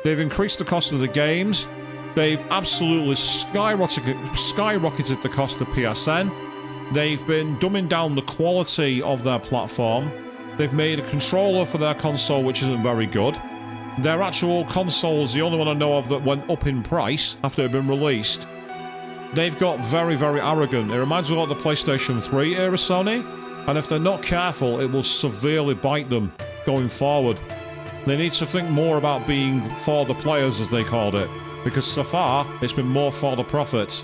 They've increased the cost of the games. They've absolutely skyrocketed the cost of PSN. They've been dumbing down the quality of their platform. They've made a controller for their console which isn't very good. Their actual console is the only one I know of that went up in price after it had been released. They've got very, very arrogant. It reminds me of like the PlayStation 3 era Sony. And if they're not careful, it will severely bite them going forward. They need to think more about being for the players, as they called it. Because so far, it's been more for the profits.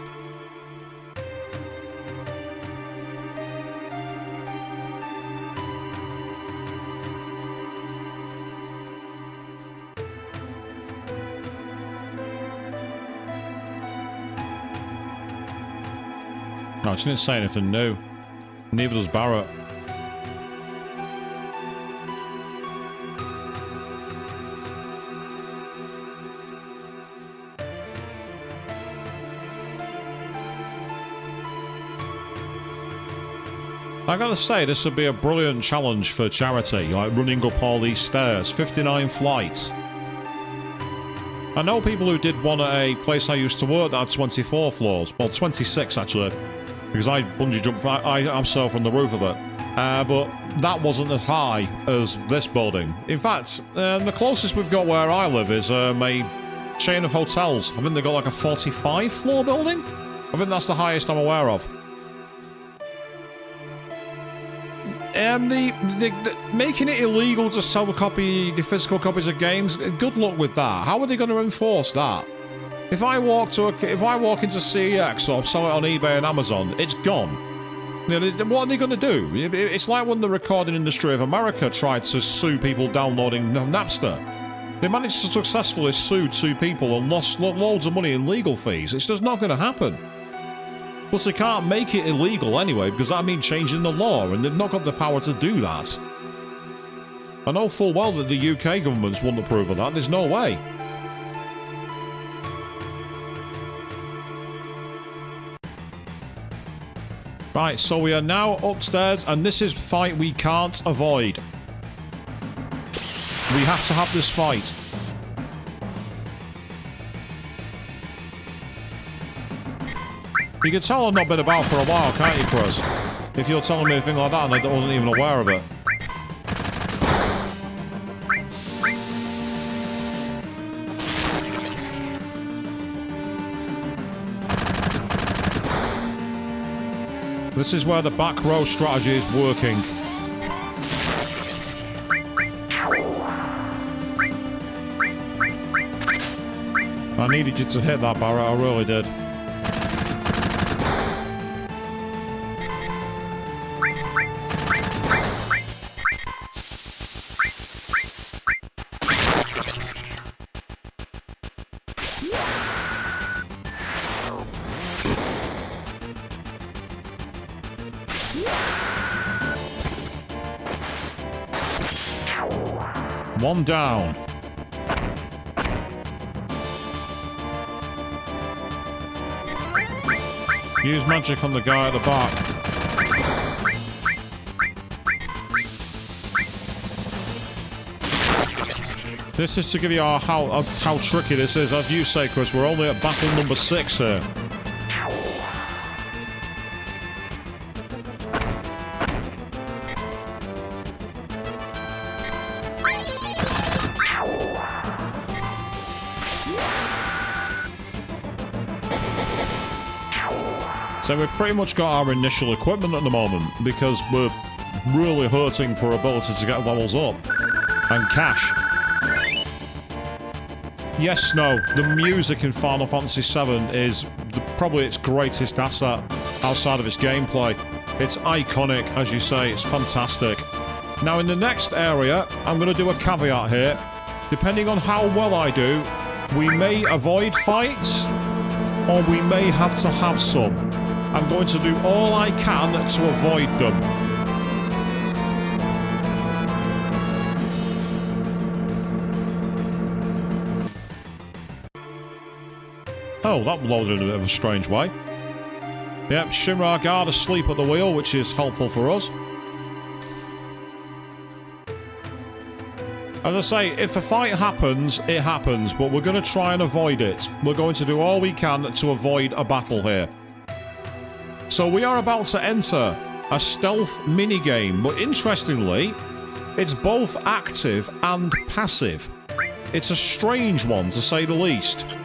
No, she didn't say anything new. Neither does Barrett. I gotta say, this would be a brilliant challenge for charity, like running up all these stairs. 59 flights. I know people who did one at a place I used to work that had 24 floors. Well, 26 actually. Because I bungee jumped, I'm so from the roof of it. But that wasn't as high as this building. In fact, the closest we've got where I live is a chain of hotels. I think they've got like a 45 floor building. I think that's the highest I'm aware of. Making it illegal to sell the physical copies of games, good luck with that. How are they going to enforce that? If I walk into CEX or sell it on eBay and Amazon, it's gone. You know, what are they going to do? It's like when the recording industry of America tried to sue people downloading Napster. They managed to successfully sue 2 people and lost loads of money in legal fees. It's just not going to happen. Plus, they can't make it illegal anyway, because that means changing the law, and they've not got the power to do that. I know full well that the UK governments wouldn't approve of that. There's no way. Right, so we are now upstairs, and this is a fight we can't avoid. We have to have this fight. You can tell I've not been about for a while, can't you, Chris? If you're telling me anything like that and I wasn't even aware of it. This is where the back row strategy is working. I needed you to hit that, Barrett, I really did. One down. Use magic on the guy at the back. This is to give you how tricky this is. As you say, Chris, we're only at battle number 6 here. So we've pretty much got our initial equipment at the moment because we're really hurting for ability to get levels up. And cash. Yes, Snow, the music in Final Fantasy VII is probably its greatest asset outside of its gameplay. It's iconic, as you say, it's fantastic. Now in the next area, I'm going to do a caveat here. Depending on how well I do, we may avoid fights, or we may have to have some. I'm going to do all I can to avoid them. Oh, that loaded in a bit of a strange way. Yep, Shinra Guard asleep at the wheel, which is helpful for us. As I say, if a fight happens, it happens, but we're going to try and avoid it. We're going to do all we can to avoid a battle here. So we are about to enter a stealth minigame, but interestingly, it's both active and passive. It's a strange one, to say the least.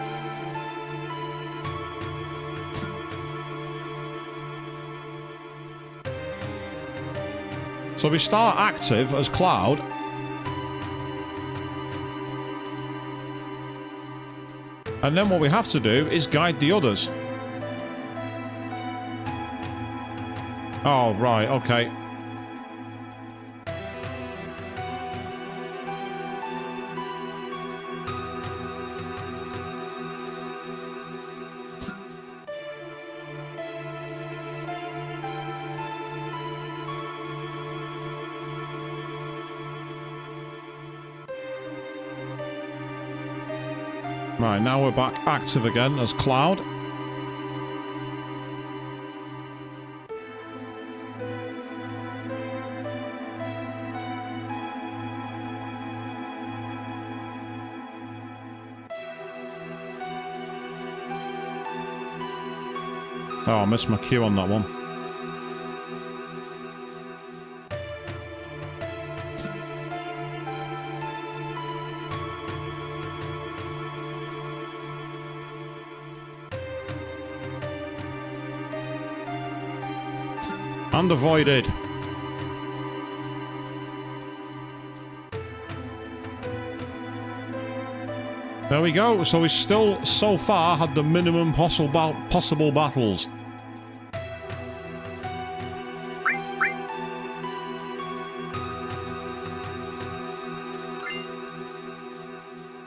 So we start active as Cloud. And then what we have to do is guide the others. Oh, right, okay. Right, now we're back active again as Cloud. Oh, I missed my cue on that one. And avoided. There we go. So we still, so far, had the minimum possible battles.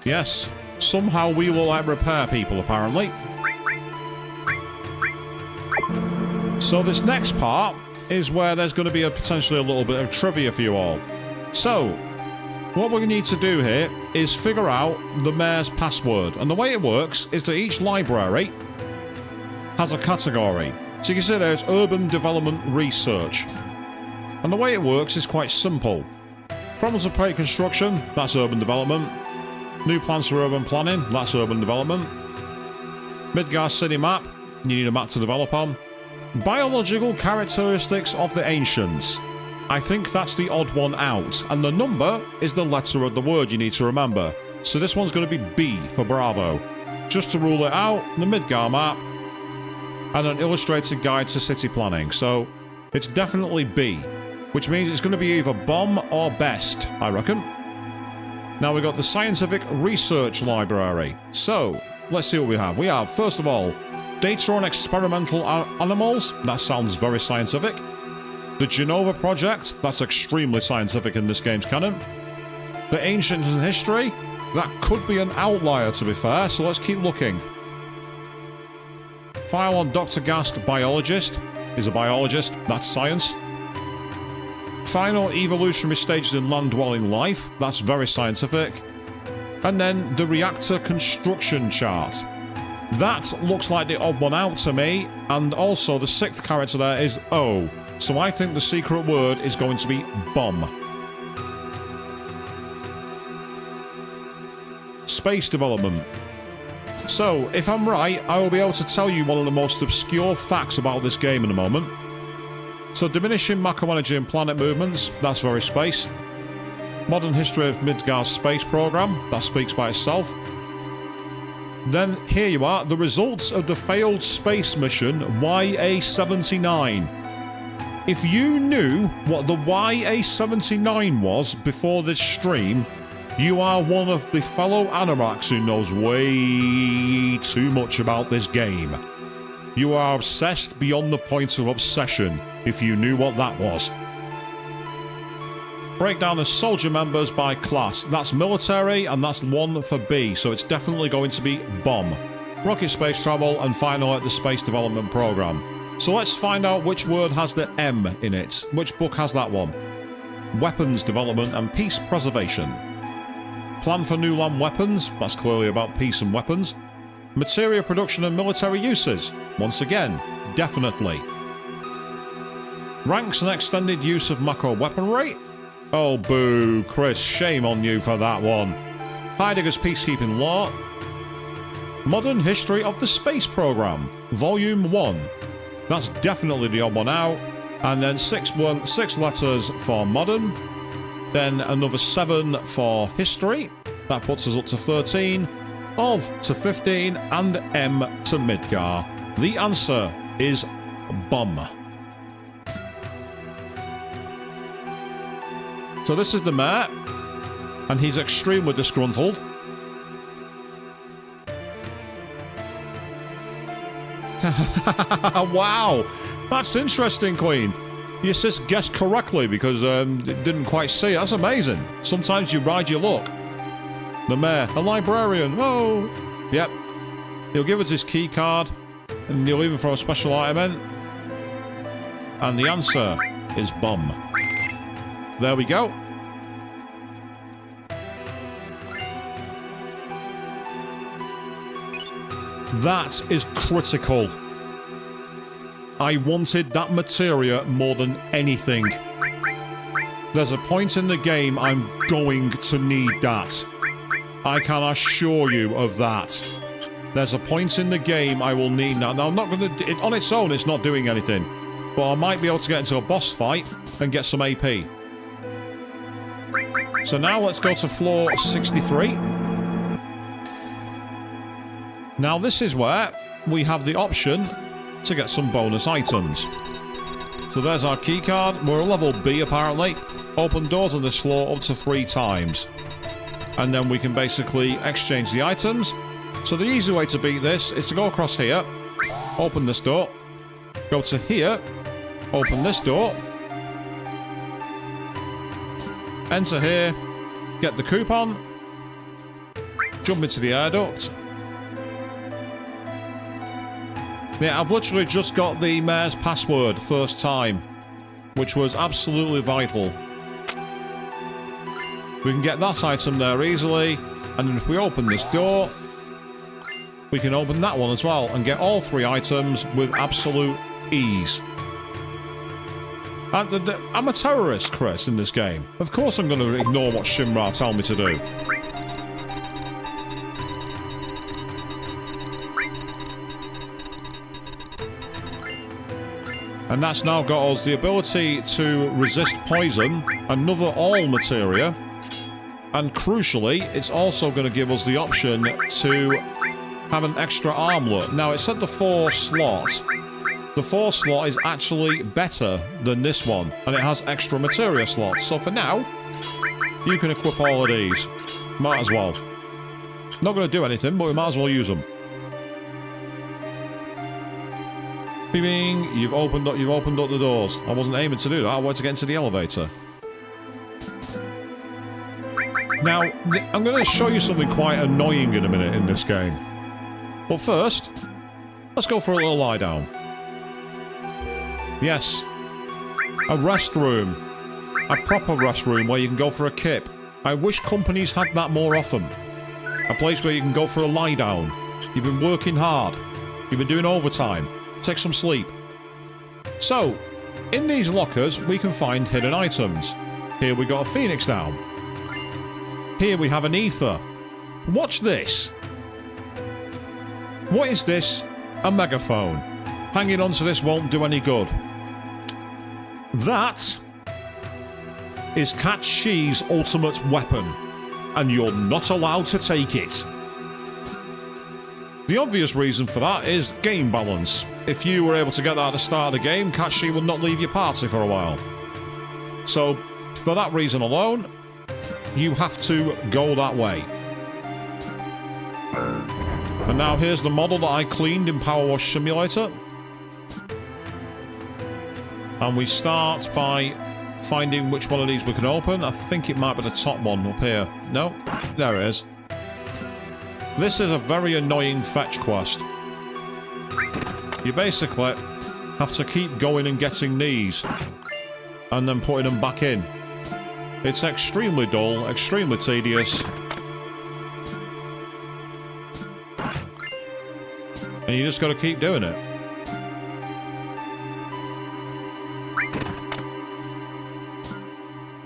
Yes, somehow we will repair people, apparently. So this next part is where there's going to be potentially a little bit of trivia for you all. So, what we need to do here is figure out the mayor's password. And the way it works is that each library has a category. So you can see there's Urban Development Research. And the way it works is quite simple. Problems of Plate Construction, that's Urban Development. New plans for urban planning, that's urban development. Midgar city map, you need a map to develop on. Biological characteristics of the ancients. I think that's the odd one out. And the number is the letter of the word you need to remember. So this one's going to be B for Bravo. Just to rule it out, the Midgar map. And an illustrated guide to city planning. So it's definitely B. Which means it's going to be either bomb or best, I reckon. Now we've got the Scientific Research Library. So, let's see what we have. We have, first of all, data on experimental animals. That sounds very scientific. The Genova Project. That's extremely scientific in this game's canon. The Ancients in History. That could be an outlier, to be fair, so let's keep looking. File on Dr. Gast, Biologist. He's a biologist. That's science. Final evolutionary stages in land-dwelling life. That's very scientific. And then the reactor construction chart. That looks like the odd one out to me. And also the sixth character there is O. So I think the secret word is going to be bomb. Space development. So, if I'm right, I will be able to tell you one of the most obscure facts about this game in a moment. So, diminishing macro energy and planet movements, that's very space. Modern history of Midgar's space program, that speaks by itself. Then, here you are, the results of the failed space mission YA-79. If you knew what the YA-79 was before this stream, you are one of the fellow Anoraks who knows way too much about this game. You are obsessed beyond the point of obsession, if you knew what that was. Breakdown of soldier members by class. That's military, and that's one for B, so it's definitely going to be bomb. Rocket space travel, and finally the space development program. So let's find out which word has the M in it. Which book has that one? Weapons development and peace preservation. Plan for new land weapons. That's clearly about peace and weapons. Materia production and military uses. Once again, definitely. Ranks and extended use of macro weaponry. Oh, boo, Chris, shame on you for that one. Heidegger's peacekeeping law. Modern history of the space program, volume 1. That's definitely the odd one out. And then 6 letters for modern. Then another 7 for history. That puts us up to 13. Of to 15. And M to Midgar. The answer is bum. So this is the mayor. And he's extremely disgruntled. Wow, that's interesting, Queen. The assist guessed correctly because didn't quite see it. That's amazing. Sometimes you ride your luck. The mayor, a librarian. Oh, yep. He'll give us his key card, and you'll even throw a special item in. And the answer is bum. There we go. That is critical. I wanted that materia more than anything. There's a point in the game I'm going to need that. I can assure you of that. There's a point in the game I will need that. Now, I'm not going to... On its own, it's not doing anything. But I might be able to get into a boss fight and get some AP. So now let's go to floor 63. Now this is where we have the option to get some bonus items. So there's our keycard. We're a level B apparently. Open doors on this floor up to 3 times. And then we can basically exchange the items. So the easy way to beat this is to go across here. Open this door. Go to here. Open this door. Enter here. Get the coupon. Jump into the air duct. Yeah, I've literally just got the mayor's password first time, which was absolutely vital. We can get that item there easily, and then if we open this door, we can open that one as well and get all 3 items with absolute ease. I'm a terrorist, Chris, in this game. Of course I'm going to ignore what Shinra tell me to do. And that's now got us the ability to resist poison, another all materia, and crucially, it's also going to give us the option to have an extra armlet. Now, it said the 4 slot. The 4 slot is actually better than this one, and it has extra materia slots. So for now, you can equip all of these. Might as well. Not going to do anything, but we might as well use them. Bing, you've opened up the doors. I wasn't aiming to do that. I wanted to get into the elevator. Now, I'm going to show you something quite annoying in a minute in this game. But first, let's go for a little lie down. Yes, a restroom. A proper restroom where you can go for a kip. I wish companies had that more often. A place where you can go for a lie down. You've been working hard. You've been doing overtime. Take some sleep. So, in these lockers, we can find hidden items. Here we got a phoenix down. Here we have an ether. Watch this. What is this? A megaphone. Hanging onto this won't do any good. That is Cat Shi's ultimate weapon, and you're not allowed to take it. The obvious reason for that is game balance. If you were able to get that at the start of the game, Cat Shi will not leave your party for a while. So, for that reason alone, you have to go that way. And now here's the model that I cleaned in Power Wash Simulator. And we start by finding which one of these we can open. I think it might be the top one up here. No? There it is. This is a very annoying fetch quest. You basically have to keep going and getting these, and then putting them back in. It's extremely dull, extremely tedious. And you just got to keep doing it.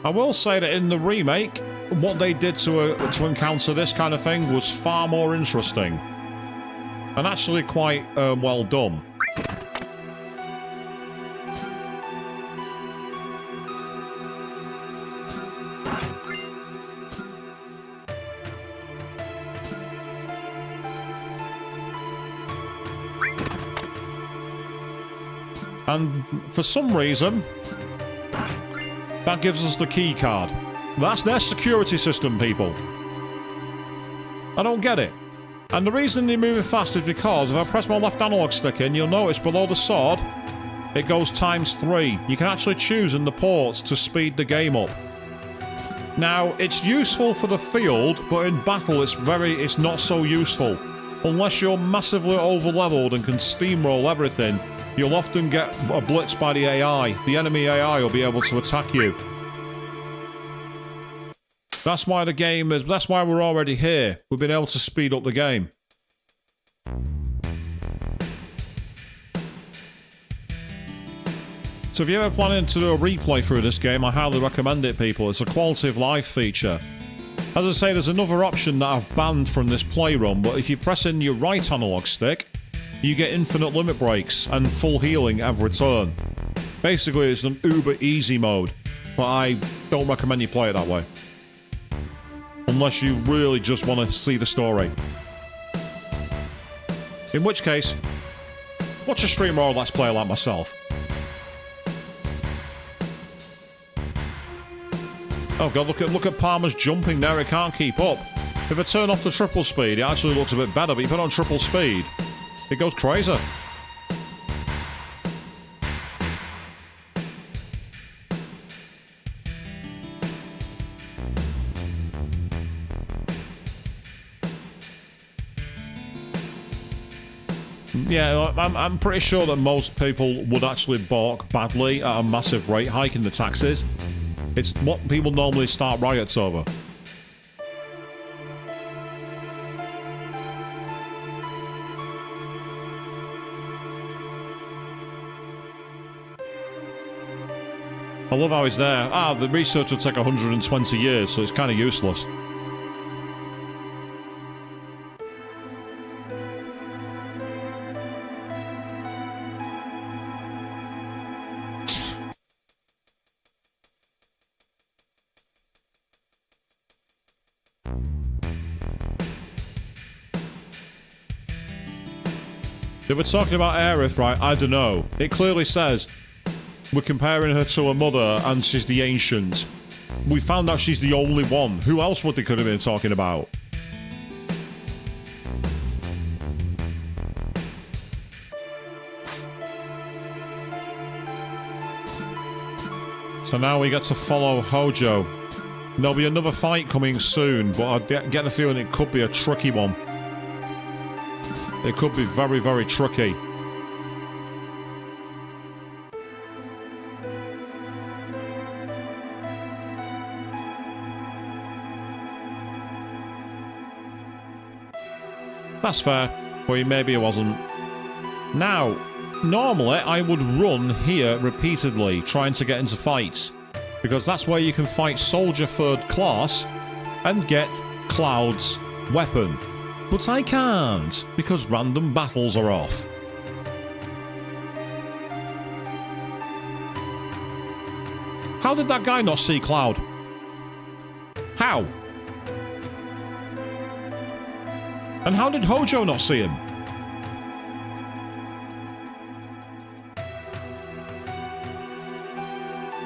I will say that in the remake, what they did to encounter this kind of thing was far more interesting. And actually quite well done. And for some reason, that gives us the key card. That's their security system, people. I don't get it. And the reason they're moving fast is because if I press my left analog stick in, you'll notice below the sword, it goes ×3. You can actually choose in the ports to speed the game up. Now, it's useful for the field, but in battle it's not so useful. Unless you're massively over-leveled and can steamroll everything, you'll often get a blitz by the AI. The enemy AI will be able to attack you. That's why the game is... That's why we're already here. We've been able to speed up the game. So if you're ever planning to do a replay through this game, I highly recommend it, people. It's a quality of life feature. As I say, there's another option that I've banned from this playrun, but if you press in your right analog stick, you get infinite limit breaks and full healing every turn. Basically, it's an uber easy mode, but I don't recommend you play it that way. Unless you really just want to see the story. In which case, watch a streamer or let's play like myself. Oh god, look at Palmer's jumping there, it can't keep up. If I turn off the triple speed, it actually looks a bit better, but you put on triple speed, it goes crazy. Yeah, I'm pretty sure that most people would actually balk badly at a massive rate hike in the taxes. It's what people normally start riots over. I love how he's there. Ah, the research would take 120 years, so it's kind of useless. They were talking about Aerith, right? I don't know. It clearly says we're comparing her to her mother and she's the ancient. We found out she's the only one. Who else would they could have been talking about? So now we get to follow Hojo. There'll be another fight coming soon, but I get the feeling it could be a tricky one. It could be very, very tricky. That's fair, but maybe it wasn't. Now, normally I would run here repeatedly, trying to get into fights. Because that's where you can fight Soldier 3rd class and get Cloud's weapon. But I can't, because random battles are off. How did that guy not see Cloud? How? And how did Hojo not see him?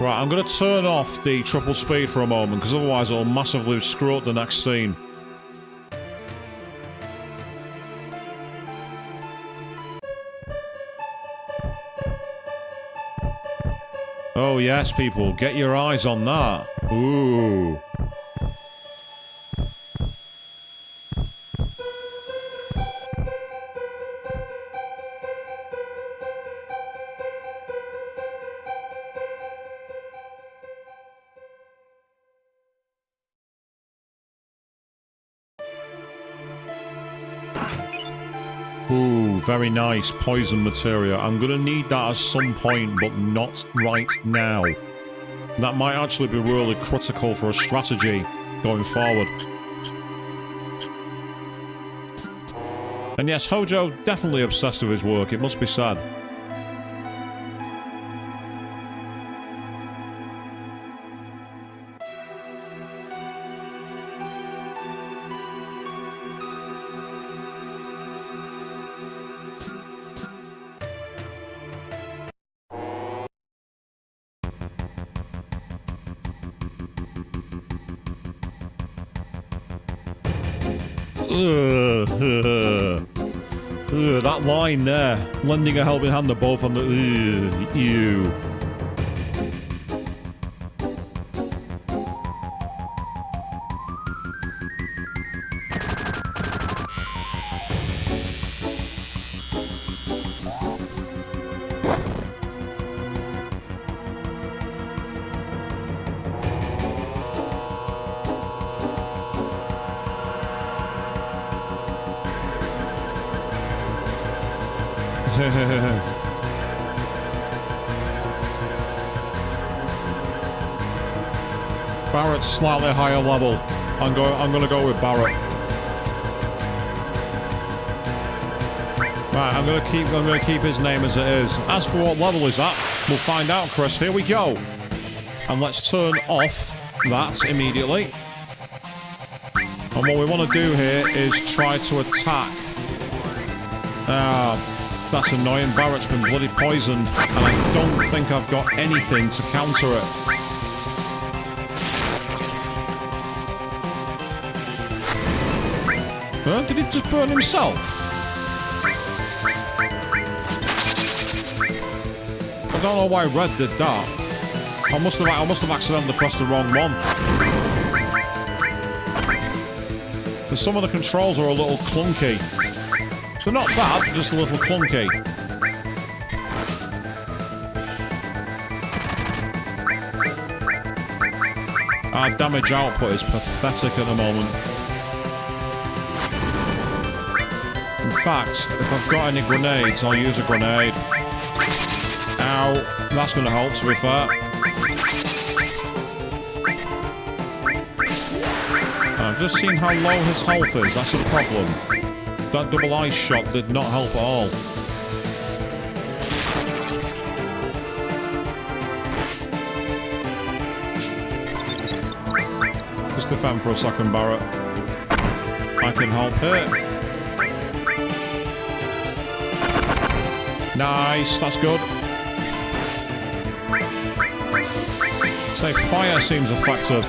Right, I'm going to turn off the triple speed for a moment, because otherwise it'll massively screw up the next scene. Oh yes, people, get your eyes on that. Ooh. Ooh, very nice. Poison materia. I'm going to need that at some point, but not right now. That might actually be really critical for a strategy going forward. And yes, Hojo, definitely obsessed with his work, it must be said. That line there, lending a helping hand to both on the ew. Barrett's slightly higher level. I'm gonna go with Barrett. Right, I'm gonna keep his name as it is. As for what level is that, we'll find out, Chris. Here we go. And let's turn off that immediately. And what we want to do here is try to attack. That's annoying. Barrett's been bloody poisoned, and I don't think I've got anything to counter it. Huh? Did he just burn himself? I don't know why Red did that. I must have accidentally pressed the wrong one. But some of the controls are a little clunky. They're not bad, just a little clunky. Our damage output is pathetic at the moment. In fact, if I've got any grenades, I'll use a grenade. Ow, that's going to help, to be fair. I've just seen how low his health is, that's a problem. That double ice shot did not help at all. Just defend for a second, Barrett. I can help here. Nice, that's good. Say fire seems effective.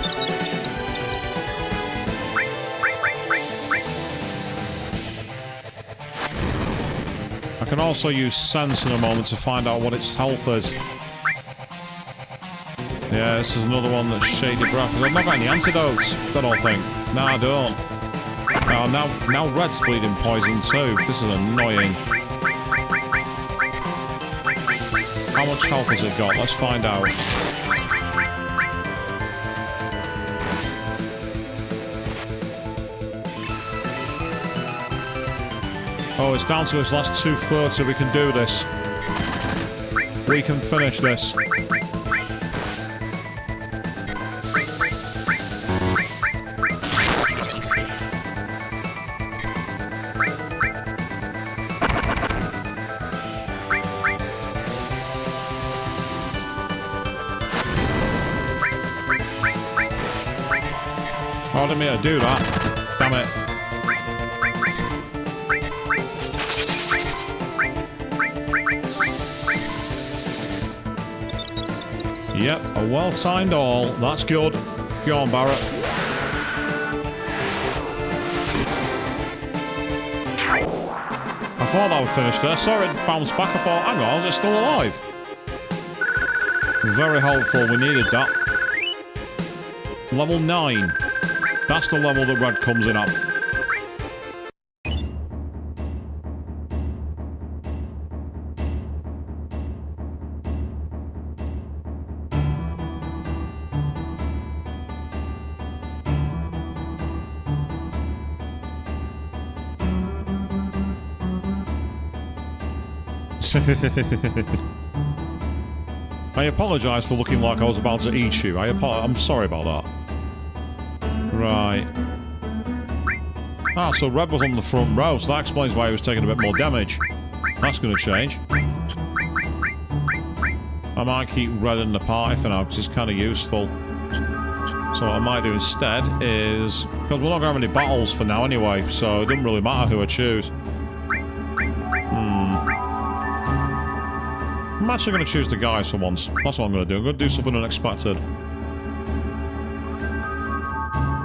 I can also use sense in a moment to find out what its health is. Yeah, this is another one that's shady breath. Because I've not got any antidotes, I don't think. No, I don't. Oh, now Red's bleeding poison too. This is annoying. How much health has it got? Let's find out. Oh, it's down to his last 230. We can do this. We can finish this. I didn't mean to do that. Damn it. Yep, a well-timed all. That's good. Go on, Barrett. I thought that would finish there. Sorry, it bounced back. I thought, hang on, is it still alive? Very helpful. We needed that. Level 9. That's the level that Red comes in at. I apologise for looking like I was about to eat you. I'm sorry about that. Right. Ah, so Red was on the front row, so that explains why he was taking a bit more damage. That's going to change. I might keep Red in the party for now, because it's kind of useful. So what I might do instead is... Because we're not going to have any battles for now anyway, so it doesn't really matter who I choose. I'm actually going to choose the guys for once. That's what I'm going to do. I'm going to do something unexpected.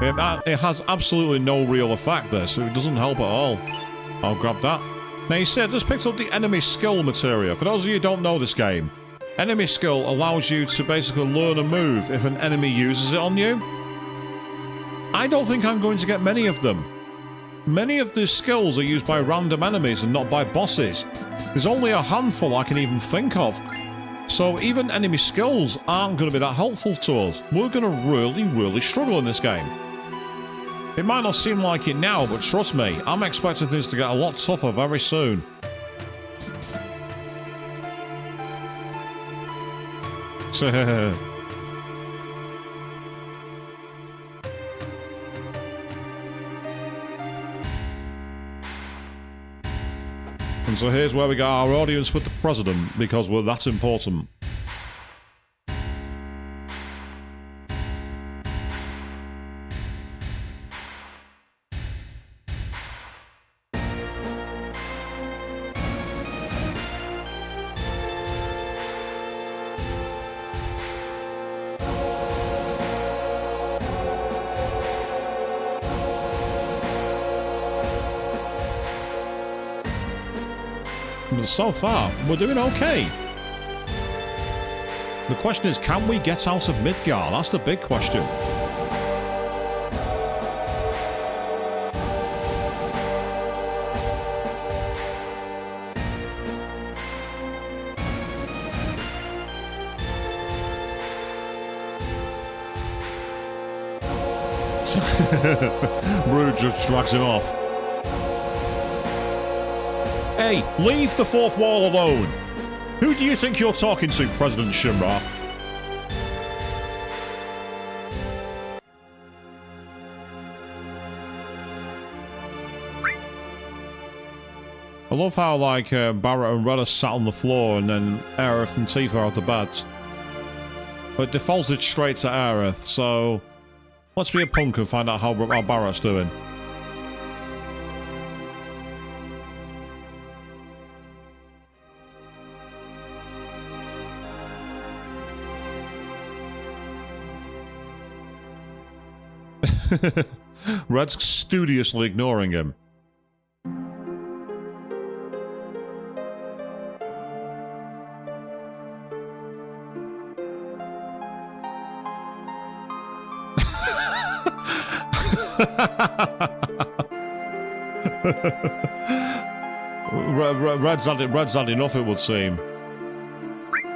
It has absolutely no real effect, this. It doesn't help at all. I'll grab that. Now, you see, I just picked up the enemy skill material. For those of you who don't know this game, enemy skill allows you to basically learn a move if an enemy uses it on you. I don't think I'm going to get many of them. Many of these skills are used by random enemies and not by bosses. There's only a handful I can even think of. So even enemy skills aren't going to be that helpful to us. We're going to really, really struggle in this game. It might not seem like it now, but trust me, I'm expecting things to get a lot tougher very soon. And so here's where we got our audience with the president, because we're that important. But so far, we're doing okay. The question is, can we get out of Midgar? That's the big question. Rude just drags him off. Hey, leave the fourth wall alone! Who do you think you're talking to, President Shimra? I love how, like, Barrett and Red are sat on the floor and then Aerith and Tifa are at the beds. But it defaulted straight to Aerith, so... Let's be a punk and find out how Barrett's doing. Red's studiously ignoring him. Red's had enough, it would seem.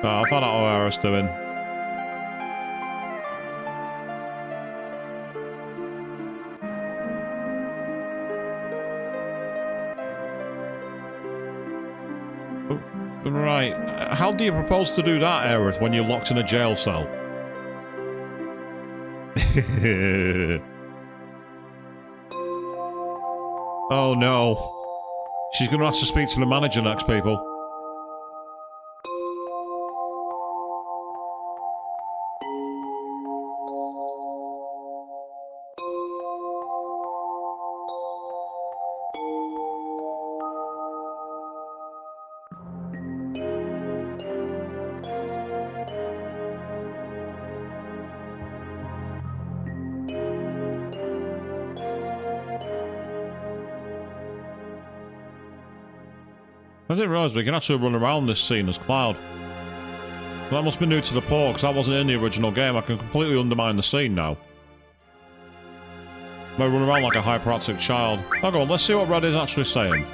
I'll find out how Aerith's doing. Right. How do you propose to do that, Aerith, when you're locked in a jail cell? Oh no. She's going to have to speak to the manager next, people. I didn't realise we can actually run around this scene as Cloud. That must be new to the port, because that wasn't in the original game. I can completely undermine the scene now. I run around like a hyperactive child. Now go on, let's see what Red is actually saying.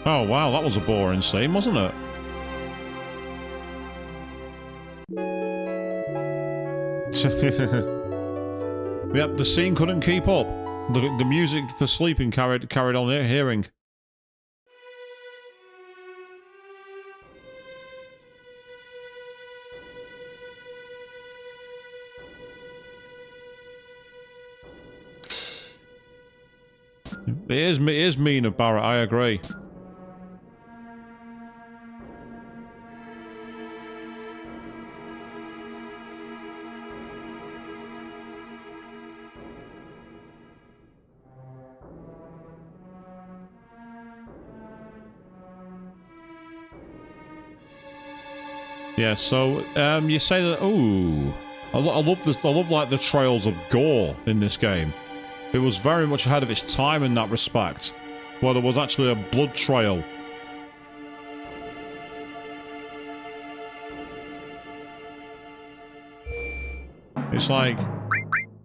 Oh wow, that was a boring scene, wasn't it? Yep, the scene couldn't keep up. The music for sleeping carried on hearing. It is mean of Barrett, I agree. Yeah, so you say that. Ooh, I love this. I love like the trails of gore in this game. It was very much ahead of its time in that respect, where there was actually a blood trail. It's like,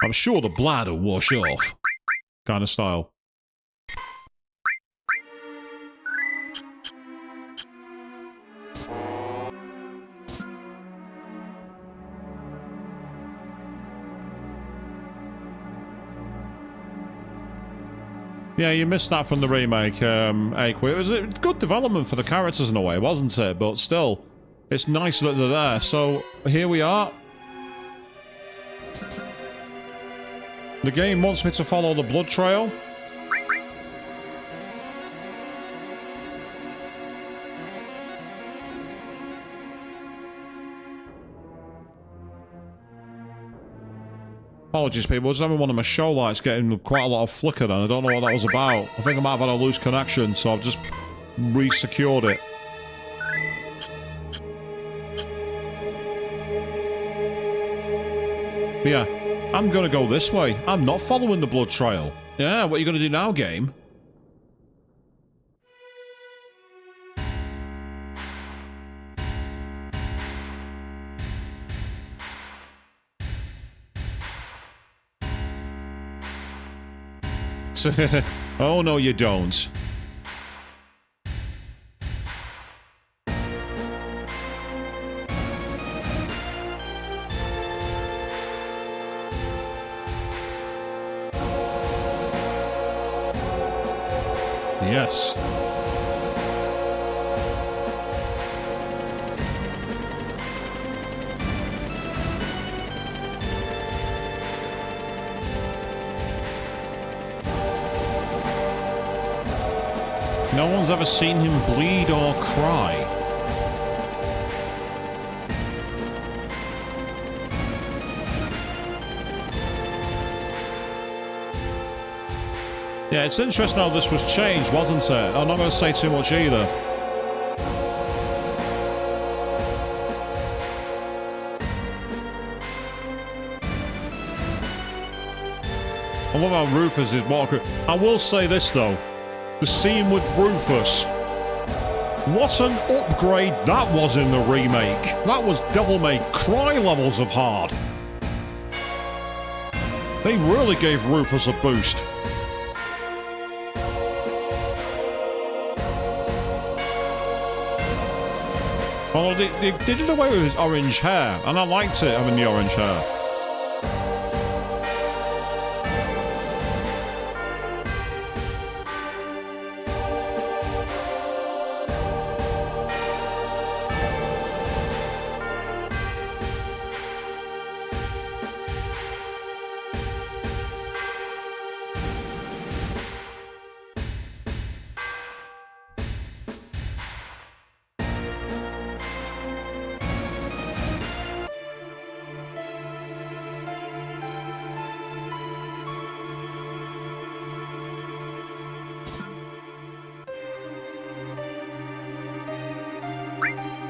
I'm sure the blood will wash off, kind of style. Yeah, you missed that from the remake, Aqua. It was a good development for the characters in a way, wasn't it? But still, it's nice that they're there. So, here we are. The game wants me to follow the blood trail. Apologies, people. I was having one of my show lights getting quite a lot of flicker then. I don't know what that was about. I think I might have had a loose connection, so I've just re-secured it. But yeah, I'm gonna go this way. I'm not following the blood trail. Yeah, what are you gonna do now, game? Oh, no, you don't. Yes. No one's ever seen him bleed or cry. Yeah, it's interesting how this was changed, wasn't it? I'm not going to say too much either. I love how Rufus is walking. I will say this though. The scene with Rufus. What an upgrade that was in the remake. That was Devil May Cry levels of hard. They really gave Rufus a boost. Well, they did away with his orange hair, and I liked it having the orange hair.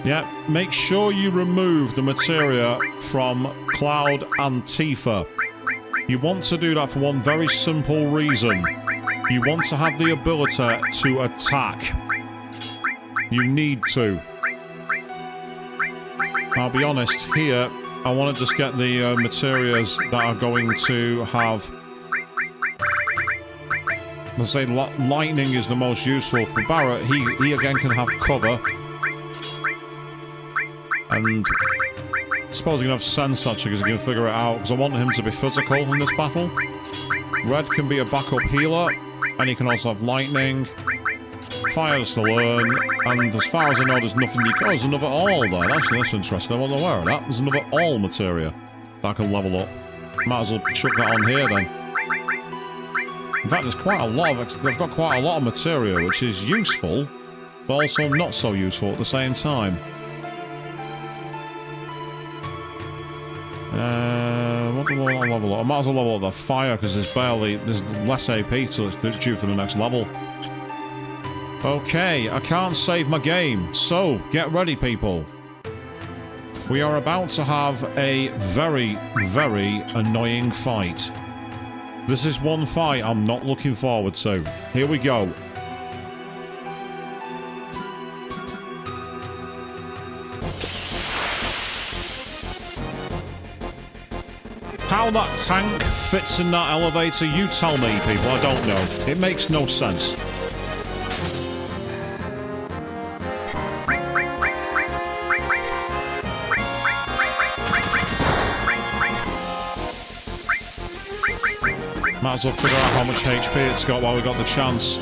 Yeah, make sure you remove the materia from Cloud and Tifa. You want to do that for one very simple reason. You want to have the ability to attack. You need to. I'll be honest, here, I want to just get the materias that are going to have... Let's say lightning is the most useful for Barrett. He again can have cover. And suppose you can have sense actually because you can figure it out, because I want him to be physical in this battle. Red can be a backup healer, and he can also have lightning. Fire's to learn, and as far as I know, there's nothing you can... Oh, there's another all there. Actually, that's interesting. I wasn't aware of that. There's another all materia that I can level up. Might as well chuck that on here then. In fact, there's quite a lot of... They've got quite a lot of materia, which is useful, but also not so useful at the same time. What do I want to level up? I might as well level up the fire, because there's less AP till it's due for the next level. Okay, I can't save my game, so get ready, people. We are about to have a very, very annoying fight. This is one fight I'm not looking forward to. Here we go. How that tank fits in that elevator, you tell me, people. I don't know. It makes no sense. Might as well figure out how much HP it's got while we got the chance.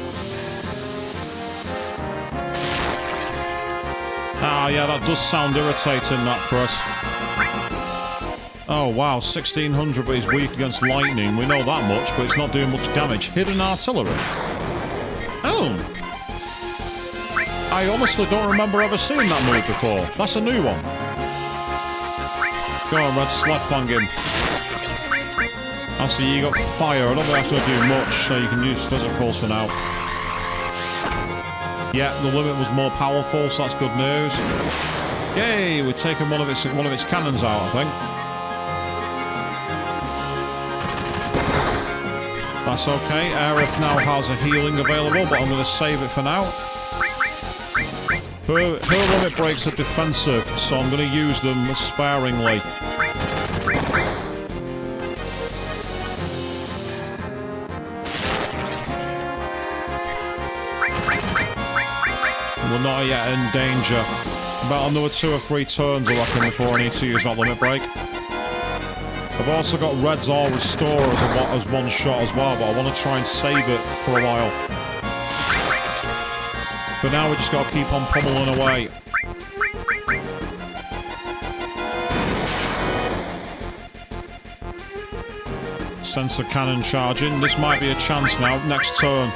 Ah, yeah, that does sound irritating, that Chris. Oh, wow, 1600, but he's weak against lightning. We know that much, but it's not doing much damage. Hidden artillery. Oh. I honestly don't remember ever seeing that move before. That's a new one. Go on, Red, slap-fang him. Actually, you got fire. I don't think that's going to do much, so you can use physicals for now. Yeah, the limit was more powerful, so that's good news. Yay, we've taken one of its cannons out, I think. That's okay. Aerith now has a healing available, but I'm going to save it for now. Her limit breaks are defensive, so I'm going to use them sparingly. We're not yet in danger. About another 2 or 3 turns, I reckon, before I need to use that limit break. I've also got Red's All Restore as one shot as well, but I want to try and save it for a while. For now, we just got to keep on pummeling away. Sensor cannon charging. This might be a chance now. Next turn.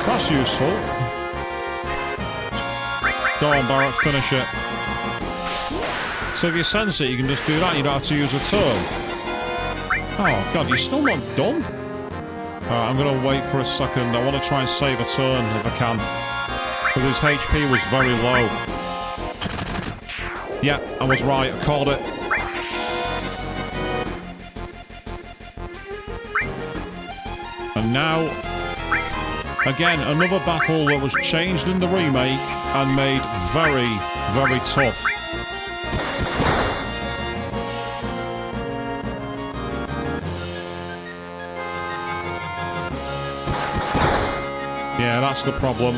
That's useful. Go on, Barrett, finish it. So if you sense it, you can just do that. You don't have to use a turn. Oh, God, you're still not done? Alright, I'm going to wait for a second. I want to try and save a turn if I can. Because his HP was very low. Yeah, I was right. I called it. And now, again, another battle that was changed in the remake and made very, very tough. Yeah, that's the problem.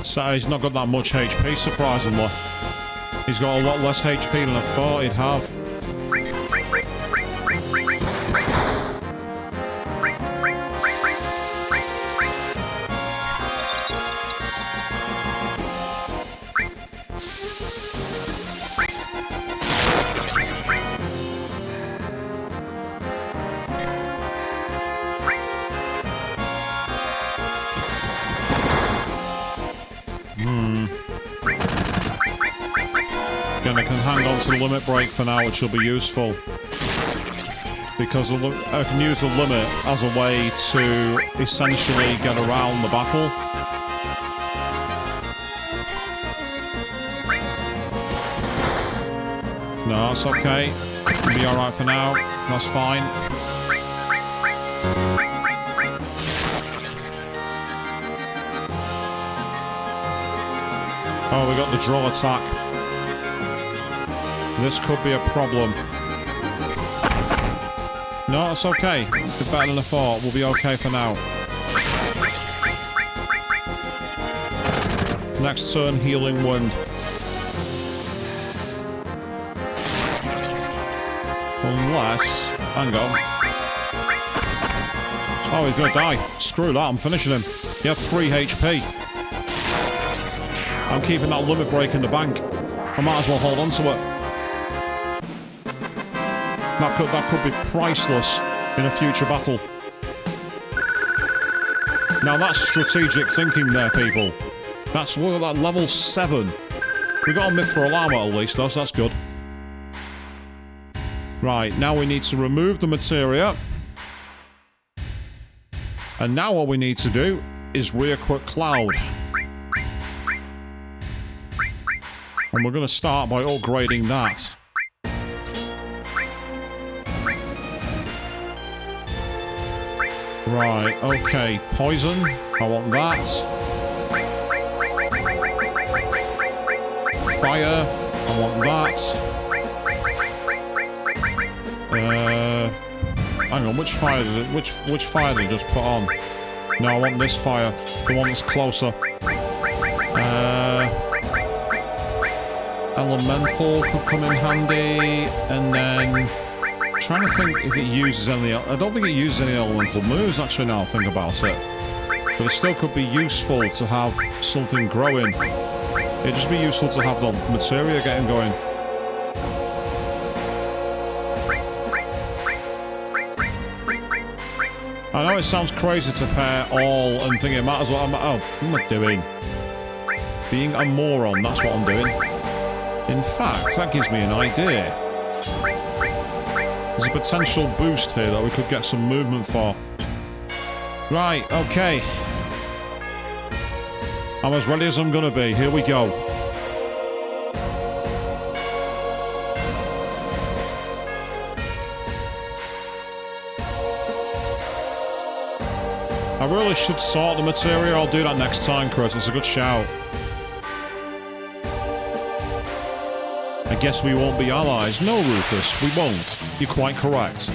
So he's not got that much HP, surprisingly. He's got a lot less HP than I thought he'd have. fine. I can hang on to the limit break for now, which will be useful. Because I can use the limit as a way to essentially get around the battle. No, that's okay. It'll be alright for now. That's fine. Oh, we got the draw attack. This could be a problem. No, it's okay. It's better than I thought. We'll be okay for now. Next turn, healing wind. Unless... hang on. Oh, he's gonna die. Screw that, I'm finishing him. He has 3 HP. I'm keeping that limit break in the bank. I might as well hold on to it. That could be priceless in a future battle. Now that's strategic thinking there, people. That's look at that, level 7. We got a Mithril armor at least, though, so that's good. Right, now we need to remove the materia. And now what we need to do is re-equip Cloud. And we're going to start by upgrading that. Right, okay. Poison. I want that. Fire. I want that. Hang on, which fire did I just put on? No, I want this fire. The one that's closer. Elemental could come in handy, and then I'm trying to think if it uses any. I don't think it uses any elemental moves actually. Now I think about it, but it still could be useful to have something growing. It'd just be useful to have the materia getting going. I know it sounds crazy to pair all and think it matters what I'm. Oh, what am I doing? Being a moron. That's what I'm doing. In fact, that gives me an idea. There's a potential boost here that we could get some movement for. Right, okay. I'm as ready as I'm gonna be. Here we go. I really should sort the materia. I'll do that next time, Chris. It's a good shout. I guess we won't be allies. No, Rufus, we won't. You're quite correct.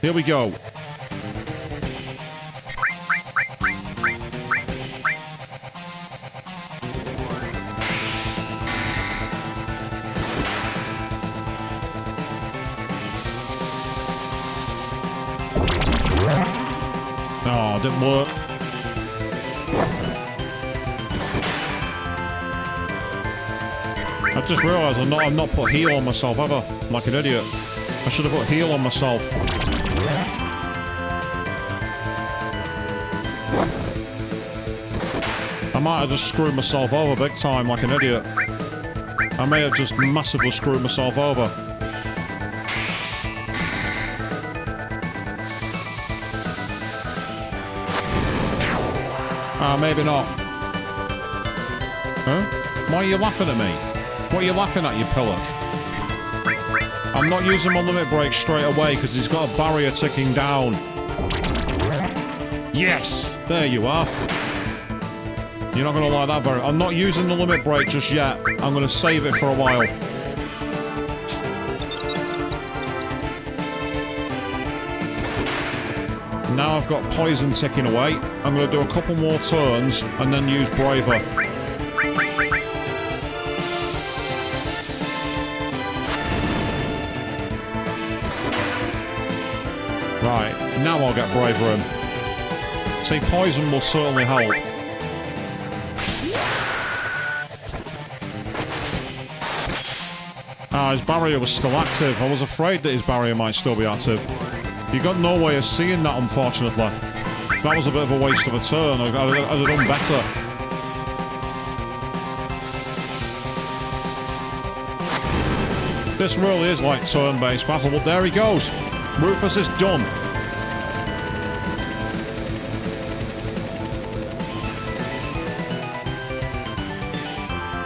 Here we go. Oh, it didn't work. I just realised I've not put heal on myself ever, like an idiot. I should have put heal on myself. I might have just screwed myself over big time, like an idiot. I may have just massively screwed myself over. Maybe not. Huh? Why are you laughing at me? What are you laughing at, you pillock? I'm not using my limit break straight away because he's got a barrier ticking down. Yes! There you are. You're not going to like that barrier. I'm not using the limit break just yet. I'm going to save it for a while. Now I've got poison ticking away. I'm going to do a couple more turns and then use Braver. Right, now I'll get Braver in. See, poison will certainly help. Ah, his barrier was still active. I was afraid that his barrier might still be active. You got no way of seeing that, unfortunately. That was a bit of a waste of a turn. I'd have done better. This really is like turn-based battle, but there he goes. Rufus is done.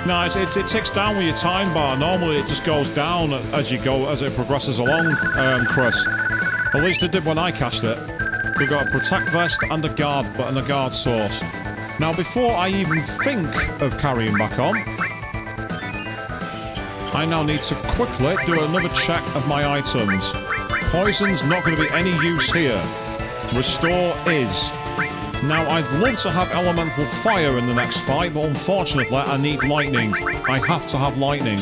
No, it ticks down with your time bar. Normally it just goes down as you go, as it progresses along, Chris. At least it did when I cast it. We've got a protect vest and a guard source. Now, before I even think of carrying back on, I now need to quickly do another check of my items. Poison's not going to be any use here. Restore is. Now, I'd love to have elemental fire in the next fight, but unfortunately, I need lightning. I have to have lightning.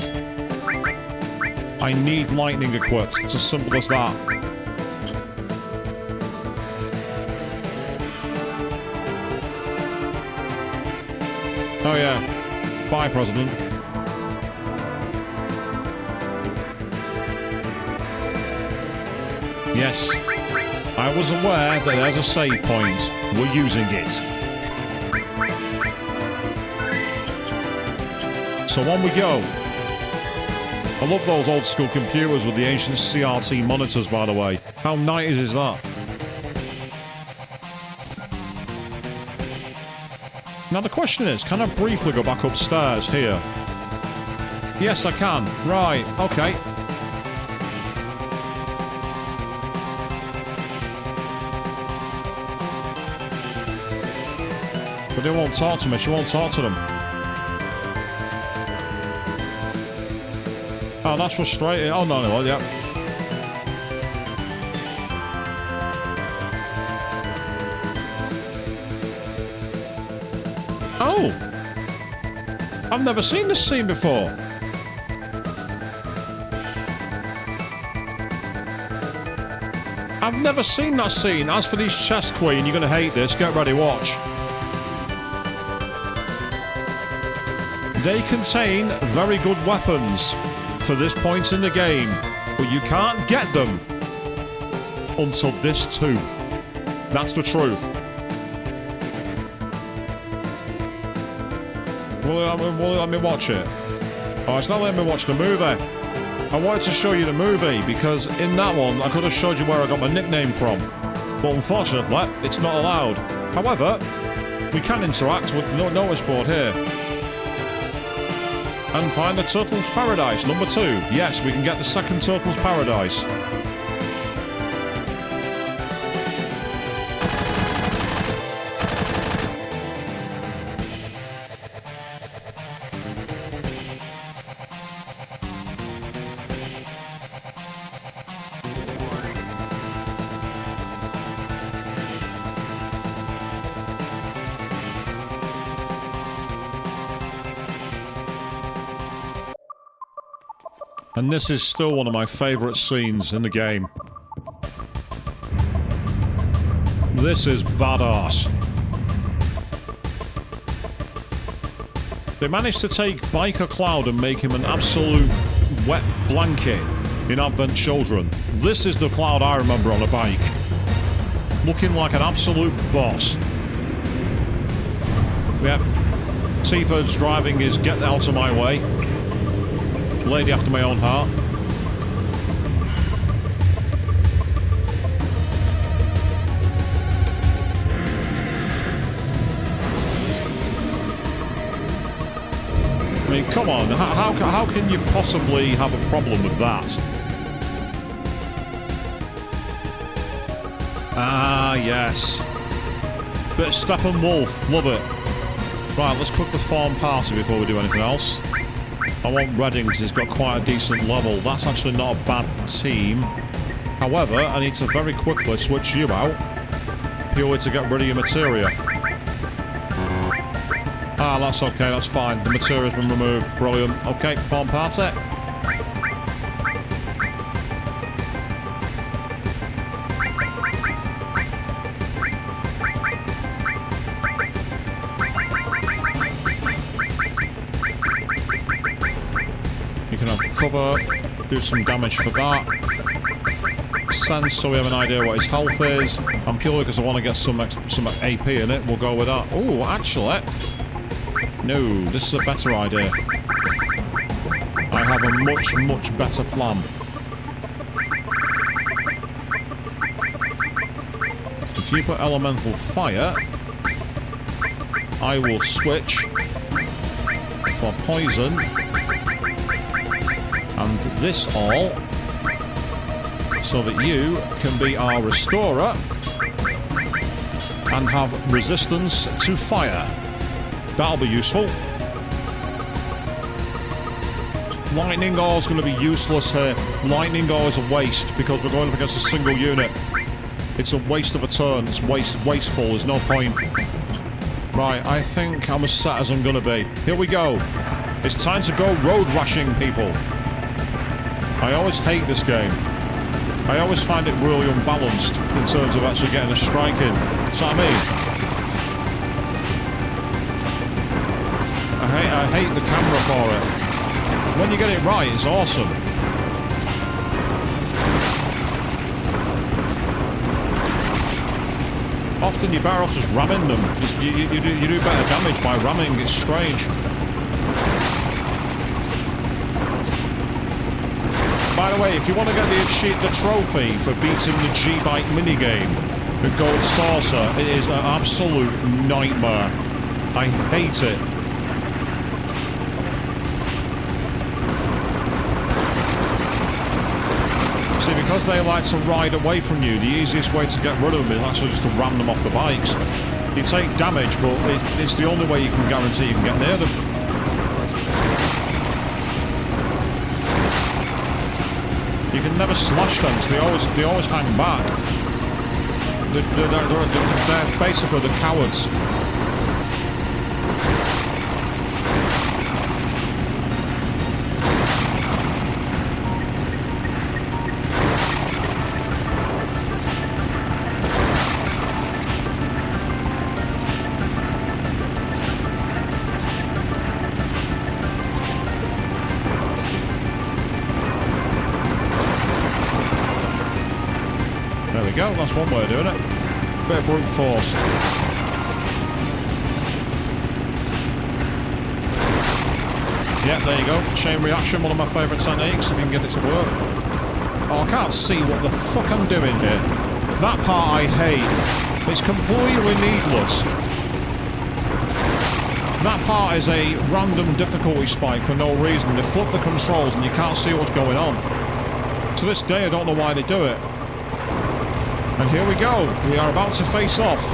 I need lightning equipped. It's as simple as that. Oh yeah. Bye, President. Yes. I was aware that there's a save point. We're using it. So on we go. I love those old school computers with the ancient CRT monitors, by the way. How 90s is that? Now the question is, can I briefly go back upstairs here? Yes, I can. Right, okay. But they won't talk to me. She won't talk to them. Oh, that's frustrating. Oh, no, yeah. Oh! I've never seen this scene before. I've never seen that scene. As for these chests, Queen, you're going to hate this. Get ready, watch. They contain very good weapons for this point in the game, but you can't get them until this too. That's the truth. Will it let me watch it? Oh, it's not letting me watch the movie. I wanted to show you the movie because in that one I could have showed you where I got my nickname from, but unfortunately it's not allowed. However, we can interact with the notice board here. And find the Turtles Paradise, number 2. Yes, we can get the second Turtles Paradise. And this is still one of my favourite scenes in the game. This is badass. They managed to take Biker Cloud and make him an absolute wet blanket in Advent Children. This is the Cloud I remember on a bike. Looking like an absolute boss. Yep. Tifa's driving his get out of my way. Lady after my own heart. I mean, come on, how can you possibly have a problem with that? Ah, yes. Bit of Steppenwolf, love it. Right, let's cook the farm party before we do anything else. I want Redding because he's got quite a decent level. That's actually not a bad team. However, I need to very quickly switch you out purely to get rid of your materia. Ah, that's okay, that's fine. The materia's been removed. Brilliant. Okay, farm party. You can have cover, do some damage for that. Sense, so we have an idea what his health is. And purely because I want to get some AP in it, we'll go with that. Oh, actually... No, this is a better idea. I have a much, much better plan. If you put elemental fire, I will switch for poison and this all, so that you can be our restorer and have resistance to fire. That'll be useful. Lightning ore is going to be useless here. Lightning ore is a waste because we're going up against a single unit. It's a waste of a turn. It's wasteful. There's no point. Right, I think I'm as set as I'm going to be. Here we go. It's time to go road rashing, people. I always hate this game. I always find it really unbalanced in terms of actually getting a strike in. That's what I mean. I hate the camera for it. When you get it right, it's awesome. Often you're better off just ramming them. You do better damage by ramming. It's strange. By the way, if you want to get the trophy for beating the G-Bike minigame, the Gold Saucer, it is an absolute nightmare. I hate it. See, because they like to ride away from you, the easiest way to get rid of them is actually just to ram them off the bikes. You take damage, but it's the only way you can guarantee you can get near them. You can never slash them, because they always hang back. They're basically the cowards. Go, that's one way of doing it. Bit of brute force. Yeah, there you go. Chain reaction, one of my favourite techniques, if you can get it to work. Oh, I can't see what the fuck I'm doing here. That part I hate. It's completely needless. That part is a random difficulty spike for no reason. They flip the controls and you can't see what's going on. To this day, I don't know why they do it. And here we go. We are about to face off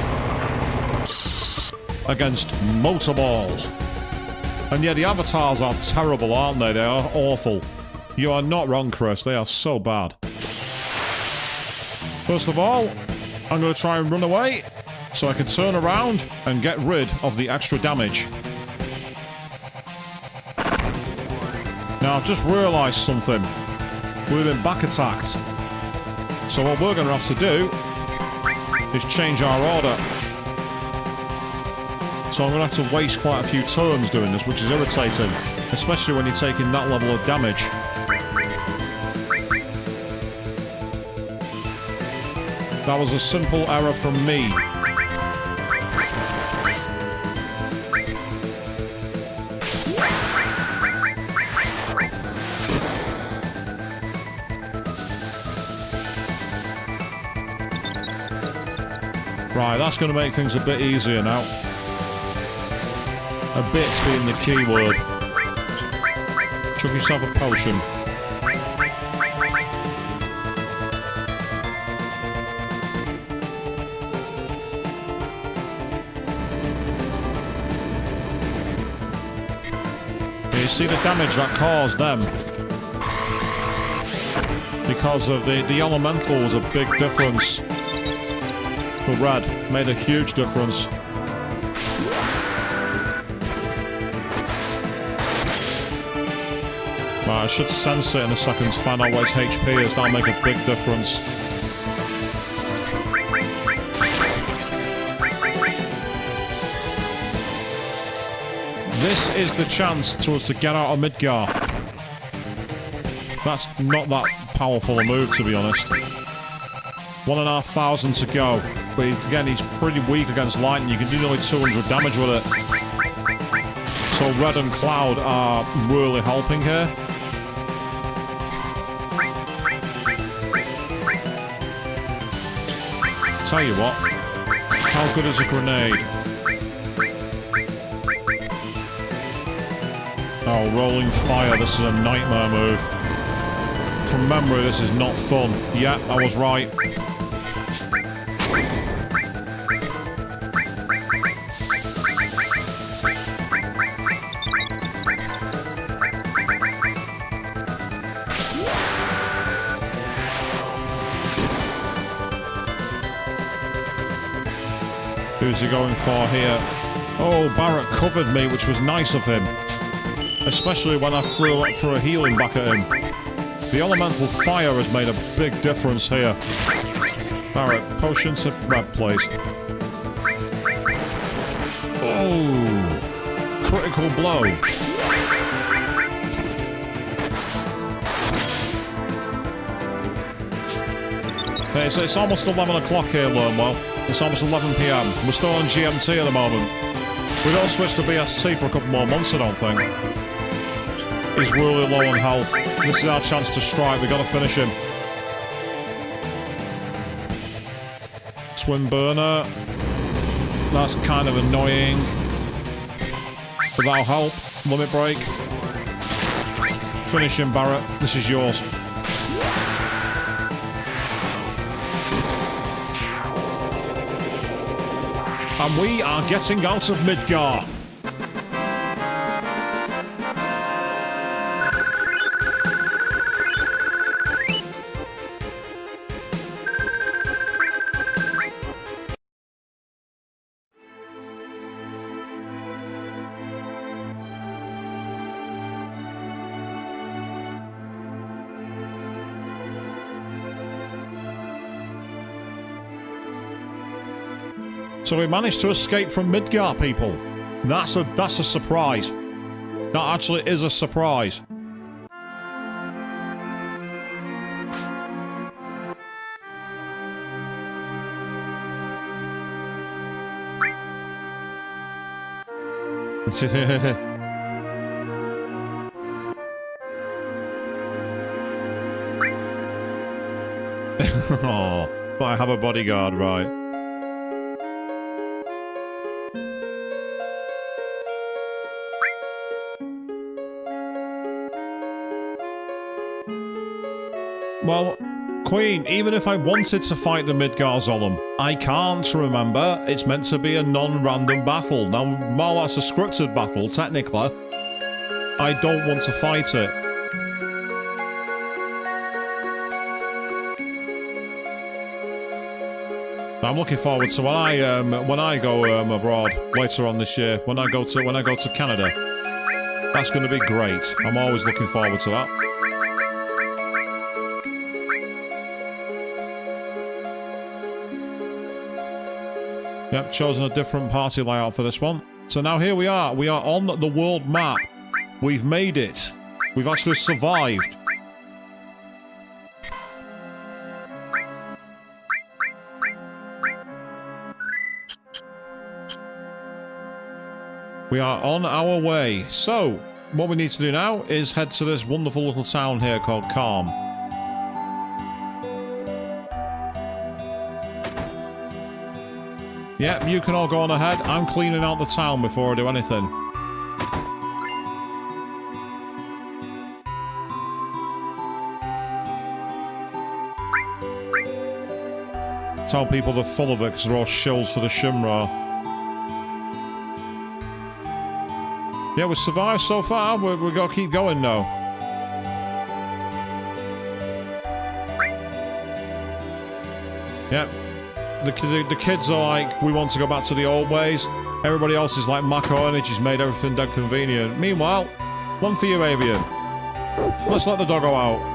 against Motorball. And yeah, the avatars are terrible, aren't they? They are awful. You are not wrong, Chris. They are so bad. First of all, I'm going to try and run away so I can turn around and get rid of the extra damage. Now, I've just realised something. We've been back attacked. So what we're going to have to do is change our order. So I'm going to have to waste quite a few turns doing this, which is irritating, especially when you're taking that level of damage. That was a simple error from me. Right, that's going to make things a bit easier now. A bit being the key word. Chuck yourself a potion. You see the damage that caused them? Because of the elemental was a big difference. For red, made a huge difference. Right, I should sense it in a second to find out what his HP is. That'll make a big difference. This is the chance to us to get out of Midgar. That's not that powerful a move, to be honest. 1,500 to go. But again, he's pretty weak against lightning. You can do nearly 200 damage with it. So Red and Cloud are really helping here. tell you what. How good is a grenade? Oh, rolling fire. This is a nightmare move. From memory, this is not fun. Yeah, I was right. Who's he going for here? Oh, Barrett covered me, which was nice of him. Especially when I threw a healing back at him. The elemental fire has made a big difference here. Barrett, potion to red, please. Oh, critical blow. It's almost 11 o'clock here, Learnwell. It's almost 11 PM. We're still on GMT at the moment. We don't switch to BST for a couple more months, I don't think. He's really low on health. This is our chance to strike. We gotta finish him. Twin burner. That's kind of annoying. But that'll help. Limit break. Finish him, Barrett. This is yours. And we are getting out of Midgar. So we managed to escape from Midgar, people. That's a surprise. That actually is a surprise. Oh, but I have a bodyguard, right? Well, Queen, even if I wanted to fight the Midgar Zolom, I can't, remember. It's meant to be a non-random battle. Now, while that's a scripted battle, technically, I don't want to fight it. I'm looking forward to when I go abroad later on this year. When I go to Canada, that's going to be great. I'm always looking forward to that. Yep, chosen a different party layout for this one. So now here we are. We are on the world map. We've made it. We've actually survived. We are on our way. So, what we need to do now is head to this wonderful little town here called Calm. Yep, you can all go on ahead. I'm cleaning out the town before I do anything. Tell people they're full of it because they're all shills for the Shimra. Yeah, we survived so far. We've got to keep going now. Yep. The kids are like, we want to go back to the old ways. Everybody else is like, Mako Energy's made everything dead convenient. Meanwhile, one for you, Avian. Let's let the doggo out.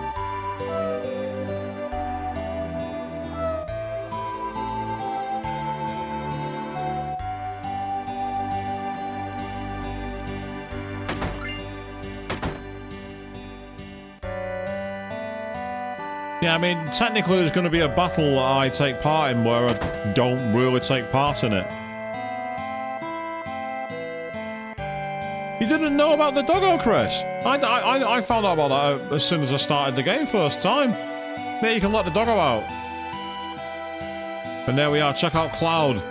Yeah, I mean, technically there's going to be a battle that I take part in where I don't really take part in it. You didn't know about the doggo, Chris? I found out about that as soon as I started the game first time. Yeah, you can let the doggo out. And there we are. Check out Cloud.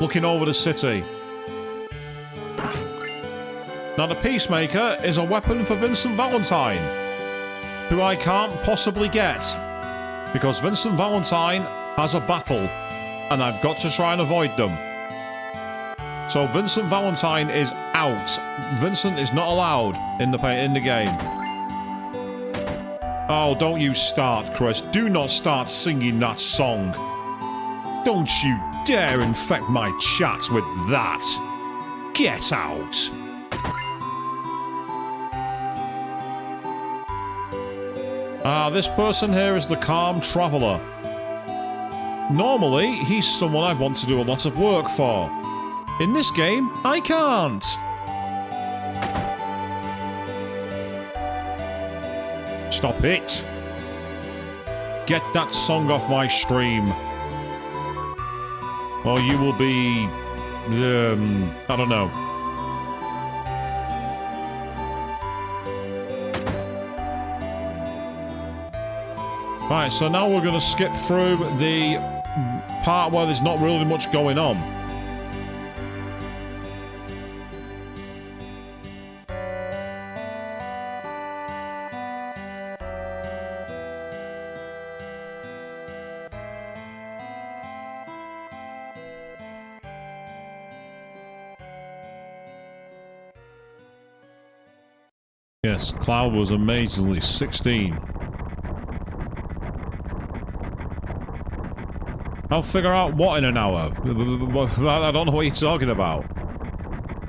Looking over the city. Now, the Peacemaker is a weapon for Vincent Valentine, who I can't possibly get, because Vincent Valentine has a battle, and I've got to try and avoid them. So Vincent Valentine is out. Vincent is not allowed in the game. Oh, don't you start, Chris. Do not start singing that song. Don't you dare infect my chat with that. Get out. This person here is the Calm Traveller. Normally, he's someone I want to do a lot of work for. In this game, I can't. Stop it. Get that song off my stream. Or you will be... I don't know. Right, so now we're going to skip through the part where there's not really much going on. Yes, Cloud was amazingly 16. I'll figure out what in an hour. I don't know what you're talking about.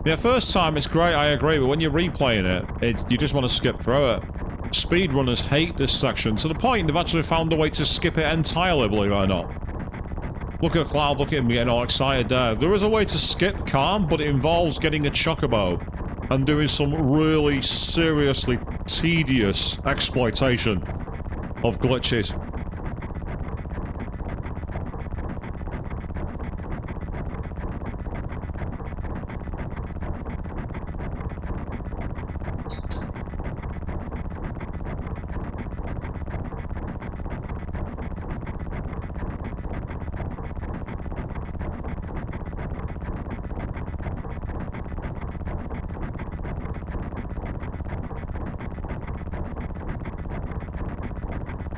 Yeah, first time it's great, I agree, but when you're replaying it, you just want to skip through it. Speedrunners hate this section, to the point they've actually found a way to skip it entirely, believe it or not. Look at Cloud, look at him getting all excited there. There is a way to skip Calm, but it involves getting a chocobo and doing some really seriously tedious exploitation of glitches.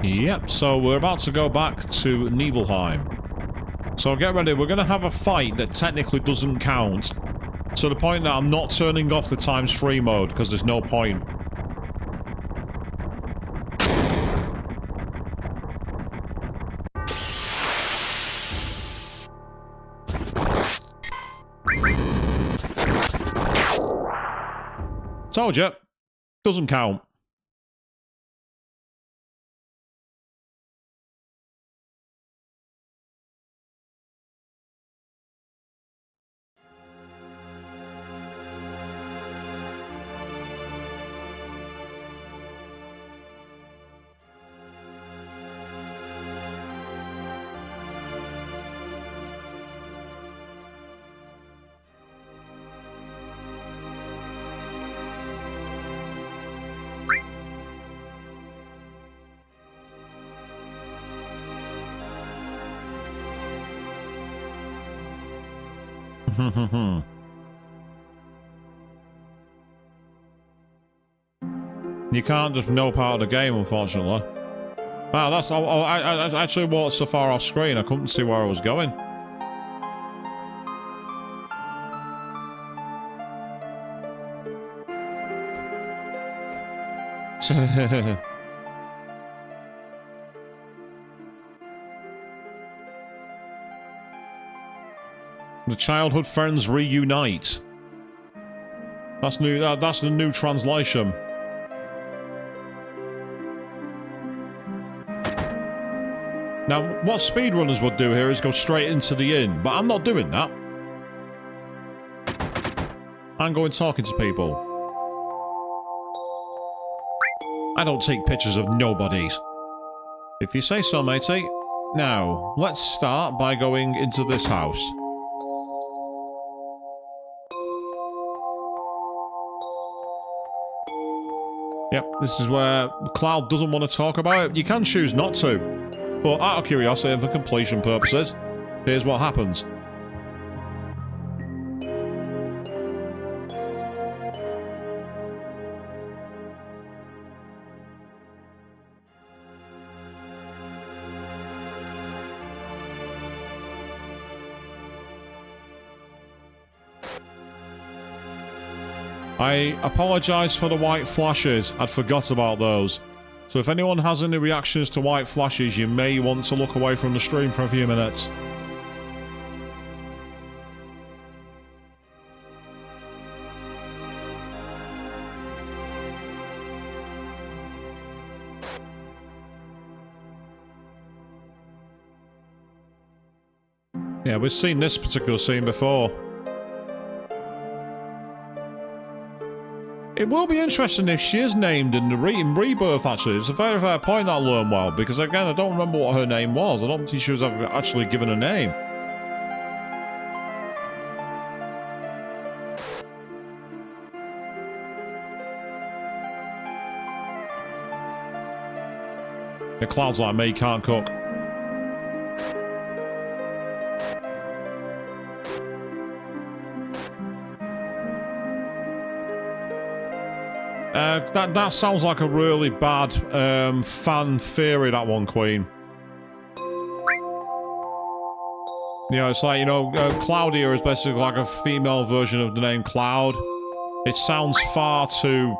Yep, so we're about to go back to Nibelheim. So get ready, we're going to have a fight that technically doesn't count, to the point that I'm not turning off the ×3 mode, because there's no point. Told you, doesn't count. You can't just know part of the game, unfortunately. Wow, that's... I actually walked so far off screen, I couldn't see where I was going. The childhood friends reunite. That's new. That's the new translation. Now, what speedrunners would do here is go straight into the inn, but I'm not doing that. I'm going talking to people. I don't take pictures of nobodies. If you say so, matey. Now, let's start by going into this house. Yep, this is where Cloud doesn't want to talk about it. You can choose not to, but out of curiosity and for completion purposes, Here's what happens. I apologise for the white flashes. I'd forgot about those. So if anyone has any reactions to white flashes, you may want to look away from the stream for a few minutes. Yeah, we've seen this particular scene before. It will be interesting if she is named in the Rebirth, actually. It's a very fair point, that Learnwell, because again, I don't remember what her name was. I don't think she was ever actually given a name. The clouds like me can't cook. That sounds like a really bad fan theory, that one, Queen. You know, it's like, you know, Claudia is basically like a female version of the name Cloud. It sounds far too...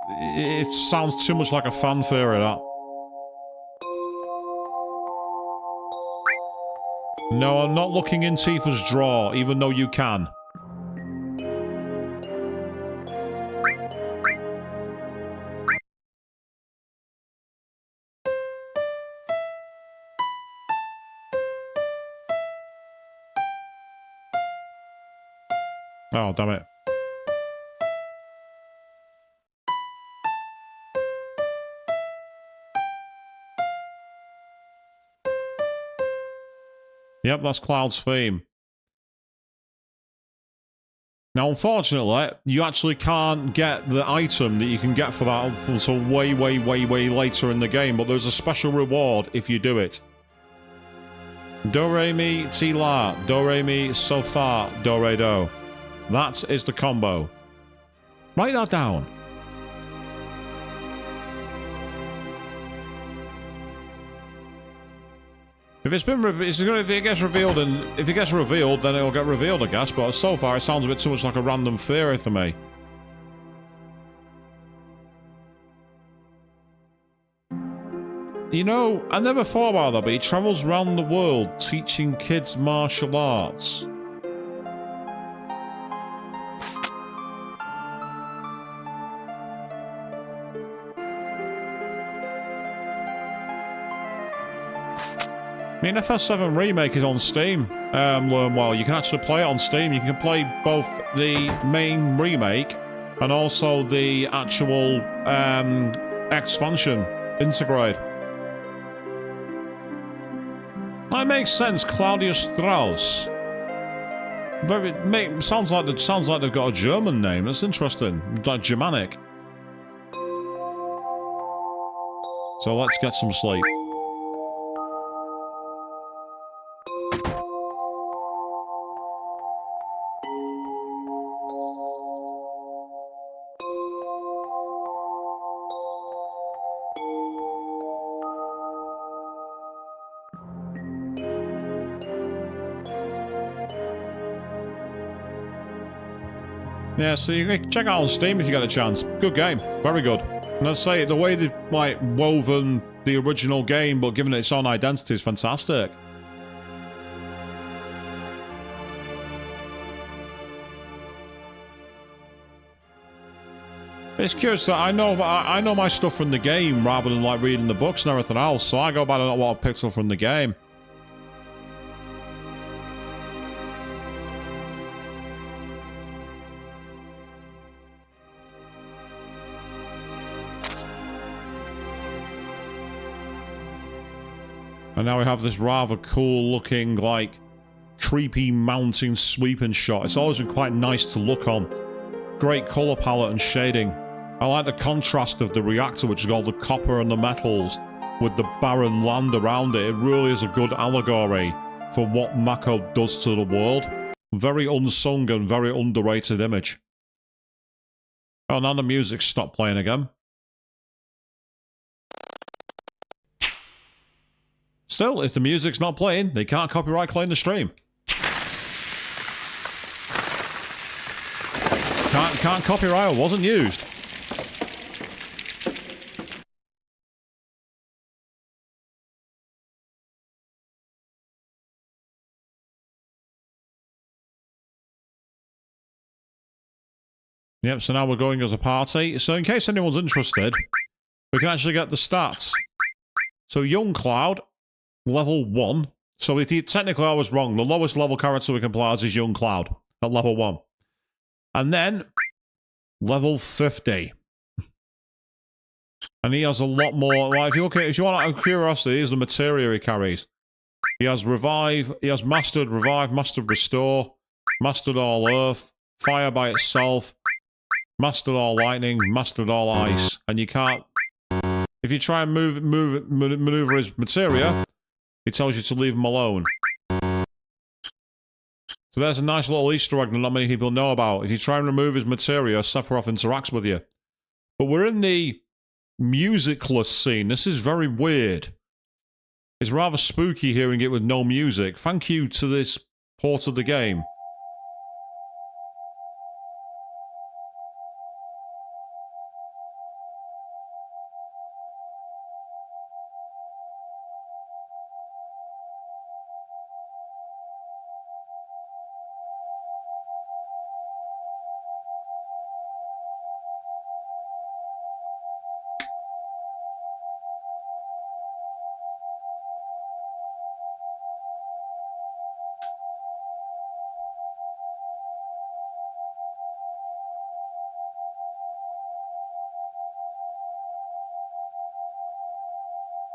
It sounds too much like a fan theory, that. No, I'm not looking in Tifa's drawer, even though you can. Oh, damn it. Yep, that's Cloud's theme. Now, unfortunately, you actually can't get the item that you can get for that until way later in the game, but there's a special reward if you do it. Do, re, mi, ti, la. Do, re, mi, so, fa, do, re, do. That is the combo. Write that down. If it's been, if it gets revealed, and if it gets revealed, then it'll get revealed, I guess. But so far, it sounds a bit too much like a random theory to me. You know, I never thought about that, but he travels around the world teaching kids martial arts. I mean, FS7 Remake is on Steam, Learnwell. You can actually play it on Steam. You can play both the main remake and also the actual expansion, Integrate. That makes sense, Claudia Strauss. Sounds like they've got a German name. That's interesting, like Germanic. So let's get some sleep. Yeah, so you can check out on Steam if you get a chance. Good game. Very good. And I'd say the way they've like woven the original game but given it its own identity is fantastic. It's curious that I know my stuff from the game rather than like reading the books and everything else, so I go by what I've picked up from the game. And now we have this rather cool looking, like, creepy mountain sweeping shot. It's always been quite nice to look on. Great colour palette and shading. I like the contrast of the reactor, which is all the copper and the metals, with the barren land around it. It really is a good allegory for what Mako does to the world. Very unsung and very underrated image. Oh, now the music stopped playing again. Still, if the music's not playing, they can't copyright claim the stream. Can't copyright, it wasn't used. Yep, so now we're going as a party. So in case anyone's interested, we can actually get the stats. So Young Cloud, level 1. So technically I was wrong. The lowest level character we can play as is Young Cloud at level 1. And then, level 50. And he has a lot more. Like, if you want out of curiosity, here's the materia he carries. He has Revive, he has Mastered Revive, Mastered Restore, Mastered All Earth, Fire by itself, Mastered All Lightning, Mastered All Ice. And you can't... If you try and maneuver his materia, it tells you to leave him alone. So there's a nice little Easter egg that not many people know about. If you try and remove his materia, Sephiroth interacts with you. But we're in the musicless scene. This is very weird. It's rather spooky hearing it with no music. Thank you to this port of the game.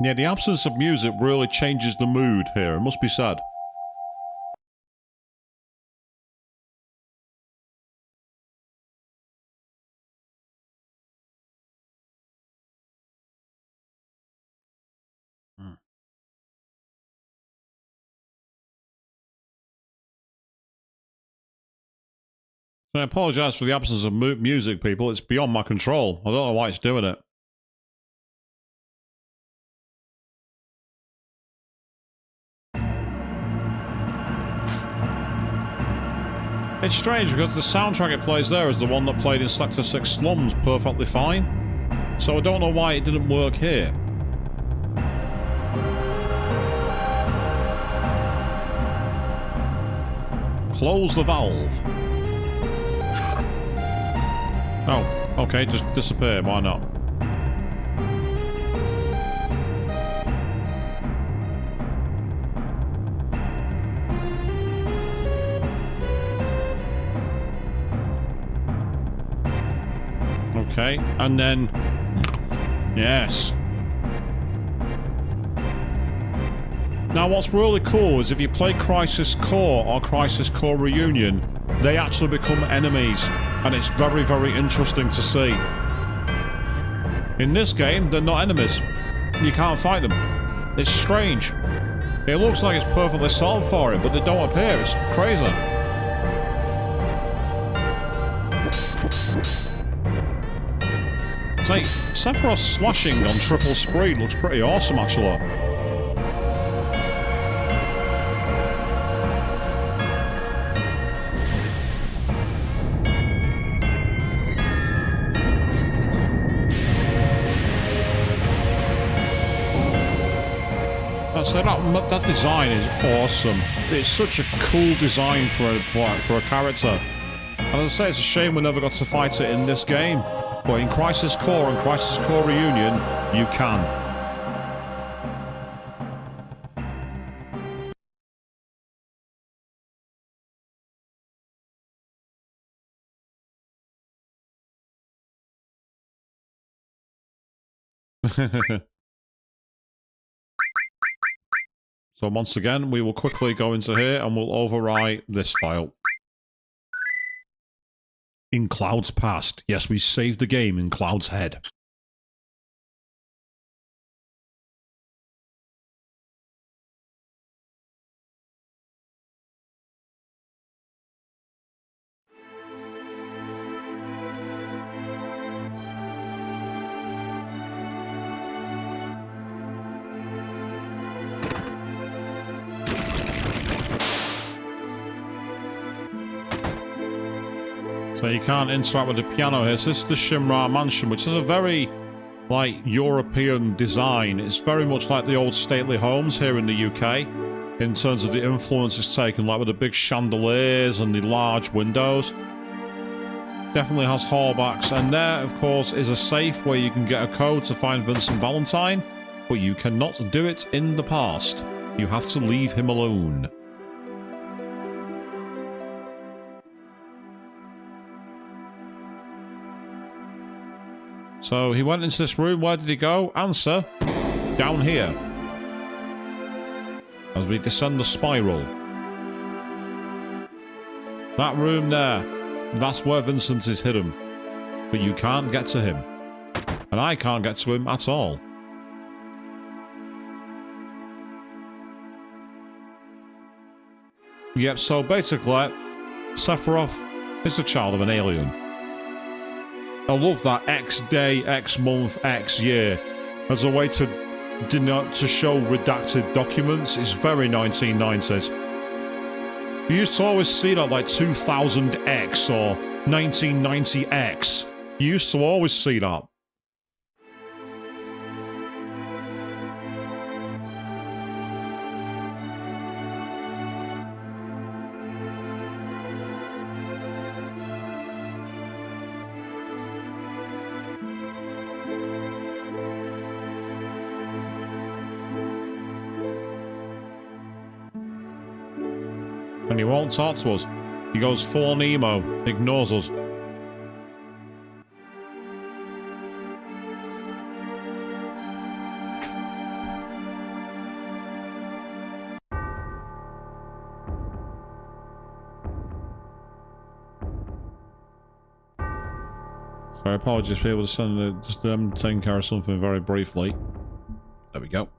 Yeah, the absence of music really changes the mood here, it must be said. I apologise for the absence of music, people. It's beyond my control. I don't know why it's doing it. It's strange because the soundtrack it plays there is the one that played in Sector 6 Slums perfectly fine. So I don't know why it didn't work here. Close the valve. Oh, okay, just disappear, why not? Okay, and then... Yes. Now what's really cool is if you play Crisis Core or Crisis Core Reunion, they actually become enemies. And it's very, very interesting to see. In this game, they're not enemies. You can't fight them. It's strange. It looks like it's perfectly solved for it, but they don't appear. It's crazy. It's like Sephiroth slashing on triple speed looks pretty awesome, actually. So that design is awesome. It's such a cool design for a character. And as I say, it's a shame we never got to fight it in this game. But in Crisis Core and Crisis Core Reunion, you can. So once again, we will quickly go into here and we'll overwrite this file. In Cloud's past. Yes, we saved the game in Cloud's head. So you can't interact with the piano here. So this is the Shimra Mansion, which is a very, like, European design. It's very much like the old stately homes here in the UK in terms of the influence it's taken, like with the big chandeliers and the large windows. Definitely has hallbacks. And there, of course, is a safe where you can get a code to find Vincent Valentine, but you cannot do it in the past. You have to leave him alone. So he went into this room. Where did he go? Answer. Down here. As we descend the spiral. That room there. That's where Vincent is hidden. But you can't get to him. And I can't get to him at all. Yep, so basically, Sephiroth is the child of an alien. I love that X day, X month, X year as a way to show redacted documents. It's very 1990s. You used to always see that like 2000X or 1990X. You used to always see that. And he won't talk to us. He goes full Nemo, ignores us. Sorry, apologies for able to send just taking care of something very briefly. There we go.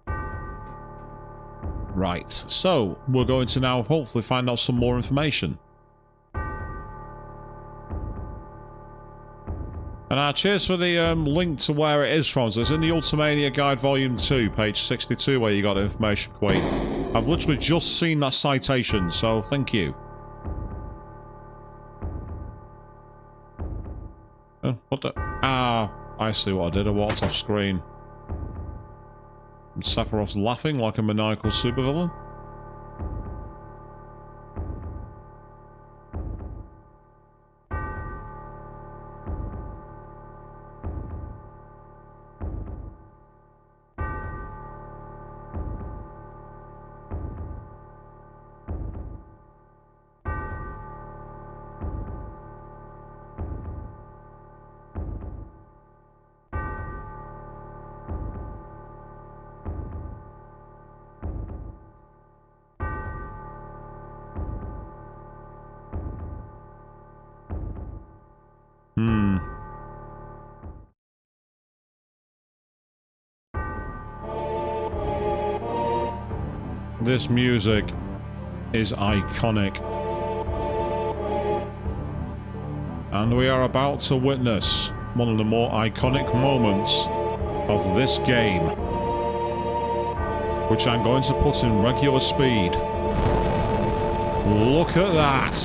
Right, so we're going to now hopefully find out some more information. And cheers for the link to where it is from. So it's in the Ultimania Guide Volume 2, page 62, where you got the information, Queen. I've literally just seen that citation, so thank you. What the? Ah, I see what I did. I walked off screen. And Sephiroth's laughing like a maniacal supervillain. This music is iconic. And we are about to witness one of the more iconic moments of this game, which I'm going to put in regular speed. Look at that!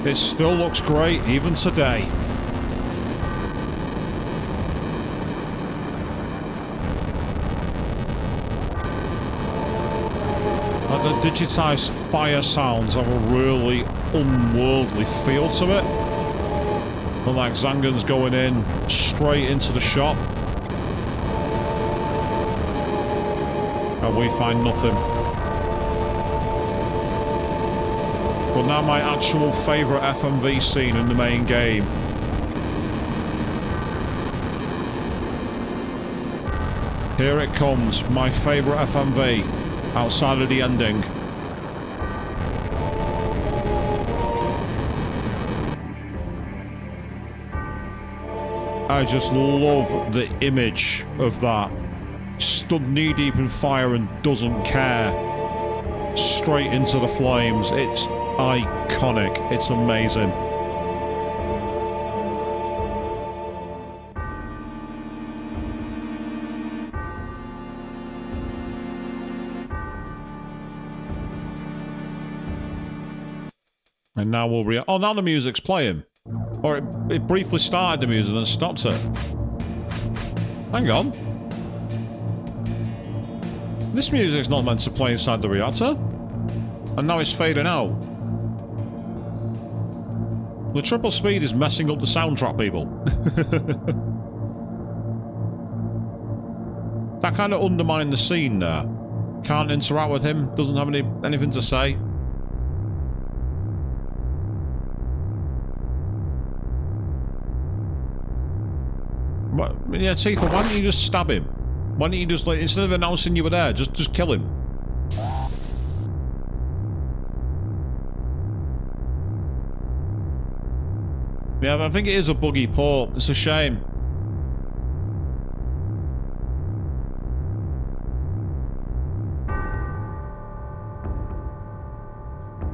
It still looks great even today. The digitized fire sounds have a really unworldly feel to it. And like Zangan's going in straight into the shop. And we find nothing. But now my actual favourite FMV scene in the main game. Here it comes, my favourite FMV. Outside of the ending. I just love the image of that. Stood knee deep in fire and doesn't care. Straight into the flames. It's iconic. It's amazing. And now we'll oh, now the music's playing. Or it briefly started the music and stopped it. Hang on. This music's not meant to play inside the reactor. And now it's fading out. The triple speed is messing up the soundtrack, people. That kind of undermined the scene there. Can't interact with him, doesn't have anything to say. But, yeah, Tifa, why don't you just stab him? Why don't you just, like, instead of announcing you were there, just kill him? Yeah, I think it is a buggy port. It's a shame.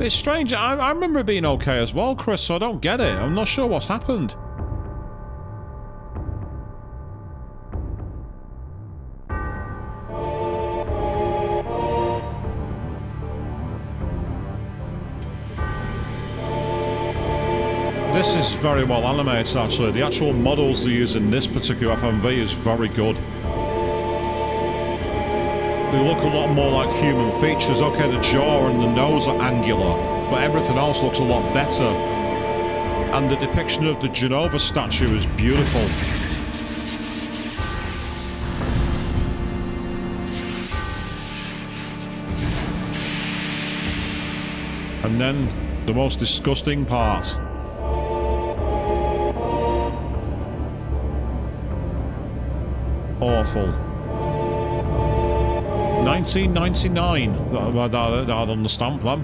It's strange. I remember it being okay as well, Chris, so I don't get it. I'm not sure what's happened. This is very well animated, actually. The actual models they use in this particular FMV is very good. They look a lot more like human features. Okay, the jaw and the nose are angular, but everything else looks a lot better. And the depiction of the Genova statue is beautiful. And then the most disgusting part. Awful. 1999. That on the stamp plan.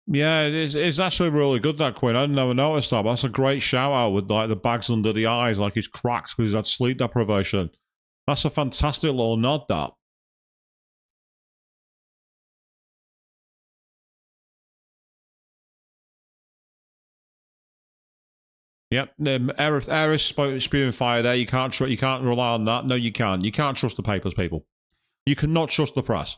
Yeah, it's actually really good, that Queen. I'd never noticed that, but that's a great shout out with like the bags under the eyes, like he's cracked because he's had sleep deprivation. That's a fantastic little nod, that. Yep, Aerith spewing fire there. You can't rely on that. No, you can't. You can't trust the papers, people. You cannot trust the press.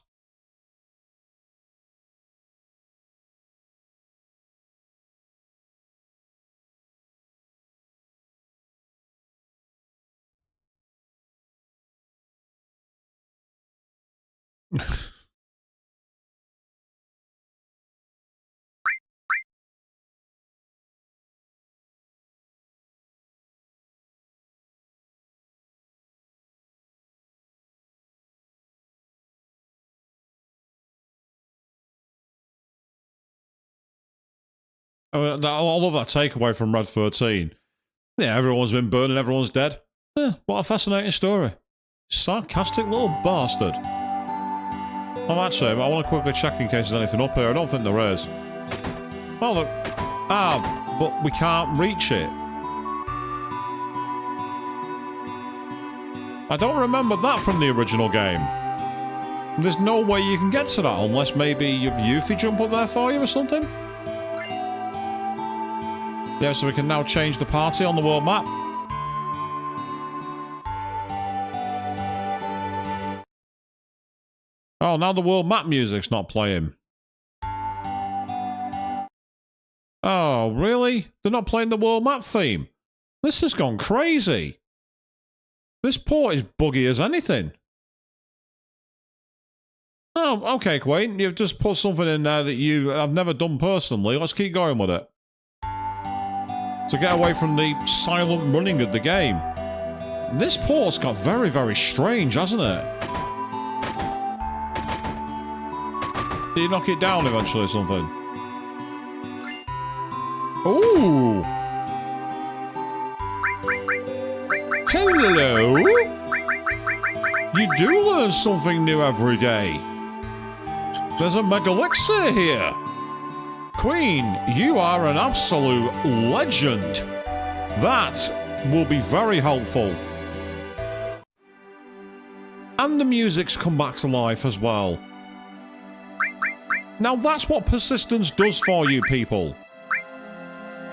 I love that takeaway from Red 13. Yeah, everyone's been burned and everyone's dead. Yeah, what a fascinating story. Sarcastic little bastard. Oh, actually, I want to quickly check in case there's anything up here. I don't think there is. Oh, look. Ah, but we can't reach it. I don't remember that from the original game. There's no way you can get to that unless maybe your Yuffie jump up there for you or something. Yeah, so we can now change the party on the world map. Oh, now the world map music's not playing. Oh, really? They're not playing the world map theme? This has gone crazy. This port is buggy as anything. Oh, okay, Quain. You've just put something in there that I've never done personally. Let's keep going with it. To get away from the silent running of the game. This port's got very, very strange, hasn't it? Did you knock it down eventually or something? Ooh! Hello! You do learn something new every day. There's a Megalixir here. Queen, you are an absolute legend. That will be very helpful. And the music's come back to life as well. Now that's what persistence does for you people.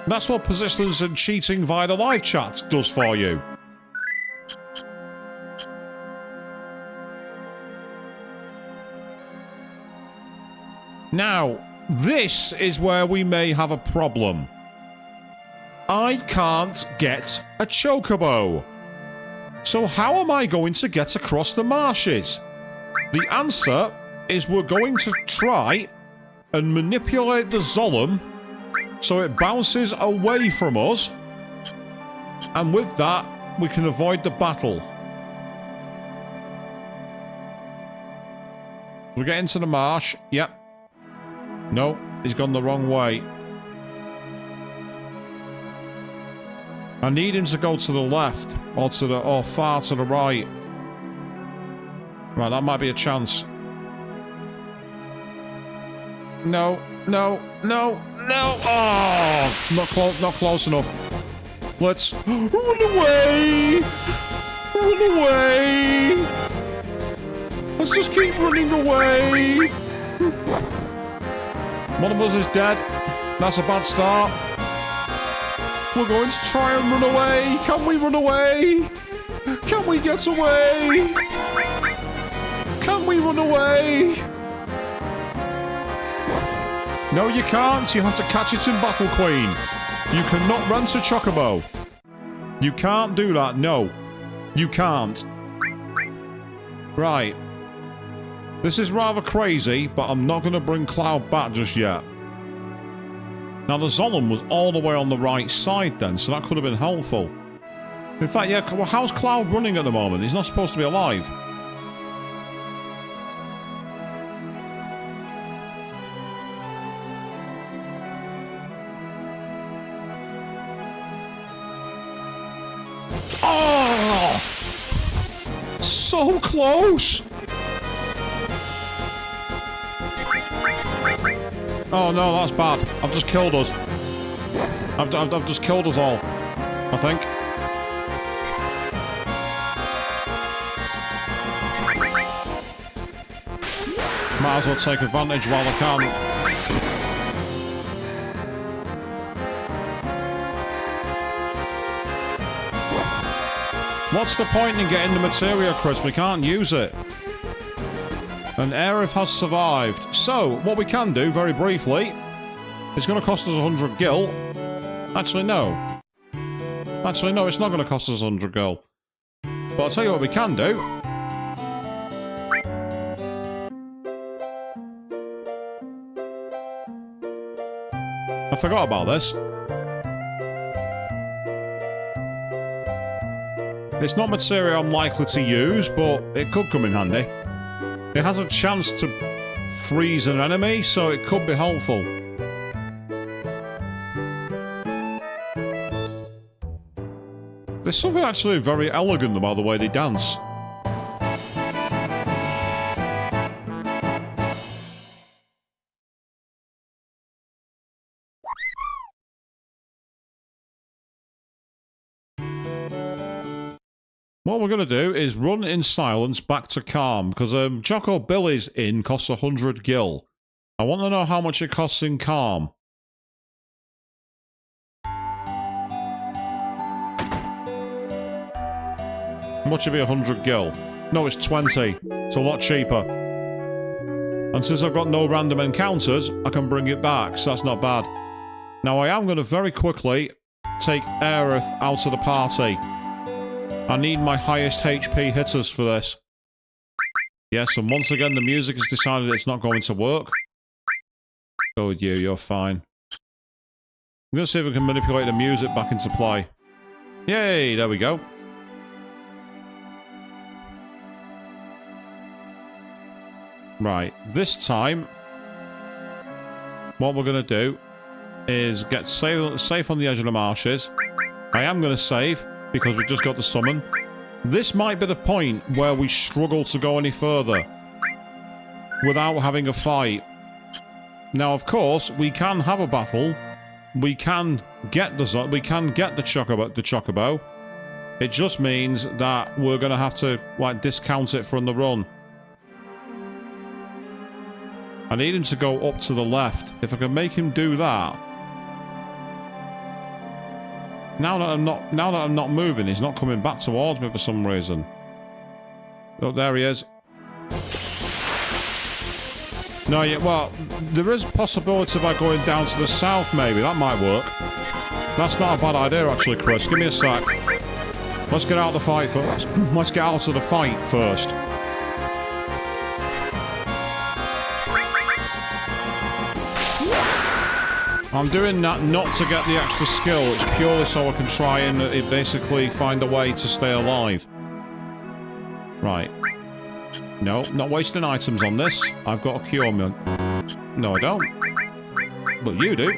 That's what persistence and cheating via the live chat does for you. Now, this is where we may have a problem. I can't get a chocobo. So how am I going to get across the marshes? The answer is we're going to try and manipulate the Zolom so it bounces away from us. And with that, we can avoid the battle. We get into the marsh. Yep. No, he's gone the wrong way. I need him to go to the left or to the far to the right. Right, that might be a chance. No, no, no, no. Oh, not close enough. Let's run away. Run away. Let's just keep running away. One of us is dead. That's a bad start. We're going to try and run away. Can we run away? Can we get away? Can we run away? No, you can't. You have to catch it in battle, Queen. You cannot rent a chocobo. You can't do that. No. You can't. Right. This is rather crazy, but I'm not going to bring Cloud back just yet. Now, the Zolom was all the way on the right side then, so that could have been helpful. In fact, yeah, well, how's Cloud running at the moment? He's not supposed to be alive. Oh! So close! Oh no, that's bad. I've just killed us. I've just killed us all, I think. Might as well take advantage while I can. What's the point in getting the materia, Chris? We can't use it. And Aerith has survived. So, what we can do, very briefly, it's going to cost us 100 gil. Actually, no. Actually, no, it's not going to cost us 100 gil. But I'll tell you what we can do. I forgot about this. It's not material I'm likely to use, but it could come in handy. It has a chance to freeze an enemy, so it could be helpful. There's something actually very elegant about the way they dance. What we're going to do is run in silence back to Calm, because Jocko Billy's inn costs 100 gil. I want to know how much it costs in Calm. How much would be 100 gil? No, it's 20. It's a lot cheaper. And since I've got no random encounters, I can bring it back, so that's not bad. Now, I am going to very quickly take Aerith out of the party. I need my highest HP hitters for this. Yes, and once again, the music has decided it's not going to work. Go with you, you're fine. I'm going to see if we can manipulate the music back into play. Yay, there we go. Right, this time, what we're going to do is get safe on the edge of the marshes. I am going to save, because we just got the summon. This might be the point where we struggle to go any further without having a fight. Now, of course, we can have a battle. We can get the chocobo. It just means that we're gonna have to like discount it from the run. I need him to go up to the left. If I can make him do that. Now that I'm not moving, he's not coming back towards me for some reason. Oh, there he is. No, yeah, well, there is a possibility by going down to the south, maybe. That might work. That's not a bad idea, actually, Chris. Give me a sec. Let's get out of the fight first. Let's get out of the fight first. I'm doing that not to get the extra skill. It's purely so I can try and basically find a way to stay alive. Right. No, not wasting items on this. I've got a cure me. No, I don't. But you do.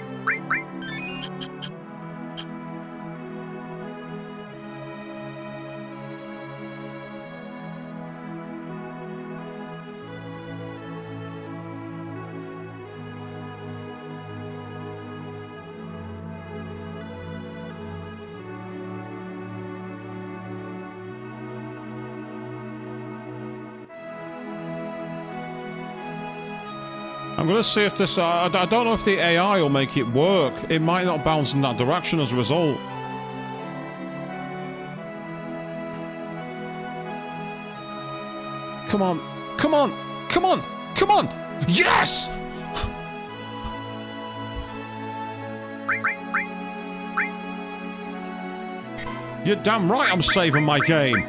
I'm going to see if this... I don't know if the AI will make it work. It might not bounce in that direction as a result. Come on. Come on. Come on. Come on. Yes! You're damn right I'm saving my game.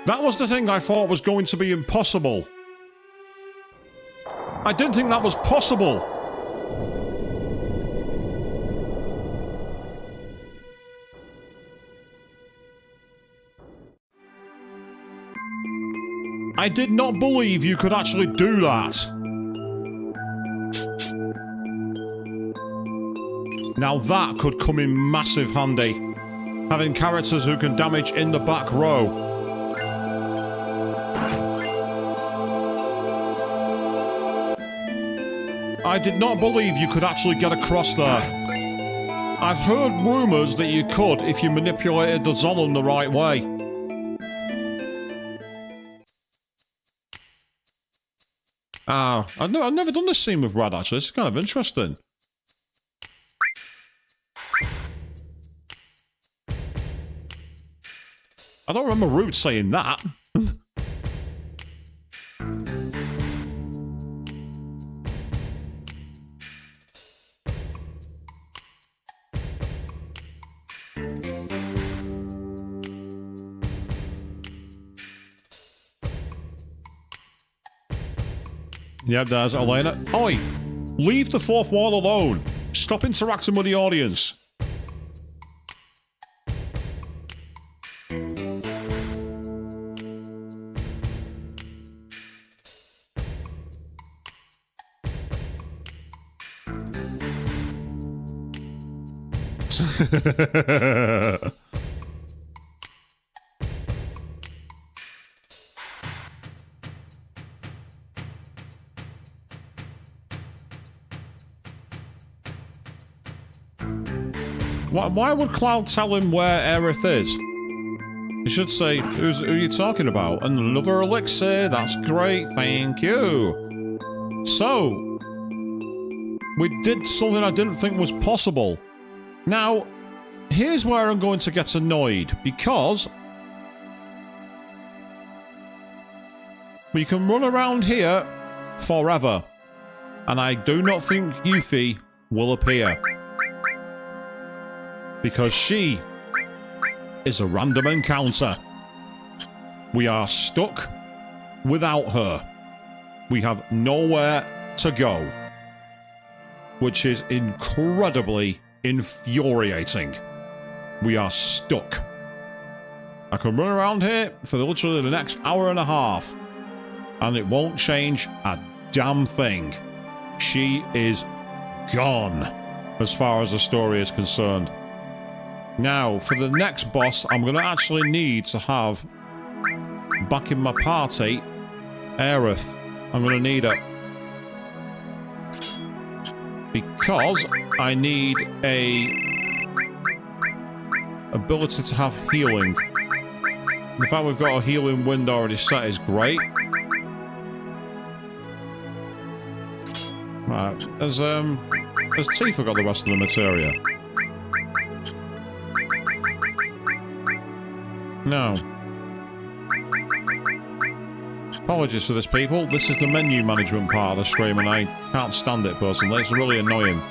That was the thing I thought was going to be impossible. I didn't think that was possible. I did not believe you could actually do that. Now that could come in massive handy. Having characters who can damage in the back row. I did not believe you could actually get across there. I've heard rumours that you could if you manipulated the Zolan the right way. I've never done this scene with Rad, actually. It's kind of interesting. I don't remember Root saying that. Yeah, there's Elena. Oi! Leave the fourth wall alone. Stop interacting with the audience. Why would Cloud tell him where Aerith is? He should say, who are you talking about? Another elixir, that's great, thank you. So, we did something I didn't think was possible. Now, here's where I'm going to get annoyed, because we can run around here forever, and I do not think Yuffie will appear. Because she is a random encounter. We are stuck without her. We have nowhere to go. Which is incredibly infuriating. We are stuck. I can run around here for literally the next hour and a half. And it won't change a damn thing. She is gone. As far as the story is concerned. Now, for the next boss, I'm going to actually need to have back in my party, Aerith. I'm going to need her. Because I need a ability to have healing. The fact we've got a healing wind already set is great. Right, has Tifa got the rest of the materia? No. Apologies for this, people. This is the menu management part of the stream, and I can't stand it personally. It's really annoying.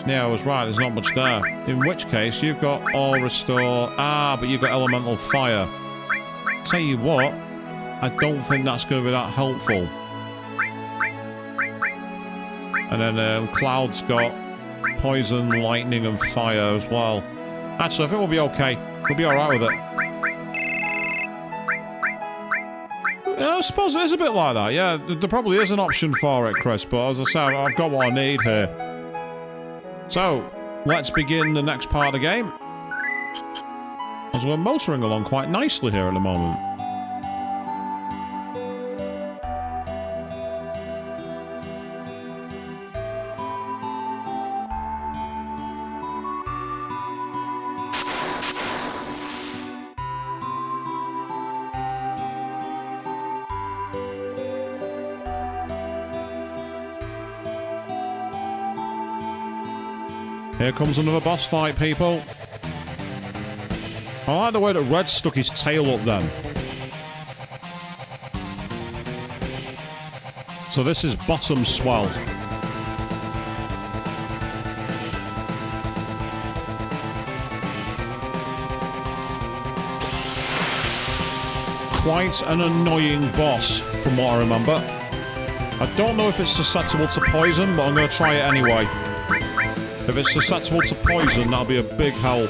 Yeah, I was right. There's not much there. In which case, you've got all restore. Ah, but you've got elemental fire. Tell you what, I don't think that's going to be that helpful. And then Cloud's got poison, lightning, and fire as well. Actually, I think we'll be okay. We'll be alright with it. I suppose it is a bit like that, yeah. There probably is an option for it, Chris, but as I say, I've got what I need here. So, let's begin the next part of the game. As we're motoring along quite nicely here at the moment. Here comes another boss fight, people. I like the way that Red stuck his tail up then. So this is Bottomswell. Quite an annoying boss, from what I remember. I don't know if it's susceptible to poison, but I'm going to try it anyway. If it's susceptible to poison, that'll be a big help.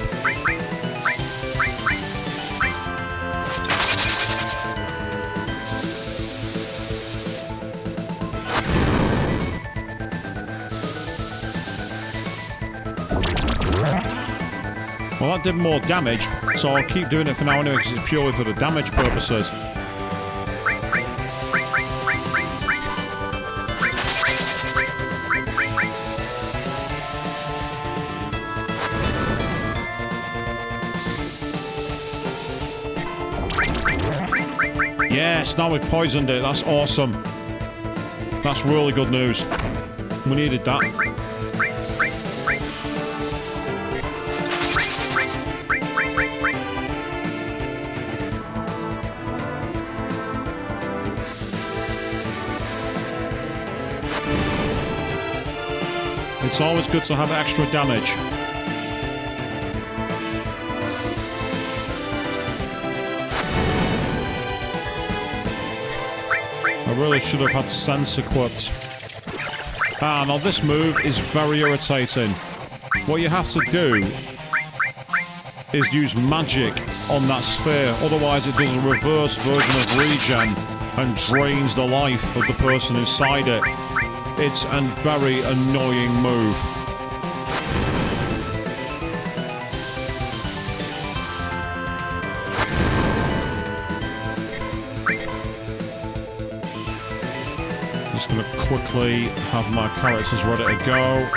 Well, that did more damage, so I'll keep doing it for now anyway, because it's purely for the damage purposes. Yes, now we've poisoned it. That's awesome. That's really good news. We needed that. It's always good to have extra damage. I really should have had sense equipped. Ah, now this move is very irritating. What you have to do is use magic on that sphere, otherwise it does a reverse version of regen and drains the life of the person inside it. It's a very annoying move. Just gonna quickly have my characters ready to go.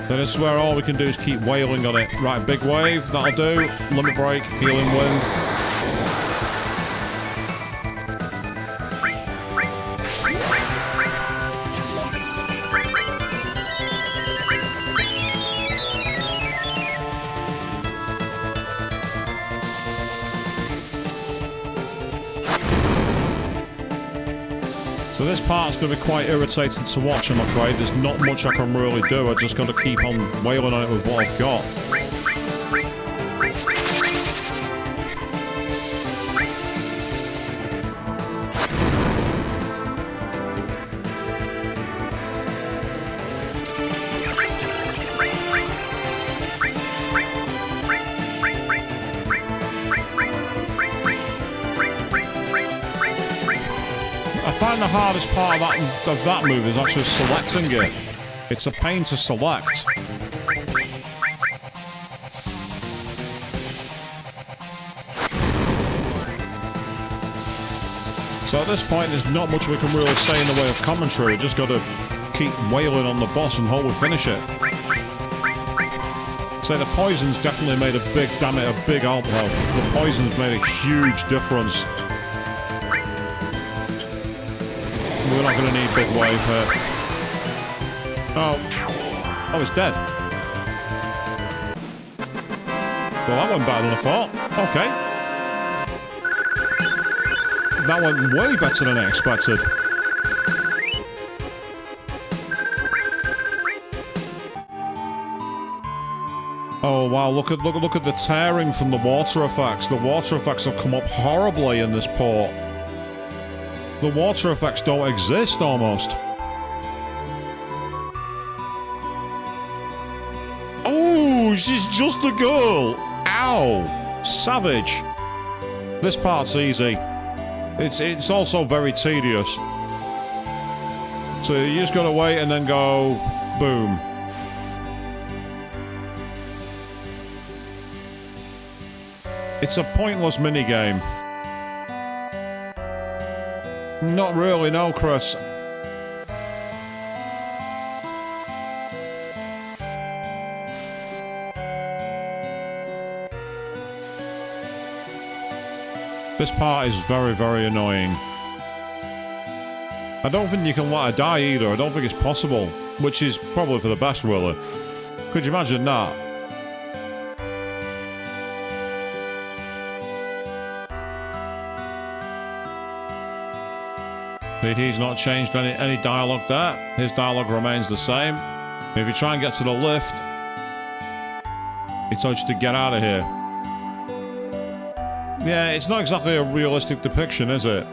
So this is where all we can do is keep wailing on it. Right, big wave, that'll do. Limit break, healing wind. So this part's going to be quite irritating to watch, I'm afraid. There's not much I can really do. I just got to keep on wailing on it with what I've got. I find the hardest part of that move is actually selecting it. It's a pain to select. So at this point, there's not much we can really say in the way of commentary. We just got to keep wailing on the boss and hope we finish it. So the poison's definitely made a big, damn it, a big help. The poison's made a huge difference. We're not going to need big wave here. Oh, it's dead. Well, that went better than I thought. Okay. That went way better than I expected. Oh wow, look at the tearing from the water effects. The water effects have come up horribly in this port. The water effects don't exist almost. Oh, she's just a girl. Ow. Savage. This part's easy. It's also very tedious. So you just gotta wait and then go boom. It's a pointless minigame. Not really, no, Chris. This part is very, very annoying. I don't think you can let her die either. I don't think it's possible. Which is probably for the best, really. Could you imagine that? He's not changed any dialogue there. His dialogue remains the same. If you try and get to the lift, he tells you to get out of here. Yeah, it's not exactly a realistic depiction, is it?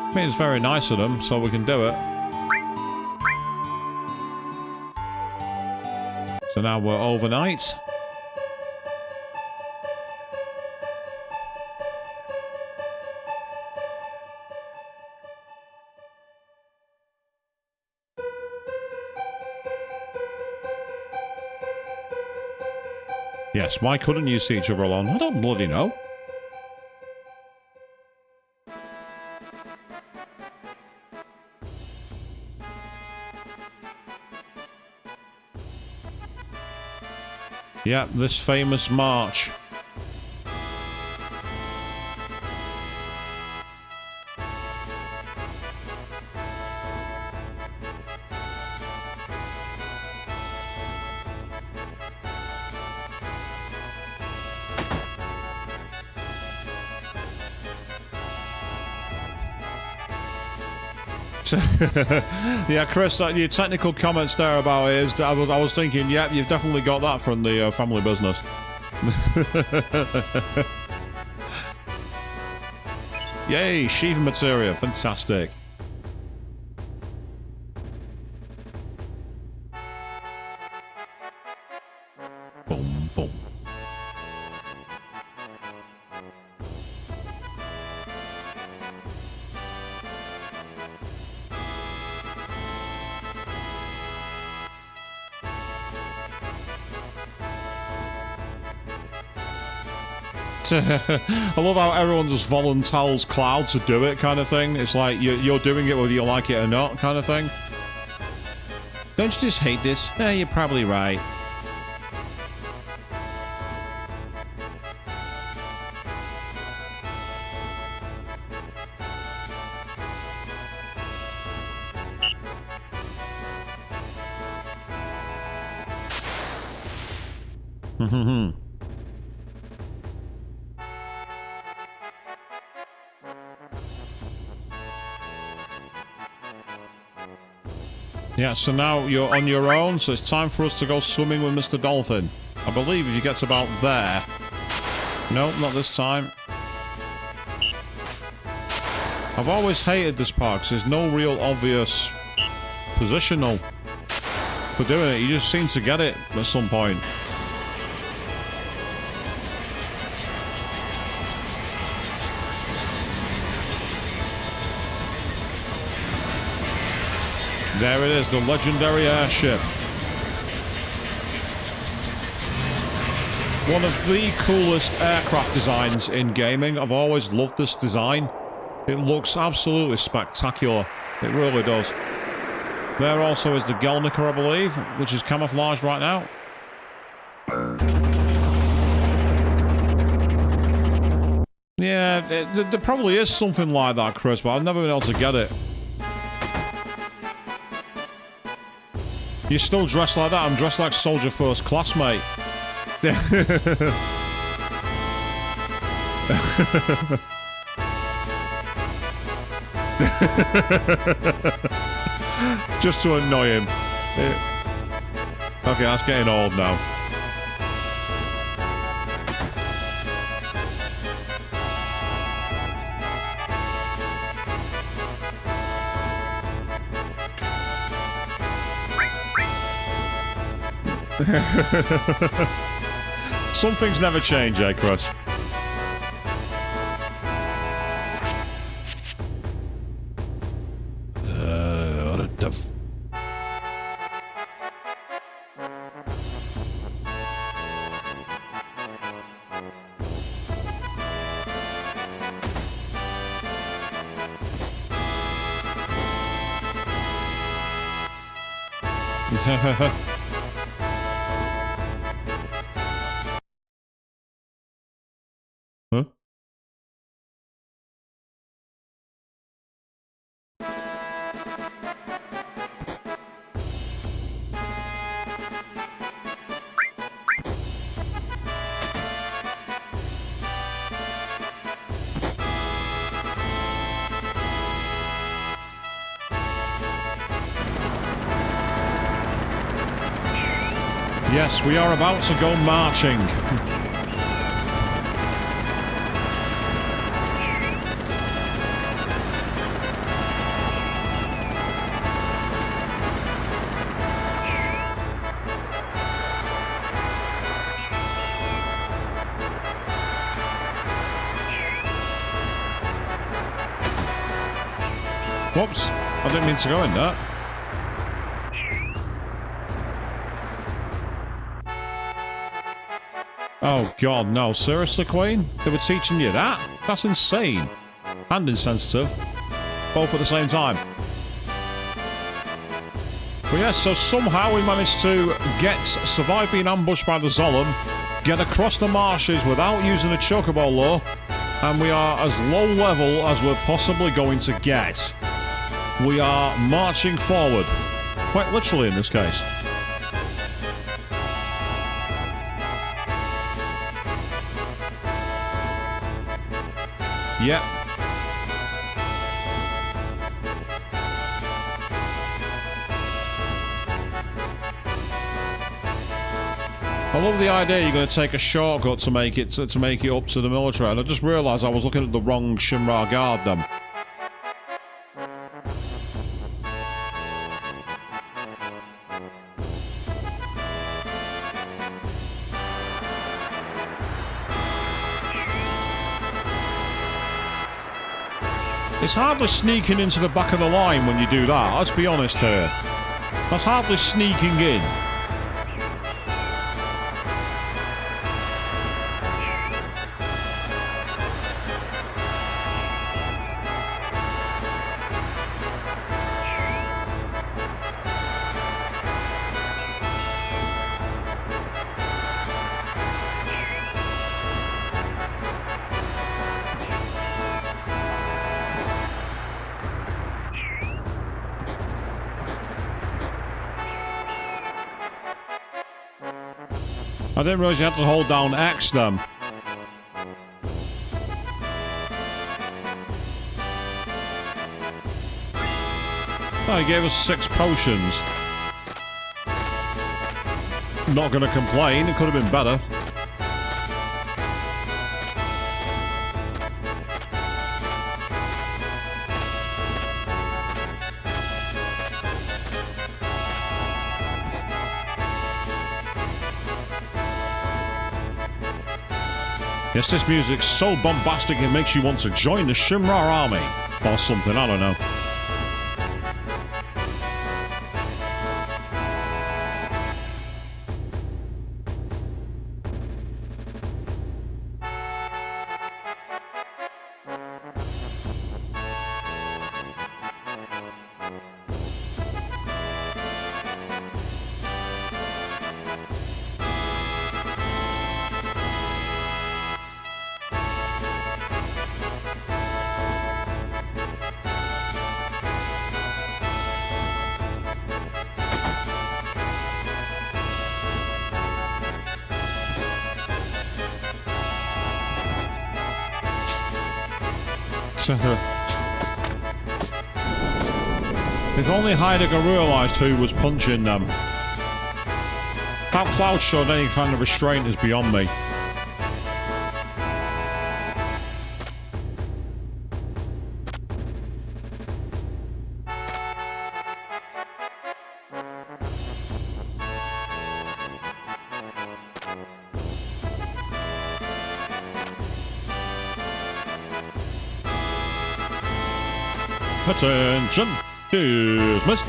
I mean, it's very nice of them, so we can do it. So now we're overnight. Yes, why couldn't you see each other alone? I don't bloody know. Yeah, this famous march. Yeah, Chris, your technical comments there about it is, I was thinking, yep, you've definitely got that from the family business. Yay, sheath materia, fantastic. Boom, boom. I love how everyone just volunteers Cloud to do it, kind of thing. It's like you're doing it whether you like it or not, kind of thing. Don't you just hate this? Yeah, you're probably right. Yeah, so now you're on your own, so it's time for us to go swimming with Mr. Dolphin. I believe if you get to about there... No, not this time. I've always hated this part because there's no real obvious positional for doing it. You just seem to get it at some point. There it is, the legendary airship. One of the coolest aircraft designs in gaming. I've always loved this design. It looks absolutely spectacular. It really does. There also is the Gelnicker, I believe, which is camouflaged right now. Yeah, there probably is something like that, Chris, but I've never been able to get it. You're still dressed like that? I'm dressed like Soldier First Class, mate. Just to annoy him. Okay, that's getting old now. Some things never change, eh, Chris? What the f... Huh? Yes, we are about to go marching. Whoops, I didn't mean to go in that. Oh god, no, seriously, Queen? They were teaching you that? That's insane. And insensitive. Both at the same time. But yes, so somehow we managed to survive being ambushed by the Zolom, get across the marshes without using a chocobo lure, and we are as low level as we're possibly going to get. We are marching forward. Quite literally in this case. Yep. I love the idea you're going to take a shortcut to make it up to the military, and I just realised I was looking at the wrong Shinra guard then. It's hardly sneaking into the back of the line when you do that, let's be honest here. That's hardly sneaking in. I didn't realise you had to hold down X then. Oh, he gave us 6 potions. Not gonna complain, it could have been better. Yes, this music's so bombastic it makes you want to join the Shimra army. Or something, I don't know. If only Heidegger realised who was punching them. How Cloud showed any kind of restraint is beyond me. Attention! Dismissed!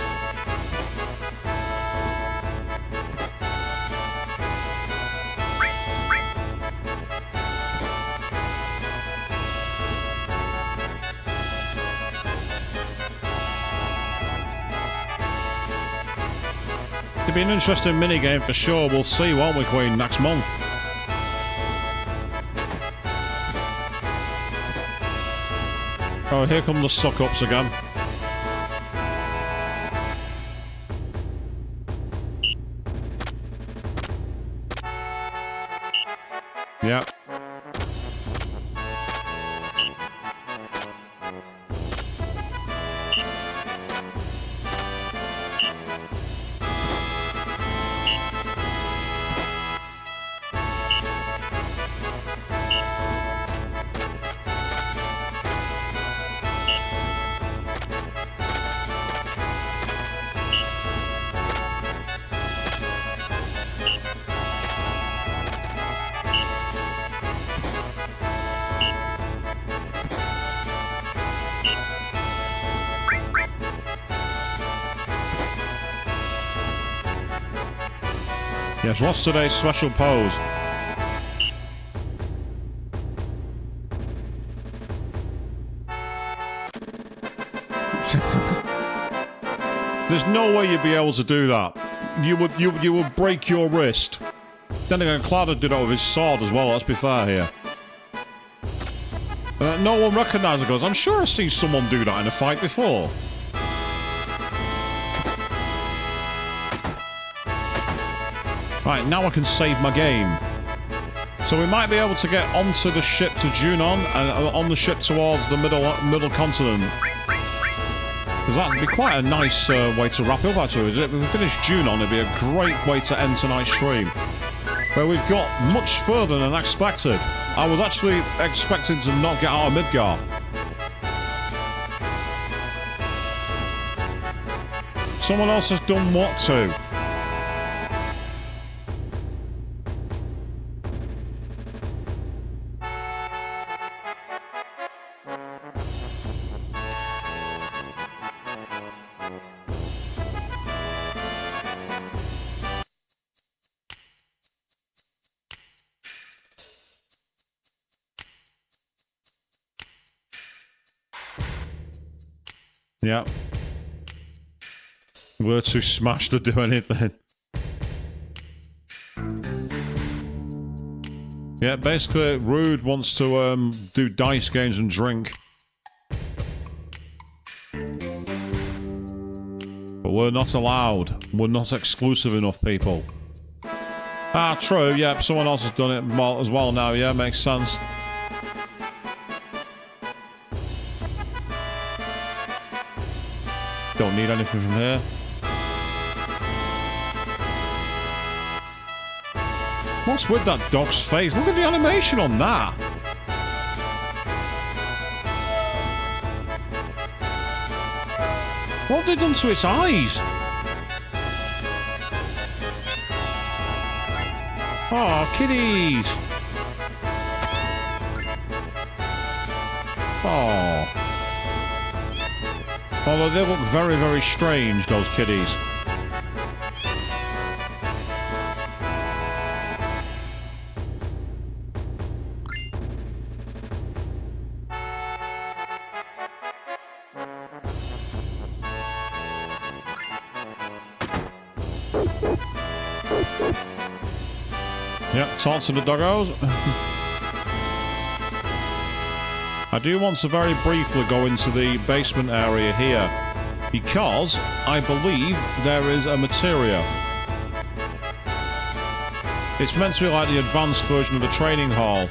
It'll be an interesting minigame for sure. We'll see, won't we, Queen, next month? Oh, here come the suck-ups again. Yeah. Yes, what's today's special pose? There's no way you'd be able to do that. You would break your wrist. Then again, Cloud did it with his sword as well, let's be fair here. No one recognises it, goes, I'm sure I've seen someone do that in a fight before. Right, now I can save my game. So we might be able to get onto the ship to Junon and on the ship towards the middle continent. Because that would be quite a nice way to wrap up, actually. If we finish Junon, it'd be a great way to end tonight's stream. Where we've got much further than expected. I was actually expecting to not get out of Midgar. Someone else has done what to? Yeah. We're too smashed to do anything. Yeah, basically, Rude wants to do dice games and drink. But we're not allowed. We're not exclusive enough, people. Ah, true, yeah, someone else has done it as well now, yeah, makes sense. Don't need anything from here. What's with that dog's face? Look at the animation on that. What have they done to its eyes? Oh, kitties. Oh. Although they look very, very strange, those kiddies. Yep, talk to the doggos. I do want to very briefly go into the basement area here, because I believe there is a materia. It's meant to be like the advanced version of the training hall.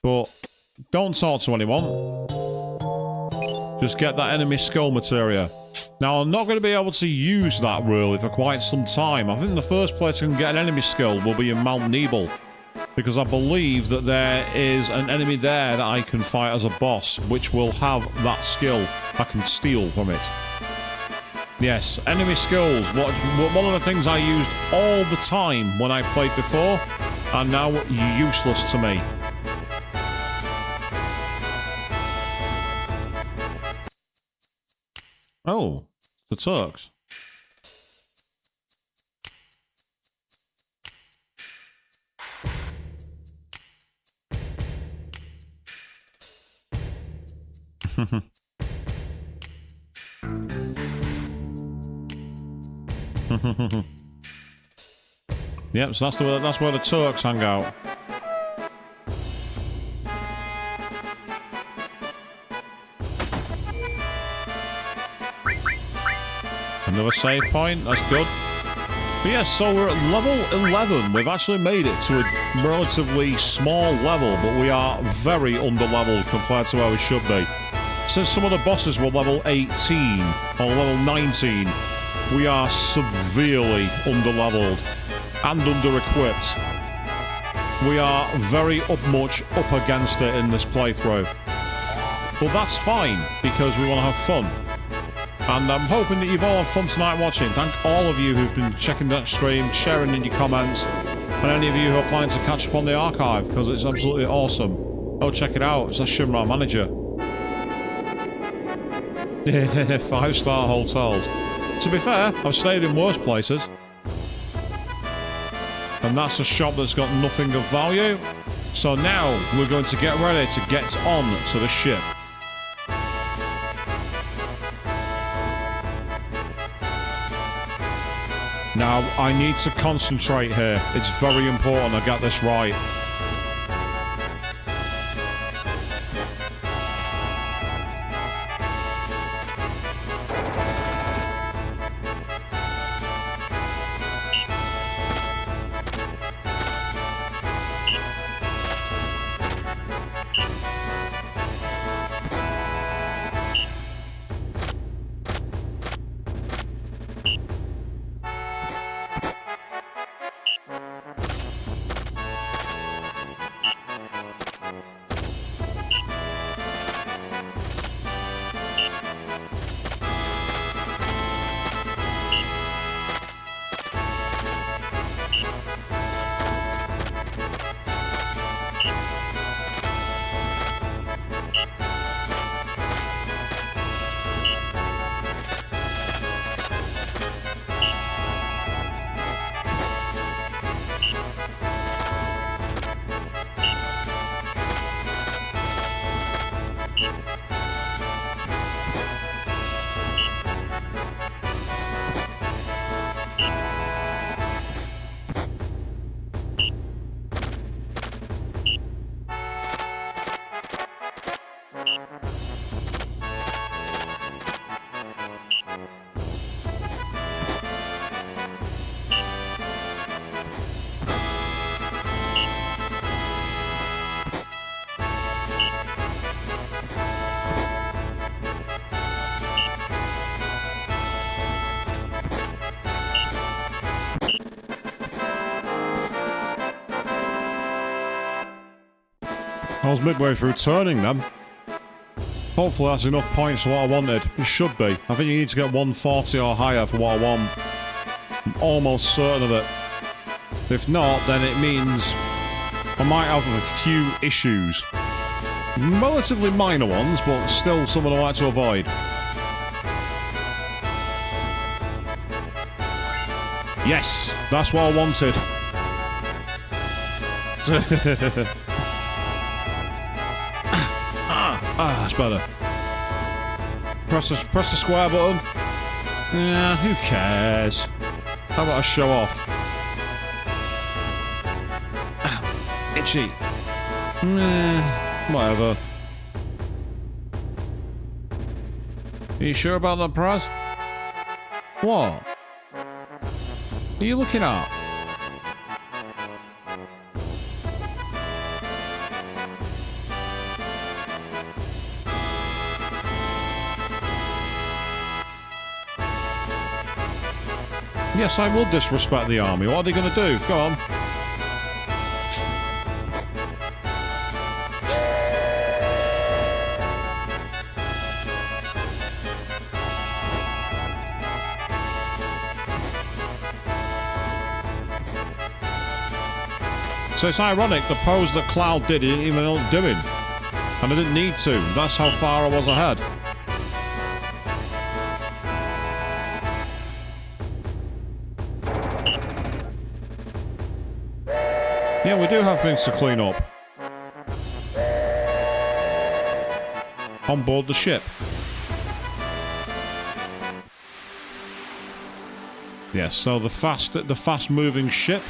But don't talk to anyone. Just get that enemy skull materia. Now, I'm not going to be able to use that really for quite some time. I think the first place I can get an enemy skull will be in Mount Nebel, because I believe that there is an enemy there that I can fight as a boss, which will have that skill. I can steal from it. Yes, enemy skills. One of the things I used all the time when I played before are now useless to me. Oh, the Turks. Yep, so that's where the Turks hang out. Another save point, that's good. But yes, so we're at level 11. We've actually made it to a relatively small level, but we are very under-leveled compared to where we should be. Since some of the bosses were level 18 or level 19, we are severely under-leveled and under-equipped. We are very much up against it in this playthrough. But that's fine, because we want to have fun. And I'm hoping that you've all had fun tonight watching. Thank all of you who've been checking that stream, sharing in your comments, and any of you who are planning to catch up on the archive, because it's absolutely awesome. Go check it out. It's a Shimra Manager. 5-star hotels. To be fair, I've stayed in worse places. And that's a shop that's got nothing of value. So now we're going to get ready to get on to the ship. Now, I need to concentrate here. It's very important I get this right. I was midway through turning them. Hopefully that's enough points for what I wanted. It should be. I think you need to get 140 or higher for what I want. I'm almost certain of it. If not, then it means I might have a few issues. Relatively minor ones, but still something I like to avoid. Yes, that's what I wanted. That's better. Press the square button. Yeah, who cares? How about a show off? Itchy. Whatever. Are you sure about that, Praz? What? Are you looking at? Yes, I will disrespect the army. What are they going to do? Go on. So it's ironic, the pose that Cloud did, he didn't even know what doing. And I didn't need to. That's how far I was ahead. Yeah, we do have things to clean up. On board the ship. Yes, so the fast-moving ship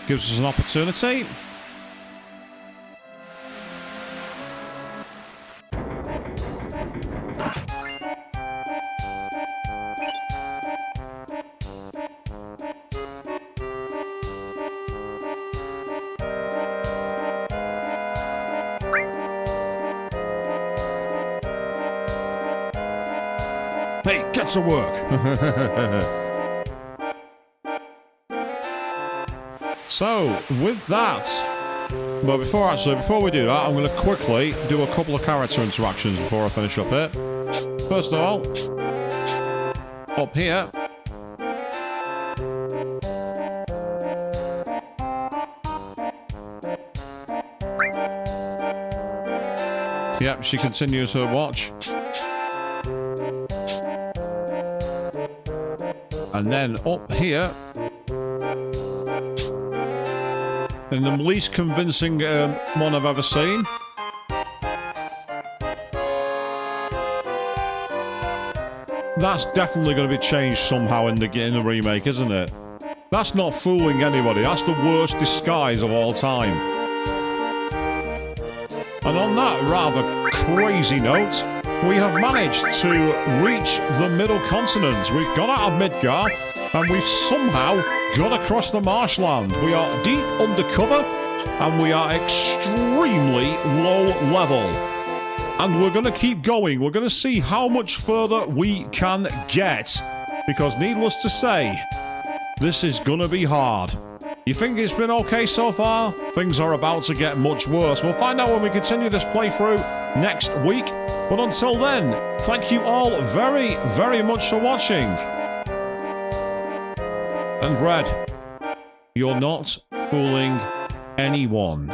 gives us an opportunity. Hey, get to work. So, with that, but before we do that, I'm going to quickly do a couple of character interactions before I finish up here. First of all, up here, yep, she continues her watch. And then up here, in the least convincing one I've ever seen. That's definitely going to be changed somehow in the remake, isn't it? That's not fooling anybody. That's the worst disguise of all time. And on that rather crazy note, we have managed to reach the middle continent. We've got out of Midgar, and we've somehow got across the marshland. We are deep undercover, and we are extremely low level. And we're going to keep going. We're going to see how much further we can get. Because needless to say, this is going to be hard. You think it's been okay so far? Things are about to get much worse. We'll find out when we continue this playthrough next week. But until then, thank you all very, very much for watching. And Red, you're not fooling anyone.